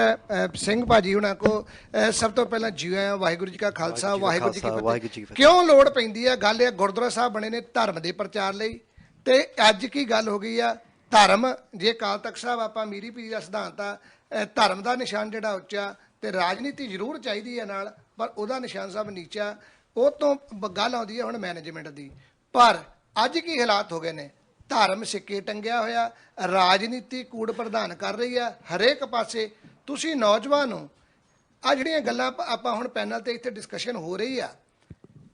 ਸਿੰਘ ਭਾਜੀ ਹੁਣਾਂ ਕੋ। ਸਭ ਤੋਂ ਪਹਿਲਾਂ ਜੀ ਆਇਆਂ, ਵਾਹਿਗੁਰੂ ਜੀ ਕਾ ਖਾਲਸਾ, ਵਾਹਿਗੁਰੂ ਜੀ ਕੀ ਫਤਿਹ। ਕਿਉਂ ਲੋੜ ਪੈਂਦੀ ਹੈ? ਗੱਲ ਇਹ ਗੁਰਦੁਆਰਾ ਸਾਹਿਬ ਬਣੇ ਨੇ ਧਰਮ ਦੇ ਪ੍ਰਚਾਰ ਲਈ, ਤੇ ਅੱਜ ਕੀ ਗੱਲ ਹੋ ਗਈ ਆ? ਧਰਮ, ਜੇ ਅਕਾਲ ਤਖਤ ਸਾਹਿਬ ਆਪਾਂ ਮੀਰੀ ਪੀਰੀ ਦਾ ਸਿਧਾਂਤ ਆ, ਧਰਮ ਦਾ ਨਿਸ਼ਾਨ ਜਿਹੜਾ ਉੱਚਾ, ਤੇ ਰਾਜਨੀਤੀ ਜ਼ਰੂਰ ਚਾਹੀਦੀ ਹੈ ਨਾਲ, ਪਰ ਉਹਦਾ ਨਿਸ਼ਾਨ ਸਾਹਿਬ ਨੀਚਾ। ਉਹ ਤੋਂ ਗੱਲ ਆਉਂਦੀ ਹੈ ਹੁਣ ਮੈਨੇਜਮੈਂਟ ਦੀ। ਪਰ ਅੱਜ ਕੀ ਹਾਲਾਤ ਹੋ ਗਏ ਨੇ? ਧਰਮ ਸਿੱਕੇ ਟੰਗਿਆ ਹੋਇਆ, ਰਾਜਨੀਤੀ ਕੂੜ ਪ੍ਰਧਾਨ ਕਰ ਰਹੀ ਆ ਹਰੇਕ ਪਾਸੇ। ਤੁਸੀਂ ਨੌਜਵਾਨ ਹੋ, ਆ ਜਿਹੜੀਆਂ ਗੱਲਾਂ ਆਪਾਂ ਹੁਣ ਪੈਨਲ ਤੇ ਇੱਥੇ ਡਿਸਕਸ਼ਨ ਹੋ ਰਹੀ ਆ,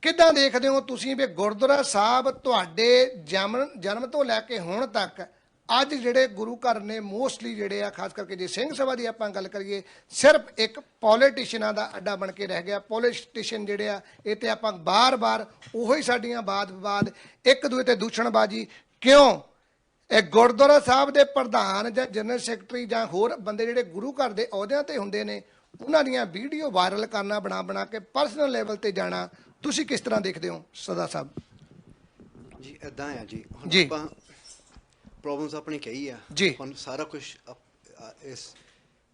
ਕਿੱਦਾਂ ਦੇਖਦੇ ਹੋ ਤੁਸੀਂ ਵੀ ਗੁਰਦੁਆਰਾ ਸਾਹਿਬ ਤੁਹਾਡੇ ਜਨਮ ਤੋਂ ਲੈ ਕੇ ਹੁਣ ਤੱਕ ਅੱਜ ਜਿਹੜੇ ਗੁਰੂ ਘਰ ਨੇ ਮੋਸਟਲੀ ਜਿਹੜੇ ਆ, ਖਾਸ ਕਰਕੇ ਜੇ ਸਿੰਘ ਸਭਾ ਦੀ ਆਪਾਂ ਗੱਲ ਕਰੀਏ, ਸਿਰਫ ਇੱਕ ਪੋਲੀਟੀਸ਼ੀਅਨਾਂ ਦਾ ਅੱਡਾ ਬਣ ਕੇ ਰਹਿ ਗਿਆ। ਪੋਲੀਟੀਸ਼ੀਅਨ ਜਿਹੜੇ ਆ ਇਹ ਤੇ ਆਪਾਂ ਬਾਰ-ਬਾਰ ਉਹੀ ਸਾਡੀਆਂ ਬਾਤ ਵਿਵਾਦ, ਇੱਕ ਦੂਜੇ ਤੇ ਦੂਸ਼ਣਬਾਜ਼ੀ ਕਿਉਂ? ਇਹ ਗੁਰਦੁਆਰਾ ਸਾਹਿਬ ਦੇ ਪ੍ਰਧਾਨ ਜਾਂ ਜਨਰਲ ਸੈਕਟਰੀ ਜਾਂ ਹੋਰ ਬੰਦੇ ਜਿਹੜੇ ਗੁਰੂ ਘਰ ਦੇ ਅਹੁਦਿਆਂ ਤੇ ਹੁੰਦੇ ਨੇ, ਉਹਨਾਂ ਦੀਆਂ ਵੀਡੀਓ ਵਾਇਰਲ ਕਰਨਾ, ਬਣਾ ਕੇ ਪਰਸਨਲ ਲੈਵਲ ਤੇ ਜਾਣਾ, ਤੁਸੀਂ ਕਿਸ ਤਰ੍ਹਾਂ ਦੇਖਦੇ ਹੋ ਸਦਾ ਸਾਹਿਬ? ਜੀ ਇਦਾਂ ਆ ਜੀ, ਹੁਣ ਜੀ। ਆਪਾਂ ਪ੍ਰੋਬਲਮਸ ਆਪਣੀ ਕਹੀ ਆ ਜੀ। ਹੁਣ ਸਾਰਾ ਕੁਝ ਇਸ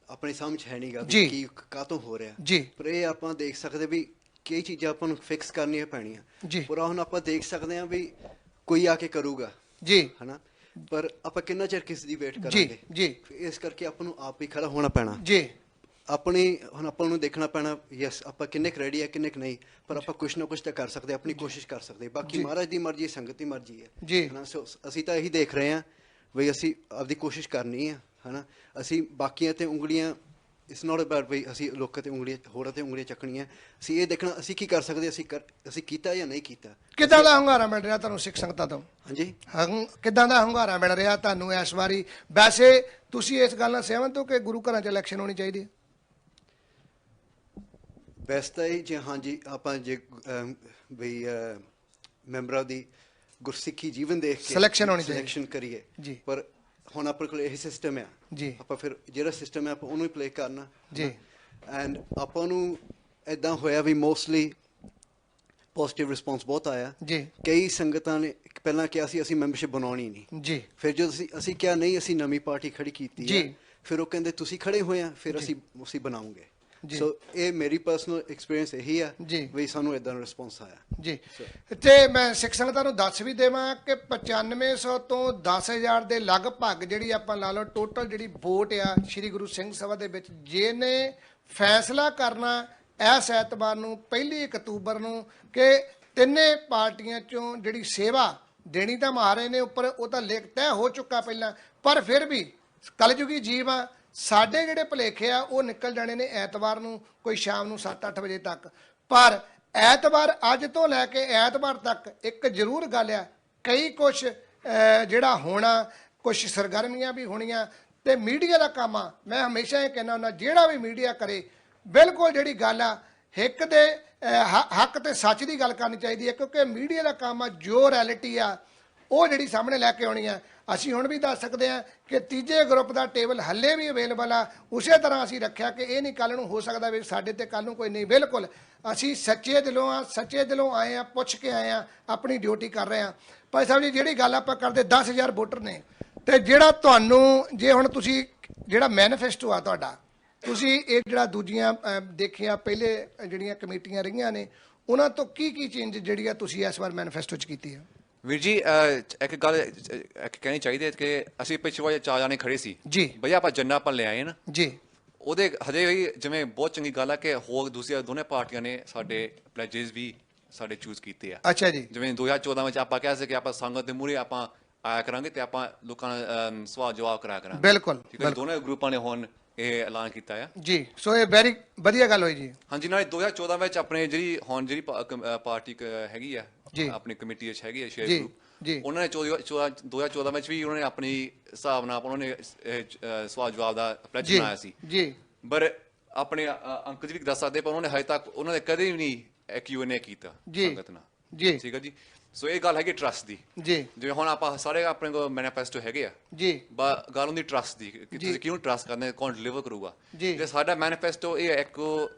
ਆਪਣੀ ਸਮਝ ਹੈ ਨਹੀਂਗਾ ਜੀ। ਕੀ ਕਾਤੋਂ ਹੋ ਰਿਹਾ ਜੀ। ਪਰ ਇਹ ਆਪਾਂ ਦੇਖ ਸਕਦੇ ਵੀ ਕਈ ਚੀਜ਼ਾਂ ਆਪਾਂ ਨੂੰ ਫਿਕਸ ਕਰਨੀਆਂ ਪੈਣੀਆਂ। ਜੀ। ਪੂਰਾ ਹੁਣ ਆਪਾਂ ਦੇਖ ਸਕਦੇ ਆ ਵੀ ਕੋਈ ਆ ਕੇ ਕਰੂਗਾ ਜੀ। ਹਨਾ, ਪਰ ਆਪਾਂ ਕਿੰਨਾ ਚਿਰ ਕਿਸ ਦੀ ਵੇਟ ਜੀ। ਕਰਾਂਗੇ? ਜੀ। ਇਸ ਕਰਕੇ ਆਪਾਂ ਨੂੰ ਆਪ ਹੀ ਖੜਾ ਹੋਣਾ ਪੈਣਾ। ਜੀ। ਹੁਣ ਆਪਾਂ ਨੂੰ ਦੇਖਣਾ ਪੈਣਾ ਯੈਸ ਆਪਾਂ ਕਿੰਨੇ ਕੁ ਰੈਡੀ ਹੈ ਕਿੰਨੇ ਕੁ ਨਹੀਂ, ਪਰ ਆਪਾਂ ਕੁਛ ਨਾ ਕੁਛ ਤਾਂ ਕਰ ਸਕਦੇ, ਆਪਣੀ ਕੋਸ਼ਿਸ਼ ਕਰ ਸਕਦੇ। ਬਾਕੀ ਮਹਾਰਾਜ ਦੀ ਮਰਜ਼ੀ, ਸੰਗਤ ਦੀ ਮਰਜ਼ੀ ਹੈ ਜੀ। ਹਨਾ। ਸੋ ਅਸੀਂ ਤਾਂ ਇਹੀ ਦੇਖ ਰਹੇ ਹਾਂ ਵੀ ਅਸੀਂ ਆਪਦੀ ਕੋਸ਼ਿਸ਼ ਕਰਨੀ ਆ ਹਨਾ। ਅਸੀਂ ਬਾਕੀਆਂ ਤੇ ਉਂਗਲੀਆਂ, ਇਟਸ ਨਾਟ ਅਬਾਊਟ ਵੀ ਅਸੀਂ ਲੋਕਾਂ ਤੇ ਉਂਗਲੀਆਂ, ਹੋਰਾਂ ਤੇ ਉਂਗਲੀਆਂ ਚੱਕਣੀਆਂ। ਅਸੀਂ ਇਹ ਦੇਖਣਾ ਅਸੀਂ ਕੀ ਕਰ ਸਕਦੇ, ਅਸੀਂ ਕੀਤਾ ਜਾਂ ਨਹੀਂ ਕੀਤਾ। ਕਿੱਦਾਂ ਦਾ ਹੁੰਗਾਰਾ ਮਿਲ ਰਿਹਾ ਤੁਹਾਨੂੰ ਸਿੱਖ ਸੰਗਤਾਂ ਤੋਂ? ਹਾਂਜੀ, ਕਿੱਦਾਂ ਦਾ ਹੁੰਗਾਰਾ ਮਿਲ ਰਿਹਾ ਤੁਹਾਨੂੰ ਇਸ ਵਾਰੀ? ਵੈਸੇ ਤੁਸੀਂ ਇਸ ਗੱਲ ਨਾਲ ਸਹਿਮਤ ਹੋ ਕਿ ਗੁਰੂ ਘਰਾਂ 'ਚ ਇਲੈਕਸ਼ਨ ਹੋਣੀ ਚਾਹੀਦੀ ਹੈ? ਵੈਸੇ ਤਾਂ ਇਹ ਜੇ ਹਾਂਜੀ ਆਪਾਂ ਜੇ ਵੀ ਮੈਂਬਰਾਂ ਦੀ ਗੁਰਸਿੱਖੀ ਜੀਵਨ ਦੇਖ ਕੇ Selection ਹੋਣੀ ਚਾਹੀਦੀ। ਸਿਲੈਕਸ਼ਨ ਕਰੀਏ ਜੀ। ਪਰ ਹੁਣ ਆਪਣੇ ਕੋਲ ਇਹ ਸਿਸਟਮ ਆ ਜੀ। ਆਪਾਂ ਫਿਰ ਜਿਹੜਾ ਸਿਸਟਮ ਹੈ ਆਪਾਂ ਉਹਨੂੰ ਹੀ ਪਲੇ ਕਰਨਾ ਜੀ। ਐਂਡ ਆਪਾਂ ਨੂੰ ਇਦਾਂ ਹੋਇਆ ਵੀ ਮੋਸਟਲੀ ਪੋਜ਼ਿਟਿਵ ਰਿਸਪੌਂਸ ਬਹੁਤ ਆਇਆ। ਜੀ। ਕਈ ਸੰਗਤਾਂ ਨੇ ਪਹਿਲਾਂ ਕਿਹਾ ਸੀ ਅਸੀਂ ਮੈਂਬਰਸ਼ਿਪ ਬਣਾਉਣੀ ਨਹੀਂ। ਜੀ। ਫਿਰ ਜਦੋਂ ਅਸੀਂ ਕਿਹਾ ਨਹੀਂ ਅਸੀਂ ਨਵੀਂ ਪਾਰਟੀ ਖੜੀ ਕੀਤੀ ਜੀ। ਹੈ, ਫਿਰ ਉਹ ਕਹਿੰਦੇ ਤੁਸੀਂ ਖੜੇ ਹੋਏ ਆ, ਫਿਰ ਅਸੀਂ ਬਣਾਉਂਗੇ। ਜੀ। ਸੋ ਇਹ ਮੇਰੀ ਪਰਸਨਲ ਐਕਸਪੀਰੀਅੰਸ ਇਹੀ ਆ ਜੀ। ਵੀ ਸਾਨੂੰ ਇਦਾਂ ਦਾ ਰਿਸਪੌਂਸ ਆਇਆ। ਜੀ। ਤੇ ਮੈਂ ਸਿੱਖ ਸੰਗਤਾਂ ਨੂੰ ਦੱਸ ਵੀ ਦੇਵਾਂ ਕਿ 9500 ਤੋਂ 10000 ਦੇ ਲਗਭਗ ਜਿਹੜੀ ਆਪਾਂ ਲਾ ਲਓ ਟੋਟਲ ਜਿਹੜੀ ਵੋਟ ਆ ਸ਼੍ਰੀ ਗੁਰੂ ਸਿੰਘ ਸਭਾ ਦੇ ਵਿੱਚ, ਜਿਹਨੇ ਫੈਸਲਾ ਕਰਨਾ ਇਸ ਐਤਵਾਰ ਨੂੰ 1 ਅਕਤੂਬਰ ਨੂੰ ਕਿ ਤਿੰਨੇ ਪਾਰਟੀਆਂ ਚੋਂ ਜਿਹੜੀ ਸੇਵਾ ਦੇਣੀ ਤਾਂ ਮਹਾਰਾਜ ਨੇ ਉੱਪਰ, ਉਹ ਤਾਂ ਲਿਖ ਤੈਅ ਹੋ ਚੁੱਕਾ ਪਹਿਲਾਂ, ਪਰ ਫਿਰ ਵੀ ਕਲਯੁਗੀ ਜੀਵ ਆ, ਸਾਡੇ ਜਿਹੜੇ ਭੁਲੇਖੇ ਆ ਉਹ ਨਿਕਲ ਜਾਣੇ ਨੇ ਐਤਵਾਰ ਨੂੰ ਕੋਈ ਸ਼ਾਮ ਨੂੰ 7-8 ਵਜੇ ਤੱਕ। ਪਰ ਐਤਵਾਰ ਅੱਜ ਤੋਂ ਲੈ ਕੇ ਐਤਵਾਰ ਤੱਕ ਇੱਕ ਜ਼ਰੂਰ ਗੱਲ ਆ, ਕਈ ਕੁਛ ਜਿਹੜਾ ਹੋਣਾ, ਕੁਛ ਸਰਗਰਮੀਆਂ ਵੀ ਹੋਣੀਆਂ ਤੇ ਮੀਡੀਆ ਦਾ ਕੰਮ ਆ। ਮੈਂ ਹਮੇਸ਼ਾ ਇਹ ਕਹਿੰਦਾ ਹੁੰਦਾ ਜਿਹੜਾ ਵੀ ਮੀਡੀਆ ਕਰੇ, ਬਿਲਕੁਲ ਜਿਹੜੀ ਗੱਲ ਆ ਹਿੱਕ ਦੇ ਹੱਕ ਤੇ ਸੱਚ ਦੀ ਗੱਲ ਕਰਨੀ ਚਾਹੀਦੀ ਹੈ, ਕਿਉਂਕਿ ਮੀਡੀਆ ਦਾ ਕੰਮ ਆ ਜੋ ਰਿਐਲਿਟੀ ਆ ਉਹ ਜਿਹੜੀ ਸਾਹਮਣੇ ਲੈ ਕੇ ਆਉਣੀ ਆ। ਅਸੀਂ ਹੁਣ ਵੀ ਦੱਸ ਸਕਦੇ ਹਾਂ ਕਿ ਤੀਜੇ ਗਰੁੱਪ ਦਾ ਟੇਬਲ ਹੱਲੇ ਵੀ ਅਵੇਲੇਬਲ ਆ, ਉਸੇ ਤਰ੍ਹਾਂ ਅਸੀਂ ਰੱਖਿਆ ਕਿ ਇਹ ਨਹੀਂ ਕੱਲ ਨੂੰ ਹੋ ਸਕਦਾ ਵੀ ਸਾਡੇ ਤੇ ਕੱਲ ਨੂੰ ਕੋਈ ਨਹੀਂ। ਬਿਲਕੁਲ ਅਸੀਂ ਸੱਚੇ ਦਿਲੋਂ ਆ, ਸੱਚੇ ਦਿਲੋਂ ਆਏ ਆ, ਪੁੱਛ ਕੇ ਆਏ ਆ, ਆਪਣੀ ਡਿਊਟੀ ਕਰ ਰਹੇ ਆ। ਭਾਈ ਸਾਹਿਬ ਜੀ, ਜਿਹੜੀ ਗੱਲ ਆਪਾਂ ਕਰਦੇ 10,000 ਵੋਟਰ ਨੇ, ਤੇ ਜਿਹੜਾ ਤੁਹਾਨੂੰ ਜੇ ਹੁਣ ਤੁਸੀਂ ਜਿਹੜਾ ਮੈਨੀਫੈਸਟੋ ਆ ਤੁਹਾਡਾ, ਤੁਸੀਂ ਇਹ ਜਿਹੜਾ ਦੂਜੀਆਂ ਦੇਖਿਆ ਪਹਿਲੇ ਜਿਹੜੀਆਂ ਕਮੇਟੀਆਂ ਰਹੀਆਂ ਨੇ, ਉਹਨਾਂ ਤੋਂ ਕੀ ਚੇਂਜ ਜਿਹੜੀ ਆ ਤੁਸੀਂ ਇਸ ਵਾਰ ਮੈਨੀਫੈਸਟੋ 'ਚ ਕੀਤੀ ਆ? ਵੀਰ ਜੀ ਇੱਕ ਗੱਲ ਕਹਿਣੀ ਚਾਹੀਦੀ ਹੈ ਕਿ ਅਸੀਂ ਪਿਛਲੇ 4 ਜਾਣੇ ਖੜੇ ਸੀ ਜੀ। ਭਈਆ, ਆਪਾਂ ਜੰਨਾ ਆਪਾਂ ਲੈ ਆਏ ਨਾ ਜੀ। ਉਹਦੇ ਹਜੇ ਵੀ ਜਿਵੇਂ ਬਹੁਤ ਚੰਗੀ ਗੱਲ ਹੈ ਕਿ ਹੋਰ ਦੂਸਰੀਆਂ ਦੋਨੇ ਪਾਰਟੀਆਂ ਨੇ ਸਾਡੇ ਪਲੇਜਸ ਵੀ ਸਾਡੇ ਚੂਜ਼ ਕੀਤੇ ਆ। ਅੱਛਾ ਜੀ। ਜਿਵੇਂ 2014 ਵਿੱਚ ਆਪਾਂ ਕਿਹਾ ਸੀ ਕਿ ਆਪਾਂ ਸੰਗਤ ਦੇ ਮੂਹਰੇ ਆਪਾਂ ਆਇਆ ਕਰਾਂਗੇ ਤੇ ਆਪਾਂ ਲੋਕਾਂ ਨਾਲ ਸਵਾਲ ਜਵਾਬ ਕਰਾਇਆ ਕਰਾਂਗੇ। ਬਿਲਕੁਲ। ਠੀਕ ਹੈ, ਦੋਨੇ ਗਰੁੱਪਾਂ ਨੇ ਹੁਣ ਇਹ ਐਲਾਨ ਕੀਤਾ ਆ ਜੀ। ਸੋ ਇਹ ਵੈਰੀ ਵਧੀਆ ਗੱਲ ਹੋਈ ਜੀ। ਹਾਂਜੀ। ਨਾਲੇ 2014 ਵਿੱਚ ਆਪਣੇ ਜਿਹੜੀ ਪਾਰਟੀ ਹੈਗੀ ਆ ਜੀ। ਆਪਣੀ ਕਮੇਟੀ ਵਿੱਚ ਹੈਗੀ ਆ ਸ਼ੇਅਰ ਜੀ। ਗਰੁੱਪ, ਜੀ। ਉਹਨਾਂ ਨੇ 2014 ਵਿੱਚ ਵੀ ਉਹਨਾਂ ਨੇ ਆਪਣੀ ਹਿਸਾਬ ਨਾਲ ਉਹਨਾਂ ਨੇ ਸਵਾਲ ਜਵਾਬ ਦਾ ਪਲੈਜ ਜੀ। ਬਣਾਇਆ ਸੀ। ਜੀ। ਪਰ ਆਪਣੇ ਅੰਕ ਜੀ ਵੀ ਦੱਸ ਸਕਦੇ, ਪਰ ਉਹਨਾਂ ਨੇ ਹਜੇ ਤੱਕ ਉਹਨਾਂ ਨੇ ਕਦੇ ਵੀ ਨਹੀਂ Q&A ਕੀਤਾ ਸੰਗਤ ਨਾਲ। ਜੀ। ਠੀਕ ਹੈ ਜੀ। ਸੋ ਇਹ ਗੱਲ ਹੈਗੀ ਟਰਸਟ ਦੀ। ਜੀ। ਜਿਵੇਂ ਹੁਣ ਆਪਾਂ ਸਾਰੇ ਆਪਣੇ ਕੋਲ ਮੈਨੀਫੈਸਟੋ ਹੈਗੇ ਆ ਜੀ। ਗੱਲ ਹੁੰਦੀ ਟਰਸਟ ਦੀ ਕਿ ਤੁਸੀਂ ਕਿਉਂ ਟਰਸਟ ਕਰਦੇ, ਕੌਣ ਡਿਲੀਵਰ ਕਰੂਗਾ। ਜੀ। ਤੇ ਸਾਡਾ ਮੈਨੀਫੈਸਟੋ ਇਹ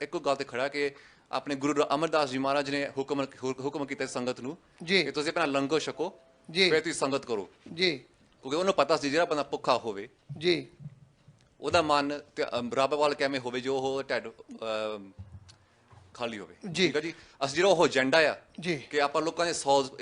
ਇੱਕੋ ਗੱਲ ਤੇ ਖੜਾ ਕਿ ਆਪਣੇ ਗੁਰੂ ਅਮਰਦਾਸ ਜੀ ਮਹਾਰਾਜ ਨੇ ਹੁਕਮ ਕੀਤਾ ਸੰਗਤ ਨੂੰ ਕਿ ਤੁਸੀਂ ਆਪਣਾ ਲੰਗਰ ਛਕੋ, ਫਿਰ ਤੁਸੀਂ ਸੰਗਤ ਕਰੋ। ਜੀ। ਕਿਉਂਕਿ ਉਹਨੂੰ ਪਤਾ ਸੀ ਜਿਹੜਾ ਬੰਦਾ ਭੁੱਖਾ ਹੋਵੇ ਜੀ, ਉਹਦਾ ਮਨ ਤੇ ਰੱਬ ਵੱਲ ਕਿਵੇਂ ਹੋਵੇ ਜੋ ਉਹ ਢਿੱਡ ਖਾਲੀ ਹੋਵੇ। ਠੀਕ ਹੈ ਜੀ। ਅਸੀਂ ਜਿਹੜਾ ਉਹ ਏਜੰਡਾ ਆ ਕਿ ਆਪਾਂ ਲੋਕਾਂ ਦੇ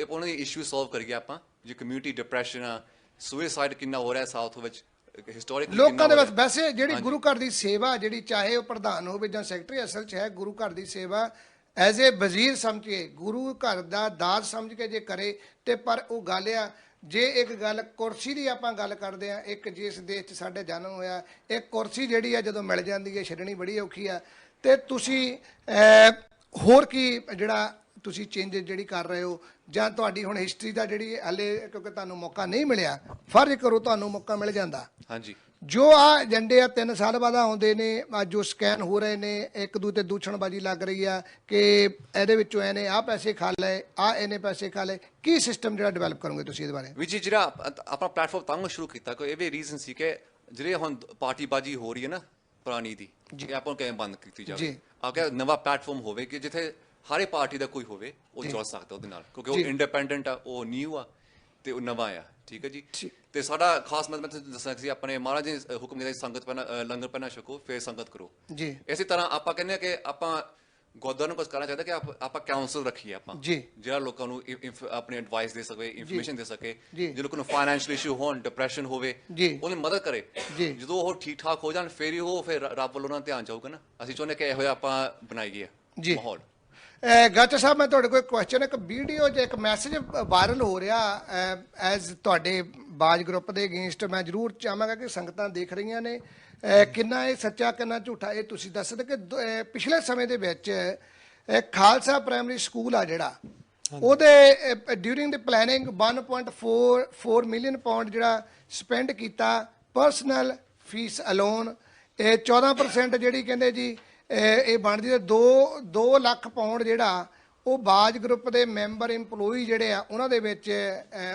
ਉਹਨਾਂ ਦੇ ਇਸ਼ੂ ਸੋਲਵ ਕਰੀਏ। ਆਪਾਂ ਜੇ ਕਮਿਊਨਿਟੀ ਡਿਪਰੈਸ਼ਨ ਆ, ਸੁਸਾਈਡ ਕਿੰਨਾ ਹੋ ਰਿਹਾ ਸਾਊਥ ਵਿੱਚ, ਹਿਸਟੋਰਿਕ ਲੋਕਾਂ ਦੇ ਬਸ ਵੈਸੇ ਜਿਹੜੀ ਗੁਰੂ ਘਰ ਦੀ ਸੇਵਾ ਜਿਹੜੀ ਚਾਹੇ ਉਹ ਪ੍ਰਧਾਨ ਹੋਵੇ ਜਾਂ ਸੈਕਟਰੀ, ਅਸਲ 'ਚ ਹੈ ਗੁਰੂ ਘਰ ਦੀ ਸੇਵਾ ਐਜ਼ ਏ ਵਜ਼ੀਰ ਸਮਝ ਕੇ, ਗੁਰੂ ਘਰ ਦਾ ਦਾਜ ਸਮਝ ਕੇ ਜੇ ਕਰੇ ਤੇ ਪਰ ਉਹ ਗੱਲ ਆ ਜੇ ਇੱਕ ਗੱਲ ਕੁਰਸੀ ਦੀ ਆਪਾਂ ਗੱਲ ਕਰਦੇ ਆ, ਇੱਕ ਜਿਸ ਦੇਸ਼ 'ਚ ਸਾਡੇ ਜਨਮ ਹੋਇਆ, ਇਹ ਕੁਰਸੀ ਜਿਹੜੀ ਆ ਜਦੋਂ ਮਿਲ ਜਾਂਦੀ ਹੈ ਛੱਡਣੀ ਬੜੀ ਔਖੀ ਆ। ਤੇ ਤੁਸੀਂ ਹੋਰ ਕੀ ਜਿਹੜਾ ਤੁਸੀਂ ਚੇਂਜਸ ਜਿਹੜੀ ਕਰ ਰਹੇ ਹੋ, ਜਾਂ ਤੁਹਾਡੀ ਹੁਣ ਹਿਸਟਰੀ ਦਾ ਜਿਹੜੀ ਹਲੇ ਕਿਉਂਕਿ ਤੁਹਾਨੂੰ ਮੌਕਾ ਨਹੀਂ ਮਿਲਿਆ, ਫਰਜ਼ ਕਰੋ ਤੁਹਾਨੂੰ ਮੌਕਾ ਮਿਲ ਜਾਂਦਾ, ਹਾਂਜੀ ਜੋ ਆ ਏਜੰਡੇ ਆ 3 ਸਾਲ ਬਾਅਦ ਆਉਂਦੇ ਨੇ, ਜੋ ਸਕੈਨ ਹੋ ਰਹੇ ਨੇ, ਇੱਕ ਦੂਜੇ ਤੇ ਦੂਸ਼ਣਬਾਜ਼ੀ ਲੱਗ ਰਹੀ ਆ ਕਿ ਇਹਦੇ ਵਿੱਚੋਂ ਇਹਨੇ ਆਹ ਪੈਸੇ ਖਾ ਲਏ, ਇਹਨੇ ਪੈਸੇ ਖਾ ਲਏ, ਕੀ ਸਿਸਟਮ ਜਿਹੜਾ ਡਿਵੈਲਪ ਕਰੋਗੇ ਤੁਸੀਂ ਇਹਦੇ ਬਾਰੇ? ਵੀ ਜੀ ਜਿਹੜਾ ਆਪਣਾ ਪਲੇਟਫਾਰਮ ਤਾਂ ਸ਼ੁਰੂ ਕੀਤਾ ਕੋਈ ਇਹ ਵੀ ਰੀਜ਼ਨ ਸੀ ਕਿ ਜਿਹੜੇ ਹੁਣ ਪਾਰਟੀਬਾਜ਼ੀ ਹੋ ਰਹੀ ਹੈ ਨਾ ਪੁਰਾਣੀ ਦੀ, ਇਹ ਆਪਾਂ ਨੂੰ ਕਿਵੇਂ ਬੰਦ ਕੀਤੀ ਜਾਵੇ, ਆ ਕਿ ਨਵਾਂ ਪਲੇਟਫਾਰਮ ਹੋਵੇ ਕਿ ਜਿੱਥੇ ਹਰੇ ਪਾਰਟੀ ਦਾ ਕੋਈ ਹੋਵੇ ਉਹ ਜੁੜ ਸਕਦਾ ਉਹਦੇ ਨਾਲ, ਕਿਉਂਕਿ ਉਹ ਇੰਡੀਪੈਂਡੈਂਟ ਆ, ਉਹ ਨਿਊ ਆ ਤੇ ਉਹ ਨਵਾਂ ਆ। ਠੀਕ ਹੈ ਜੀ। ਤੇ ਸਾਡਾ ਖਾਸ ਮੈਂ ਤੁਹਾਨੂੰ ਦੱਸਣਾ ਸੀ ਆਪਣੇ ਮਹਾਰਾਜ ਜੀ ਹੁਕਮ ਦਿੱਤਾ ਸੰਗਤ ਪਹਿਲਾਂ ਲੰਗਰ ਪਹਿਲਾਂ ਛਕੋ ਫਿਰ ਸੰਗਤ ਕਰੋ ਜੀ। ਇਸੇ ਤਰ੍ਹਾਂ ਆਪਾਂ ਕਹਿੰਦੇ ਆ ਕਿ ਆਪਾਂ ਗੁਰਦੁਆਰਾ ਨੂੰ ਕੁਝ ਕਰਨਾ ਚਾਹੀਦਾ ਕਿ ਆਪਾਂ ਕਾਉਂਸਲ ਰੱਖੀਏ ਆਪਾਂ ਜਿਹੜਾ ਲੋਕਾਂ ਨੂੰ ਆਪਣੀ ਐਡਵਾਈਸ ਦੇ ਸਕੇ, ਇਨਫੋਰਮੇਸ਼ਨ ਦੇ ਸਕੇ, ਜੇ ਲੋਕਾਂ ਨੂੰ ਫਾਈਨੈਂਸ਼ੀਅਲ ਇਸ਼ੂ ਹੋਣ, ਡਿਪਰੈਸ਼ਨ ਹੋਵੇ, ਉਹਦੀ ਮਦਦ ਕਰੇ। ਜਦੋਂ ਉਹ ਠੀਕ ਠਾਕ ਹੋ ਜਾਣ ਫਿਰ ਹੀ ਉਹ ਫਿਰ ਰੱਬ ਵੱਲੋਂ ਉਹਨਾਂ ਧਿਆਨ ਜਾਊਗਾ ਨਾ। ਅਸੀਂ ਚਾਹੁੰਦੇ ਕਿ ਇਹੋ ਜਿਹਾ ਆਪਾਂ ਬਣਾਈਏ ਮਾਹੌਲ। ਗਾਚਾ ਸਾਹਿਬ, ਮੈਂ ਤੁਹਾਡੇ ਕੋਲ ਕੁਐਸਚਨ, ਇੱਕ ਵੀਡੀਓ 'ਚ ਇੱਕ ਮੈਸੇਜ ਵਾਇਰਲ ਹੋ ਰਿਹਾ ਐਜ਼ ਤੁਹਾਡੇ ਬਾਜ ਗਰੁੱਪ ਦੇ ਅਗੇਂਸਟ, ਮੈਂ ਜ਼ਰੂਰ ਚਾਹਾਂਗਾ ਕਿ ਸੰਗਤਾਂ ਦੇਖ ਰਹੀਆਂ ਨੇ, ਕਿੰਨਾ ਇਹ ਸੱਚਾ ਕਿੰਨਾ ਝੂਠਾ ਇਹ ਤੁਸੀਂ ਦੱਸ ਦਿਓ ਕਿ ਪਿਛਲੇ ਸਮੇਂ ਦੇ ਵਿੱਚ ਖਾਲਸਾ ਪ੍ਰਾਇਮਰੀ ਸਕੂਲ ਆ ਜਿਹੜਾ, ਉਹਦੇ ਡਿਊਰਿੰਗ ਦ ਪਲੈਨਿੰਗ 1.4 ਮਿਲੀਅਨ ਪਾਉਂਡ ਜਿਹੜਾ ਸਪੈਂਡ ਕੀਤਾ ਪਰਸਨਲ ਫੀਸ ਅਲੋਨ, ਇਹ 14% ਜਿਹੜੀ ਕਹਿੰਦੇ ਜੀ ਇਹ ਬਣਦੀ, 2 ਲੱਖ ਪਾਉਂਡ ਜਿਹੜਾ ਉਹ ਬਾਜ ਗਰੁੱਪ ਦੇ ਮੈਂਬਰ ਇੰਪਲੋਈ ਜਿਹੜੇ ਆ ਉਹਨਾਂ ਦੇ ਵਿੱਚ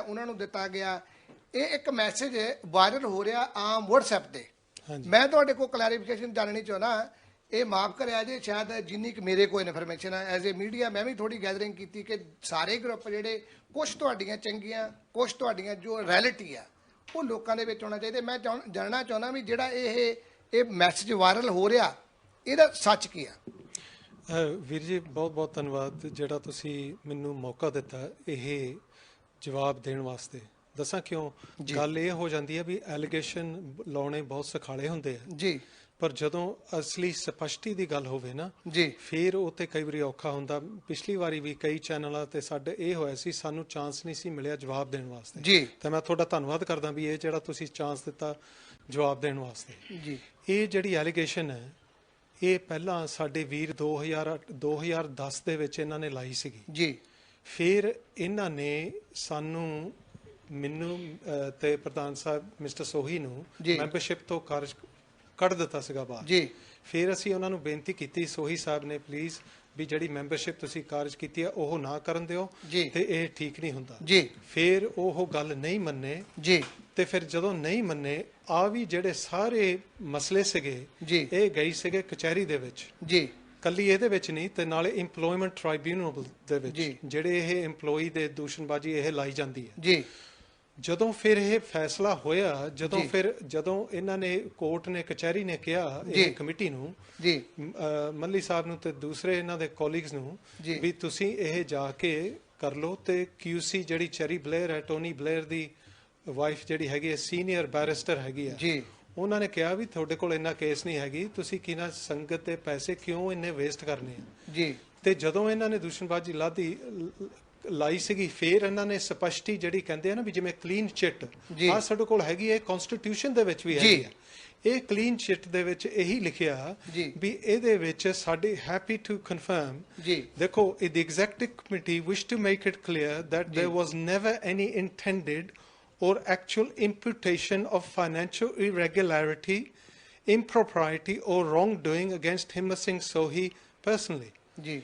ਉਹਨਾਂ ਨੂੰ ਦਿੱਤਾ ਗਿਆ। ਇਹ ਇੱਕ ਮੈਸੇਜ ਵਾਇਰਲ ਹੋ ਰਿਹਾ ਆਮ WhatsApp ਤੇ। ਮੈਂ ਤੁਹਾਡੇ ਕੋਲ ਕਲੈਰੀਫਿਕੇਸ਼ਨ ਜਾਣਨੀ ਚਾਹੁੰਦਾ, ਇਹ ਮਾਫ ਕਰਿਆ ਜੇ ਸ਼ਾਇਦ ਜਿੰਨੀ ਕਿ ਮੇਰੇ ਕੋਲ ਇਨਫੋਰਮੇਸ਼ਨ ਹੈ ਐਜ਼ ਏ ਮੀਡੀਆ ਮੈਂ ਵੀ ਥੋੜੀ ਗੈਦਰਿੰਗ ਕੀਤੀ ਕਿ ਸਾਰੇ ਗਰੁੱਪ ਜਿਹੜੇ ਕੁਝ ਤੁਹਾਡੀਆਂ ਚੰਗੀਆਂ ਕੁਝ ਤੁਹਾਡੀਆਂ ਜੋ ਰਿਐਲਿਟੀ ਆ ਉਹ ਲੋਕਾਂ ਦੇ ਵਿੱਚ ਹੋਣਾ ਚਾਹੀਦਾ। ਮੈਂ ਜਾਣਨਾ ਚਾਹੁੰਦਾ ਵੀ ਜਿਹੜਾ ਇਹ ਮੈਸੇਜ ਵਾਇਰਲ ਹੋ ਰਿਹਾ ਇਹਦਾ ਸੱਚ ਕੀ ਆ? ਵੀਰ ਜੀ ਬਹੁਤ ਬਹੁਤ ਧੰਨਵਾਦ ਜਿਹੜਾ ਤੁਸੀਂ ਮੈਨੂੰ ਮੌਕਾ ਦਿੱਤਾ ਇਹ ਜਵਾਬ ਦੇਣ ਵਾਸਤੇ। ਦੱਸਾਂ ਕਿਉਂ? ਗੱਲ ਇਹ ਹੋ ਜਾਂਦੀ ਹੈ ਵੀ ਐਲੀਗੇਸ਼ਨ ਲਾਉਣੇ ਬਹੁਤ ਸੁਖਾਲੇ ਹੁੰਦੇ ਆ ਜੀ, ਪਰ ਜਦੋਂ ਅਸਲੀ ਸਪਸ਼ਟੀ ਦੀ ਗੱਲ ਹੋਵੇ ਨਾ ਜੀ ਫਿਰ ਉਹ ਤੇ ਕਈ ਵਾਰੀ ਔਖਾ ਹੁੰਦਾ। ਪਿਛਲੀ ਵਾਰੀ ਵੀ ਕਈ ਚੈਨਲਾਂ ਤੇ ਸਾਡੇ ਇਹ ਹੋਇਆ ਸੀ, ਸਾਨੂੰ ਚਾਂਸ ਨਹੀਂ ਸੀ ਮਿਲਿਆ ਜਵਾਬ ਦੇਣ ਵਾਸਤੇ ਜੀ, ਤੇ ਮੈਂ ਤੁਹਾਡਾ ਧੰਨਵਾਦ ਕਰਦਾ ਵੀ ਇਹ ਜਿਹੜਾ ਤੁਸੀਂ ਚਾਂਸ ਦਿੱਤਾ ਜਵਾਬ ਦੇਣ ਵਾਸਤੇ ਜੀ। ਇਹ ਜਿਹੜੀ ਐਲੀਗੇਸ਼ਨ ਹੈ ਇਹ ਪਹਿਲਾਂ ਸਾਡੇ ਵੀਰ 2010 ਦੇ ਵਿੱਚ ਇਹਨਾਂ ਨੇ ਲਾਈ ਸੀਗੀ ਜੀ। ਫਿਰ ਇਹਨਾਂ ਨੇ ਸਾਨੂੰ ਮੈਨੂੰ ਤੇ ਪ੍ਰਧਾਨ ਸਾਹਿਬ ਮਿਸਟਰ ਸੋਹੀ ਨੂੰ ਮੈਂਬਰਸ਼ਿਪ ਤੋਂ ਕਾਰਜ ਕੱਢ ਦਿੱਤਾ ਸੀਗਾ ਬਾਹਰ ਜੀ। ਫਿਰ ਅਸੀਂ ਉਹਨਾਂ ਨੂੰ ਬੇਨਤੀ ਕੀਤੀ, ਸੋਹੀ ਸਾਹਿਬ ਨੇ ਪਲੀਜ਼ ਵੀ ਜਿਹੜੀ ਮੈਂਬਰਸ਼ਿਪ ਤੁਸੀਂ ਕਾਰਜ ਕੀਤੀ ਹੈ ਉਹ ਨਾ ਕਰਨ ਦਿਓ ਤੇ ਇਹ ਠੀਕ ਨਹੀਂ ਹੁੰਦਾ ਜੀ। ਫਿਰ ਉਹ ਗੱਲ ਨਹੀਂ ਮੰਨੇ ਜੀ, ਤੇ ਫਿਰ ਜਦੋਂ ਨਹੀਂ ਮੰਨੇ ਆ ਵੀ ਜਿਹੜੇ ਸਾਰੇ ਮਸਲੇ ਸੀਗੇ ਇਹ ਗਈ ਸੀਗੇ ਕਚਹਿਰੀ ਦੇ ਵਿੱਚ ਜੀ, ਕੱਲੀ ਇਹਦੇ ਵਿੱਚ ਨਹੀਂ ਤੇ ਨਾਲੇ ਇੰਪਲੋਇਮੈਂਟ ਟ੍ਰਾਈਬਿਊਨਲ ਦੇ ਵਿੱਚ ਜਿਹੜੇ ਇਹ EMPLOYEE ਦੇ ਦੂਸ਼ਣਬਾਜ਼ੀ ਇਹ ਲਾਈ ਜਾਂਦੀ ਹੈ ਜੀ। ਜਦੋਂ ਫਿਰ ਇਹ ਫੈਸਲਾ ਹੋਇਆ, ਜਦੋਂ ਇਹਨਾਂ ਨੇ ਕੋਰਟ ਨੇ ਕਚਹਿਰੀ ਨੇ ਕਿਹਾ ਇਹ ਕਮੇਟੀ ਨੂੰ ਜੀ, ਮੱਲੀ ਸਾਹਿਬ ਨੂੰ ਤੇ ਦੂਸਰੇ ਇਹਨਾਂ ਦੇ ਕੋਲੀਗਸ ਨੂੰ ਵੀ ਤੁਸੀਂ ਇਹ ਜਾ ਕੇ ਕਰ ਲਓ, ਤੇ QC ਜਿਹੜੀ ਚੈਰੀ ਬਲੇਅਰ ਹੈ, ਟੋਨੀ ਬਲੇਅਰ ਦੀ ਵਾਈਫ ਜਿਹੜੀ ਹੈਗੀ ਹੈ, ਸੀਨੀਅਰ ਬੈਰਿਸਟਰ ਹੈਗੀ ਹੈ ਜੀ, ਉਹਨਾਂ ਨੇ ਕਿਹਾ ਵੀ ਤੁਹਾਡੇ ਕੋਲ ਇੰਨਾ ਕੇਸ ਨਹੀਂ ਹੈਗੀ, ਤੁਸੀਂ ਕਿਹਨਾਂ ਸੰਗਤ ਦੇ ਪੈਸੇ ਕਿਉਂ ਇੰਨੇ ਵੇਸਟ ਕਰਨੇ ਆ ਜੀ। ਤੇ ਜਦੋਂ ਇਹਨਾਂ ਨੇ ਦੂਸ਼ਣਬਾਜ਼ੀ ਲਾਈ ਸੀਗੀ ਫਿਰ ਇਹਨਾਂ ਨੇ ਸਪਸ਼ਟੀ ਜਿਹੜੀ ਕਹਿੰਦੇ ਆ ਨਾ ਵੀ ਜਿਵੇਂ ਕਲੀਨ ਚਿੱਟ ਆ ਸਾਡੇ ਕੋਲ ਹੈਗੀ ਹੈ, ਕਨਸਟੀਟਿਊਸ਼ਨ ਦੇ ਵਿੱਚ ਵੀ ਹੈਗੀ ਹੈ, ਇਹ ਕਲੀਨ ਚਿੱਟ ਦੇ ਵਿੱਚ ਇਹੀ ਲਿਖਿਆ ਵੀ ਇਹਦੇ ਵਿੱਚ ਸਾਡੇ ਹੈਪੀ ਟੂ ਕਨਫਰਮ ਦੇਖੋ the executive committee wished to make it clear that there was never any intended or actual imputation of financial irregularity, impropriety or wrongdoing against Himmat Singh Sohi personally ਜੀ।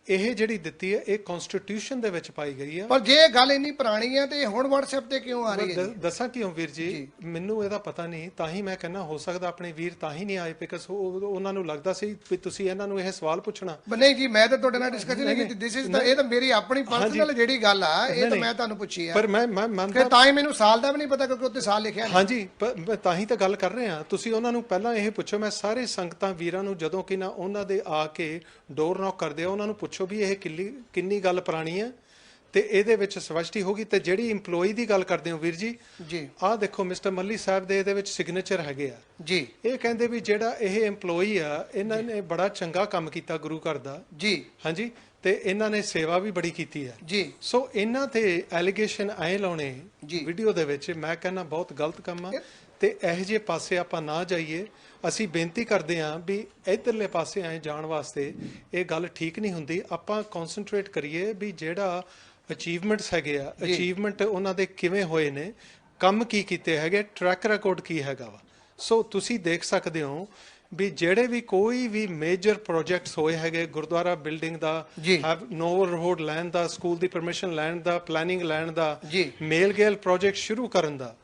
ਇਹ ਜਿਹੜੀ ਦਿੱਤੀ ਹੈ ਇਹ constitution ਦੇ ਵਿੱਚ ਪਾਈ ਗਈ ਹੈ। ਪਰ ਜੇ ਗੱਲ ਇੰਨੀ ਪੁਰਾਣੀ ਹੈ ਤੇ ਹੁਣ WhatsApp ਤੇ ਕਿਉਂ ਆ ਰਹੀ ਹੈ? ਦੱਸਾਂ ਕਿਉਂ ਵੀਰ ਜੀ, ਮੈਨੂੰ ਇਹਦਾ ਪਤਾ ਨਹੀਂ, ਤਾਂ ਹੀ ਮੈਂ ਕਹਿੰਦਾ ਹੋ ਸਕਦਾ ਆਪਣੇ ਵੀਰ ਤਾਂ ਹੀ ਨਹੀਂ ਆਏ ਬਿਕਾਜ਼ ਉਹਨਾਂ ਨੂੰ ਲੱਗਦਾ ਸੀ ਵੀ ਤੁਸੀਂ ਇਹਨਾਂ ਨੂੰ ਇਹ ਸਵਾਲ ਪੁੱਛਣਾ। ਨਹੀਂ ਜੀ, ਮੈਂ ਤਾਂ ਤੁਹਾਡੇ ਨਾਲ ਡਿਸਕਸ਼ਨ ਨਹੀਂ ਕੀਤੀ, ਦਿਸ ਇਜ਼ ਇਹ ਤਾਂ ਮੇਰੀ ਆਪਣੀ ਪਰਸਨਲ ਜਿਹੜੀ ਗੱਲ ਆ, ਇਹ ਤਾਂ ਮੈਂ ਤੁਹਾਨੂੰ ਪੁੱਛੀ ਆ। ਪਰ ਮੈਂ ਮੰਨਦਾ ਤਾਂ ਹੀ ਮੈਨੂੰ ਸਾਲ ਦਾ ਵੀ ਨਹੀਂ ਪਤਾ ਕਿਉਂਕਿ ਉੱਤੇ ਸਾਲ ਲਿਖਿਆ ਨਹੀਂ। ਹਾਂਜੀ, ਮੈਂ ਤਾਂ ਹੀ ਤਾਂ ਗੱਲ ਕਰ ਰਹੇ ਹਾਂ। ਤੁਸੀਂ ਉਹਨਾਂ ਨੂੰ ਪਹਿਲਾਂ ਇਹ ਪੁੱਛੋ, ਮੈਂ ਸਾਰੇ ਸੰਗਤਾਂ ਵੀਰਾਂ ਨੂੰ ਜਦੋਂ ਕਿ ਨਾ ਉਹਨਾਂ ਦੇ ਆ ਕੇ ਡੋਰ ਨੌਕ ਕਰਦੇ ਆ ਉਹਨਾਂ ਨੂੰ ਪੁੱਛੋ ਵੀ ਇਹ ਕਿੰਨੀ ਗੱਲ ਪੁਰਾਣੀ ਹੈ ਤੇ ਇਹਦੇ ਵਿੱਚ ਸਪਸ਼ਟੀ ਹੋਗੀ। ਤੇ ਜਿਹੜੀ EMPLOYEE ਦੀ ਗੱਲ ਕਰਦੇ ਹੋ ਵੀਰ ਜੀ ਆਹ ਦੇਖੋ ਮਿਸਟਰ ਮੱਲੀ ਸਾਹਿਬ ਦੇ ਇਹਦੇ ਵਿੱਚ ਸਿਗਨੇਚਰ ਹੈਗੇ ਆ ਜੀ। ਇਹ ਕਹਿੰਦੇ ਵੀ ਜਿਹੜਾ ਇਹ EMPLOYEE ਆ ਇਹਨਾਂ ਨੇ ਬੜਾ ਚੰਗਾ ਕੰਮ ਕੀਤਾ ਗੁਰੂ ਘਰ ਦਾ ਜੀ, ਹਾਂਜੀ, ਤੇ ਇਹਨਾਂ ਨੇ ਸੇਵਾ ਵੀ ਬੜੀ ਕੀਤੀ ਹੈ ਜੀ। ਸੋ ਇਹਨਾਂ ਤੇ ਐਲੀਗੇਸ਼ਨ ਆਏ ਲਾਉਣੇ ਵੀਡੀਓ ਦੇ ਵਿੱਚ ਮੈਂ ਕਹਿੰਦਾ ਬਹੁਤ ਗਲਤ ਕੰਮ ਆ ਤੇ ਇਹੋ ਜਿਹੇ ਪਾਸੇ ਆਪਾਂ ਨਾ ਜਾਈਏ। ਅਸੀਂ ਬੇਨਤੀ ਕਰਦੇ ਹਾਂ ਵੀ ਇਧਰਲੇ ਪਾਸੇ ਆਏ ਜਾਣ ਵਾਸਤੇ ਇਹ ਗੱਲ ਠੀਕ ਨਹੀਂ ਹੁੰਦੀ। ਆਪਾਂ ਕਨਸੈਂਟਰੇਟ ਕਰੀਏ ਵੀ ਜਿਹੜਾ ਅਚੀਵਮੈਂਟਸ ਹੈਗੇ ਆ, ਅਚੀਵਮੈਂਟ ਉਹਨਾਂ ਦੇ ਕਿਵੇਂ ਹੋਏ ਨੇ, ਕੰਮ ਕੀ ਕੀਤੇ ਹੈਗੇ, ਟਰੈਕ ਰਿਕਾਰਡ ਕੀ ਹੈਗਾ ਵਾ। ਸੋ ਤੁਸੀਂ ਦੇਖ ਸਕਦੇ ਹੋ ਵੀ ਜਿਹੜੇ ਵੀ ਕੋਈ ਵੀ ਮੇਜਰ ਪ੍ਰੋਜੈਕਟਸ ਹੋਏ ਹੈਗੇ, ਗੁਰਦੁਆਰਾ ਬਿਲਡਿੰਗ ਦਾ, ਨੋਵਲ ਰੋਡ ਲੈਣ ਦਾ, ਸਕੂਲ ਦੀ ਪਰਮਿਸ਼ਨ ਲੈਣ ਦਾ, ਪਲੈਨਿੰਗ ਲੈਣ ਦਾ, ਮੇਲ ਗੇਲ ਪ੍ਰੋਜੈਕਟ ਸ਼ੁਰੂ ਕਰਨ ਦਾ,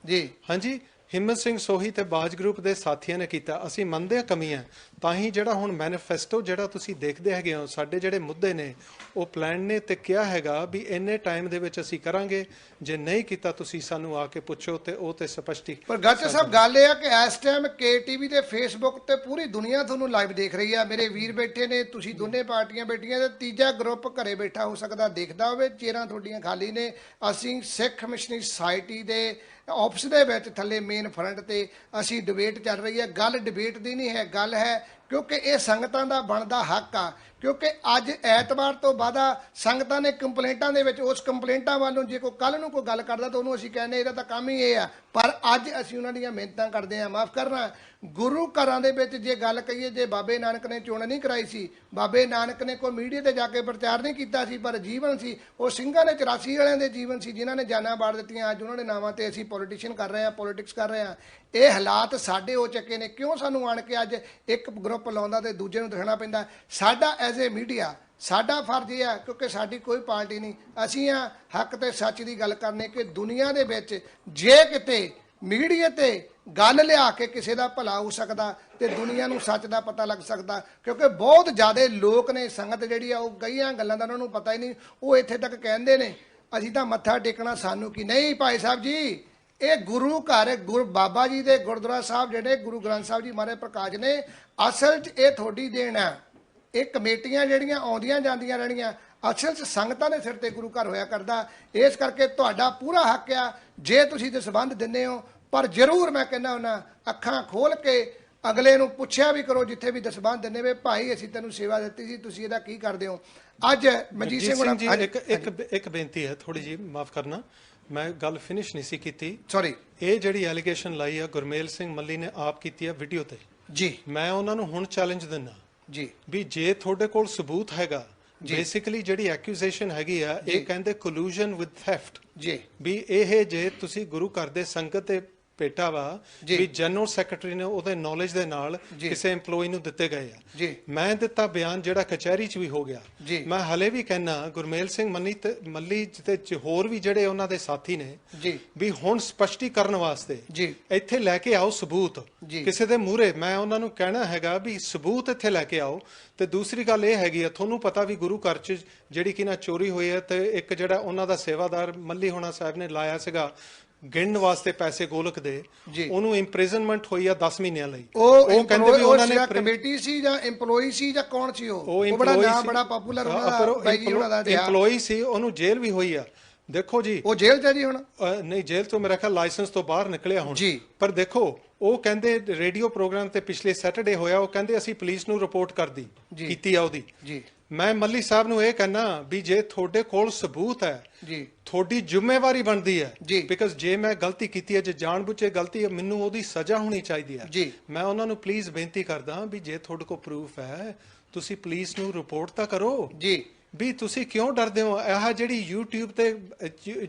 ਹਾਂਜੀ ਹਿੰਮਤ ਸਿੰਘ ਸੋਹੀ ਤੇ ਬਾਜ ਗਰੁੱਪ ਦੇ ਸਾਥੀਆਂ ਨੇ ਕੀਤਾ। ਅਸੀਂ ਮੰਨਦੇ ਹਾਂ ਕਮੀਆਂ, ਤਾਂ ਹੀ ਜਿਹੜਾ ਹੁਣ ਮੈਨੀਫੈਸਟੋ ਜਿਹੜਾ ਤੁਸੀਂ ਦੇਖਦੇ ਹੈਗੇ ਹੋ, ਸਾਡੇ ਜਿਹੜੇ ਮੁੱਦੇ ਨੇ ਉਹ ਪਲਾਨ ਨੇ ਤੇ ਕਿਹਾ ਹੈਗਾ ਵੀ ਇੰਨੇ ਟਾਈਮ ਦੇ ਵਿੱਚ ਅਸੀਂ ਕਰਾਂਗੇ, ਜੇ ਨਹੀਂ ਕੀਤਾ ਤੁਸੀਂ ਸਾਨੂੰ ਆ ਕੇ ਪੁੱਛੋ ਤੇ ਉਹ ਤੇ ਸਪਸ਼ਟੀ। ਪਰ ਗੱਚ ਸਾਹਿਬ ਗੱਲ ਇਹ ਆ ਕਿ ਇਸ ਟਾਈਮ KTV ਤੇ ਫੇਸਬੁੱਕ ਤੇ ਪੂਰੀ ਦੁਨੀਆ ਤੁਹਾਨੂੰ ਲਾਈਵ ਦੇਖ ਰਹੀ ਆ। ਮੇਰੇ ਵੀਰ ਬੈਠੇ ਨੇ, ਤੁਸੀਂ ਦੋਨੇ ਪਾਰਟੀਆਂ ਬੈਠੀਆਂ ਤੇ ਤੀਜਾ ਗਰੁੱਪ ਘਰੇ ਬੈਠਾ ਹੋ ਸਕਦਾ ਦੇਖਦਾ ਹੋਵੇ, ਚੇਅਰਾਂ ਤੁਹਾਡੀਆਂ ਖਾਲੀ ਨੇ। ਅਸੀਂ ਸਿੱਖ ਮਿਸ਼ਨਰੀ ਸੁਸਾਇਟੀ ਦੇ ਆਫਿਸ ਦੇ ਵਿੱਚ ਥੱਲੇ ਮੇਨ ਫਰੰਟ ਤੇ ਅਸੀਂ ਡਿਬੇਟ ਚੱਲ ਰਹੀ ਹੈ। ਗੱਲ ਡਿਬੇਟ ਦੀ ਨਹੀਂ ਹੈ, ਗੱਲ ਹੈ ਕਿਉਂਕਿ ਇਹ ਸੰਗਤਾਂ ਦਾ ਬਣਦਾ ਹੱਕ ਆ। ਕਿਉਂਕਿ ਅੱਜ ਐਤਵਾਰ ਤੋਂ ਬਾਅਦ ਸੰਗਤਾਂ ਨੇ ਕੰਪਲੇਂਟਾਂ ਦੇ ਵਿੱਚ ਉਸ ਕੰਪਲੇਂਟਾਂ ਵੱਲੋਂ ਜੇ ਕੋਈ ਕੱਲ ਨੂੰ ਕੋਈ ਗੱਲ ਕਰਦਾ ਤਾਂ ਉਹਨੂੰ ਅਸੀਂ ਕਹਿੰਦੇ ਇਹਦਾ ਤਾਂ ਕੰਮ ਹੀ ਇਹ ਆ, ਪਰ ਅੱਜ ਅਸੀਂ ਉਹਨਾਂ ਦੀਆਂ ਮਿਹਨਤਾਂ ਕਰਦੇ ਹਾਂ। ਮਾਫ ਕਰਨਾ, ਗੁਰੂ ਘਰਾਂ ਦੇ ਵਿੱਚ ਜੇ ਗੱਲ ਕਹੀਏ, ਜੇ ਬਾਬੇ ਨਾਨਕ ਨੇ ਚੋਣ ਨਹੀਂ ਕਰਾਈ ਸੀ, ਬਾਬੇ ਨਾਨਕ ਨੇ ਕੋਈ ਮੀਡੀਆ ਤੇ ਜਾ ਕੇ ਪ੍ਰਚਾਰ ਨਹੀਂ ਕੀਤਾ ਸੀ, ਪਰ ਜੀਵਨ ਸੀ ਉਹ ਸਿੰਘਾਂ ਨੇ 84 ਵਾਲਿਆਂ ਦੇ ਜੀਵਨ ਸੀ ਜਿਨ੍ਹਾਂ ਨੇ ਜਾਨਾਂ ਬਾੜ ਦਿੱਤੀਆਂ। ਅੱਜ ਉਹਨਾਂ ਦੇ ਨਾਵਾਂ ਤੇ ਅਸੀਂ ਪੋਲੀਟੀਸ਼ੀਅਨ ਕਰ ਰਹੇ ਹਾਂ, ਪੋਲੀਟਿਕਸ ਕਰ ਰਹੇ ਹਾਂ। ਇਹ ਹਾਲਾਤ ਸਾਡੇ ਹੋ ਚੱਕੇ ਨੇ। ਕਿਉਂ ਸਾਨੂੰ ਆਣ ਕੇ ਅੱਜ ਇੱਕ ਗਰੁੱਪ ਲਾਉਂਦਾ ਤੇ ਦੂਜੇ ਨੂੰ ਦਿਖਣਾ ਪੈਂਦਾ? ਸਾਡਾ ਐਜ਼ ਏ ਮੀਡੀਆ ਸਾਡਾ ਫਰਜ਼ ਇਹ ਆ, ਕਿਉਂਕਿ ਸਾਡੀ ਕੋਈ ਪਾਰਟੀ ਨਹੀਂ, ਅਸੀਂ ਆ ਹੱਕ ਤੇ ਸੱਚ ਦੀ ਗੱਲ ਕਰਨੇ ਕਿ ਦੁਨੀਆ ਦੇ ਵਿੱਚ ਜੇ ਕਿਤੇ ਮੀਡੀਆ ਤੇ ਗੱਲ ਲਿਆ ਕੇ ਕਿਸੇ ਦਾ ਭਲਾ ਹੋ ਸਕਦਾ ਤੇ ਦੁਨੀਆ ਨੂੰ ਸੱਚ ਦਾ ਪਤਾ ਲੱਗ ਸਕਦਾ। ਕਿਉਂਕਿ ਬਹੁਤ ਜ਼ਿਆਦਾ ਲੋਕ ਨੇ, ਸੰਗਤ ਜਿਹੜੀ ਆ ਉਹ ਕਈਆਂ ਗੱਲਾਂ ਦਾ ਉਹਨਾਂ ਨੂੰ ਪਤਾ ਹੀ ਨਹੀਂ। ਉਹ ਇੱਥੇ ਤੱਕ ਕਹਿੰਦੇ ਨੇ ਅਸੀਂ ਤਾਂ ਮੱਥਾ ਟੇਕਣਾ, ਸਾਨੂੰ ਕੀ। ਨਹੀਂ ਭਾਈ ਸਾਹਿਬ ਜੀ, ਇਹ ਗੁਰੂ ਘਰ ਗੁਰ ਬਾਬਾ ਜੀ ਦੇ ਗੁਰਦੁਆਰਾ ਸਾਹਿਬ ਜਿਹੜੇ ਗੁਰੂ ਗ੍ਰੰਥ ਸਾਹਿਬ ਜੀ ਮਹਾਰਾਜ ਪ੍ਰਕਾਸ਼ ਨੇ, ਅਸਲ 'ਚ ਇਹ ਤੁਹਾਡੀ ਦੇਣ ਆ। ਇਹ ਕਮੇਟੀਆਂ ਜਿਹੜੀਆਂ ਆਉਂਦੀਆਂ ਜਾਂਦੀਆਂ ਰਹਿਣੀਆਂ, ਅਸਲ 'ਚ ਸੰਗਤਾਂ ਦੇ ਸਿਰ ਤੇ ਗੁਰੂ ਘਰ ਹੋਇਆ ਕਰਦਾ। ਇਸ ਕਰਕੇ ਤੁਹਾਡਾ ਪੂਰਾ ਹੱਕ ਆ ਜੇ ਤੁਸੀਂ ਦਸਬੰਧ ਦਿੰਦੇ ਹੋ, ਪਰ ਜ਼ਰੂਰ ਮੈਂ ਕਹਿੰਦਾ ਹੁੰਦਾ ਅੱਖਾਂ ਖੋਲ ਕੇ ਅਗਲੇ ਨੂੰ ਪੁੱਛਿਆ ਵੀ ਕਰੋ ਜਿੱਥੇ ਵੀ ਦਸਬੰਧ ਦਿੰਦੇ ਵੇ, ਭਾਈ ਅਸੀਂ ਤੈਨੂੰ ਸੇਵਾ ਦਿੱਤੀ ਸੀ, ਤੁਸੀਂ ਇਹਦਾ ਕੀ ਕਰਦੇ ਹੋ? ਅੱਜ ਮਨਜੀਤ ਸਿੰਘ ਜੀ ਇੱਕ ਬੇਨਤੀ ਹੈ, ਥੋੜੀ ਜੀ ਮਾਫ ਕਰਨਾ, ਮੈਂ ਗੱਲ ਫਿਨਿਸ਼ ਨਹੀਂ ਸੀ ਕੀਤੀ। ਸੌਰੀ, ਇਹ ਜਿਹੜੀ ਐਲੀਗੇਸ਼ਨ ਲਾਈ ਆ ਗੁਰਮੇਲ ਸਿੰਘ ਮੱਲੀ ਨੇ ਆਪ ਕੀਤੀ ਆ ਵੀਡੀਓ ਤੇ ਜੀ, ਮੈਂ ਉਹਨਾਂ ਨੂੰ ਹੁਣ ਚੈਲੰਜ ਦਿੰਦਾ ਜੀ ਵੀ ਜੇ ਤੁਹਾਡੇ ਕੋਲ ਸਬੂਤ ਹੈਗਾ, ਬੇਸਿਕਲੀ ਜਿਹੜੀ ਐਕਿਊਜ਼ੇਸ਼ਨ ਹੈਗੀ ਆ, ਇਹ ਕਹਿੰਦੇ ਕੋਲੂਜਨ ਵਿਦ ਥੈਫਟ ਜੀ, ਵੀ ਇਹ ਜੇ ਤੁਸੀਂ ਗੁਰੂ ਘਰ ਦੇ ਸੰਗਤ ਤੇ ਭੇਟਾ ਵਾ ਵੀ ਜਨਰਲ ਸੈਕਟਰੀ ਨੇ ਉਹਦੇ ਨੌਲੇਜ ਦੇ ਨਾਲ ਕਿਸੇ EMPLOYE ਨੂੰ ਦਿੱਤੇ ਗਏ ਆ। ਮੈਂ ਦਿੱਤਾ ਬਿਆਨ ਜਿਹੜਾ ਕਚਹਿਰੀ 'ਚ ਵੀ ਹੋ ਗਿਆ। ਮੈਂ ਹਲੇ ਵੀ ਕਹਿਣਾ ਗੁਰਮੇਲ ਸਿੰਘ ਮੱਲੀ ਤੇ ਹੋਰ ਵੀ ਜਿਹੜੇ ਉਹਨਾਂ ਦੇ ਸਾਥੀ ਨੇ ਵੀ ਹੁਣ ਸਪਸ਼ਟੀਕਰਨ ਵਾਸਤੇ ਇੱਥੇ ਲੈ ਕੇ ਆਓ ਸਬੂਤ ਕਿਸੇ ਦੇ ਮੂਹਰੇ। ਮੈਂ ਉਹਨਾਂ ਨੂੰ ਕਹਿਣਾ ਹੈਗਾ ਵੀ ਸਬੂਤ ਇੱਥੇ ਲੈ ਕੇ ਆਓ। ਤੇ ਦੂਸਰੀ ਗੱਲ ਇਹ ਹੈਗੀ ਆ, ਤੁਹਾਨੂੰ ਪਤਾ ਵੀ ਗੁਰੂ ਘਰ 'ਚ ਜਿਹੜੀ ਕਿ ਨਾ ਚੋਰੀ ਹੋਈ ਹੈ, ਤੇ ਇੱਕ ਜਿਹੜਾ ਉਹਨਾਂ ਦਾ ਸੇਵਾਦਾਰ ਮੱਲੀ ਹੋਣਾ ਸਾਹਿਬ ਨੇ ਲਾਇਆ ਸੀਗਾ ਗਿਣਨ ਵਾਸਤੇ ਪੈਸੇ ਗੋਲਕ ਦੇ, ਉਹਨੂੰ ਇੰਪ੍ਰਿਜ਼ਨਮੈਂਟ ਹੋਈ ਆ 10 ਮਹੀਨਿਆਂ ਲਈ। ਉਹ ਕਹਿੰਦੇ ਵੀ ਉਹਨਾਂ ਨੇ ਕਮੇਟੀ ਸੀ ਜਾਂ EMPLOYE ਸੀ ਜਾਂ ਕੌਣ ਸੀ? ਉਹ ਬੜਾ ਨਾਮ ਬੜਾ ਪਪੂਲਰ ਉਹਨਾਂ ਦਾ EMPLOYE ਸੀ, ਉਹਨੂੰ ਜੇਲ੍ਹ ਵੀ ਹੋਈ ਆ। ਦੇਖੋ ਜੀ, ਉਹ ਜੇਲ੍ਹ 'ਚ ਹੈ ਜੀ ਹੁਣ? ਨਹੀਂ, ਜੇਲ੍ਹ ਤੋਂ ਮੇਰਾ ਖਿਆਲ ਲਾਇਸੈਂਸ ਤੋਂ ਬਾਹਰ ਨਿਕਲਿਆ ਹੁਣ। ਪਰ ਦੇਖੋ, ਉਹ ਕਹਿੰਦੇ ਰੇਡੀਓ ਪ੍ਰੋਗਰਾਮ ਤੇ ਪਿਛਲੇ ਸੈਟਰਡੇ ਹੋਇਆ, ਉਹ ਕਹਿੰਦੇ ਅਸੀਂ ਪੁਲਿਸ ਨੂੰ ਰਿਪੋਰਟ ਕੀਤੀ ਆ ਉਹਦੀ। ਮੈਂ ਮੱਲੀ ਸਾਹਿਬ ਨੂੰ ਇਹ ਕਹਿਣਾ ਵੀ ਜੇ ਤੁਹਾਡੇ ਕੋਲ ਸਬੂਤ ਹੈ, ਤੁਹਾਡੀ ਜ਼ਿੰਮੇਵਾਰੀ ਬਣਦੀ ਹੈ, ਬਿਕਾਜ਼ ਜੇ ਮੈਂ ਗਲਤੀ ਕੀਤੀ ਹੈ, ਜੇ ਜਾਣਬੁੱਝੇ ਗਲਤੀ ਹੈ, ਮੈਨੂੰ ਉਹਦੀ ਸਜ਼ਾ ਹੋਣੀ ਚਾਹੀਦੀ ਹੈ। ਮੈਂ ਉਹਨਾਂ ਨੂੰ ਪਲੀਜ਼ ਬੇਨਤੀ ਕਰਦਾ ਵੀ ਜੇ ਤੁਹਾਡੇ ਕੋਲ ਪ੍ਰੂਫ ਹੈ, ਤੁਸੀਂ ਪੁਲਿਸ ਨੂੰ ਰਿਪੋਰਟ ਤਾਂ ਕਰੋ ਵੀ ਤੁਸੀਂ ਕਿਉਂ ਡਰਦੇ ਹੋ? ਇਹ ਜਿਹੜੀ YouTube ਤੇ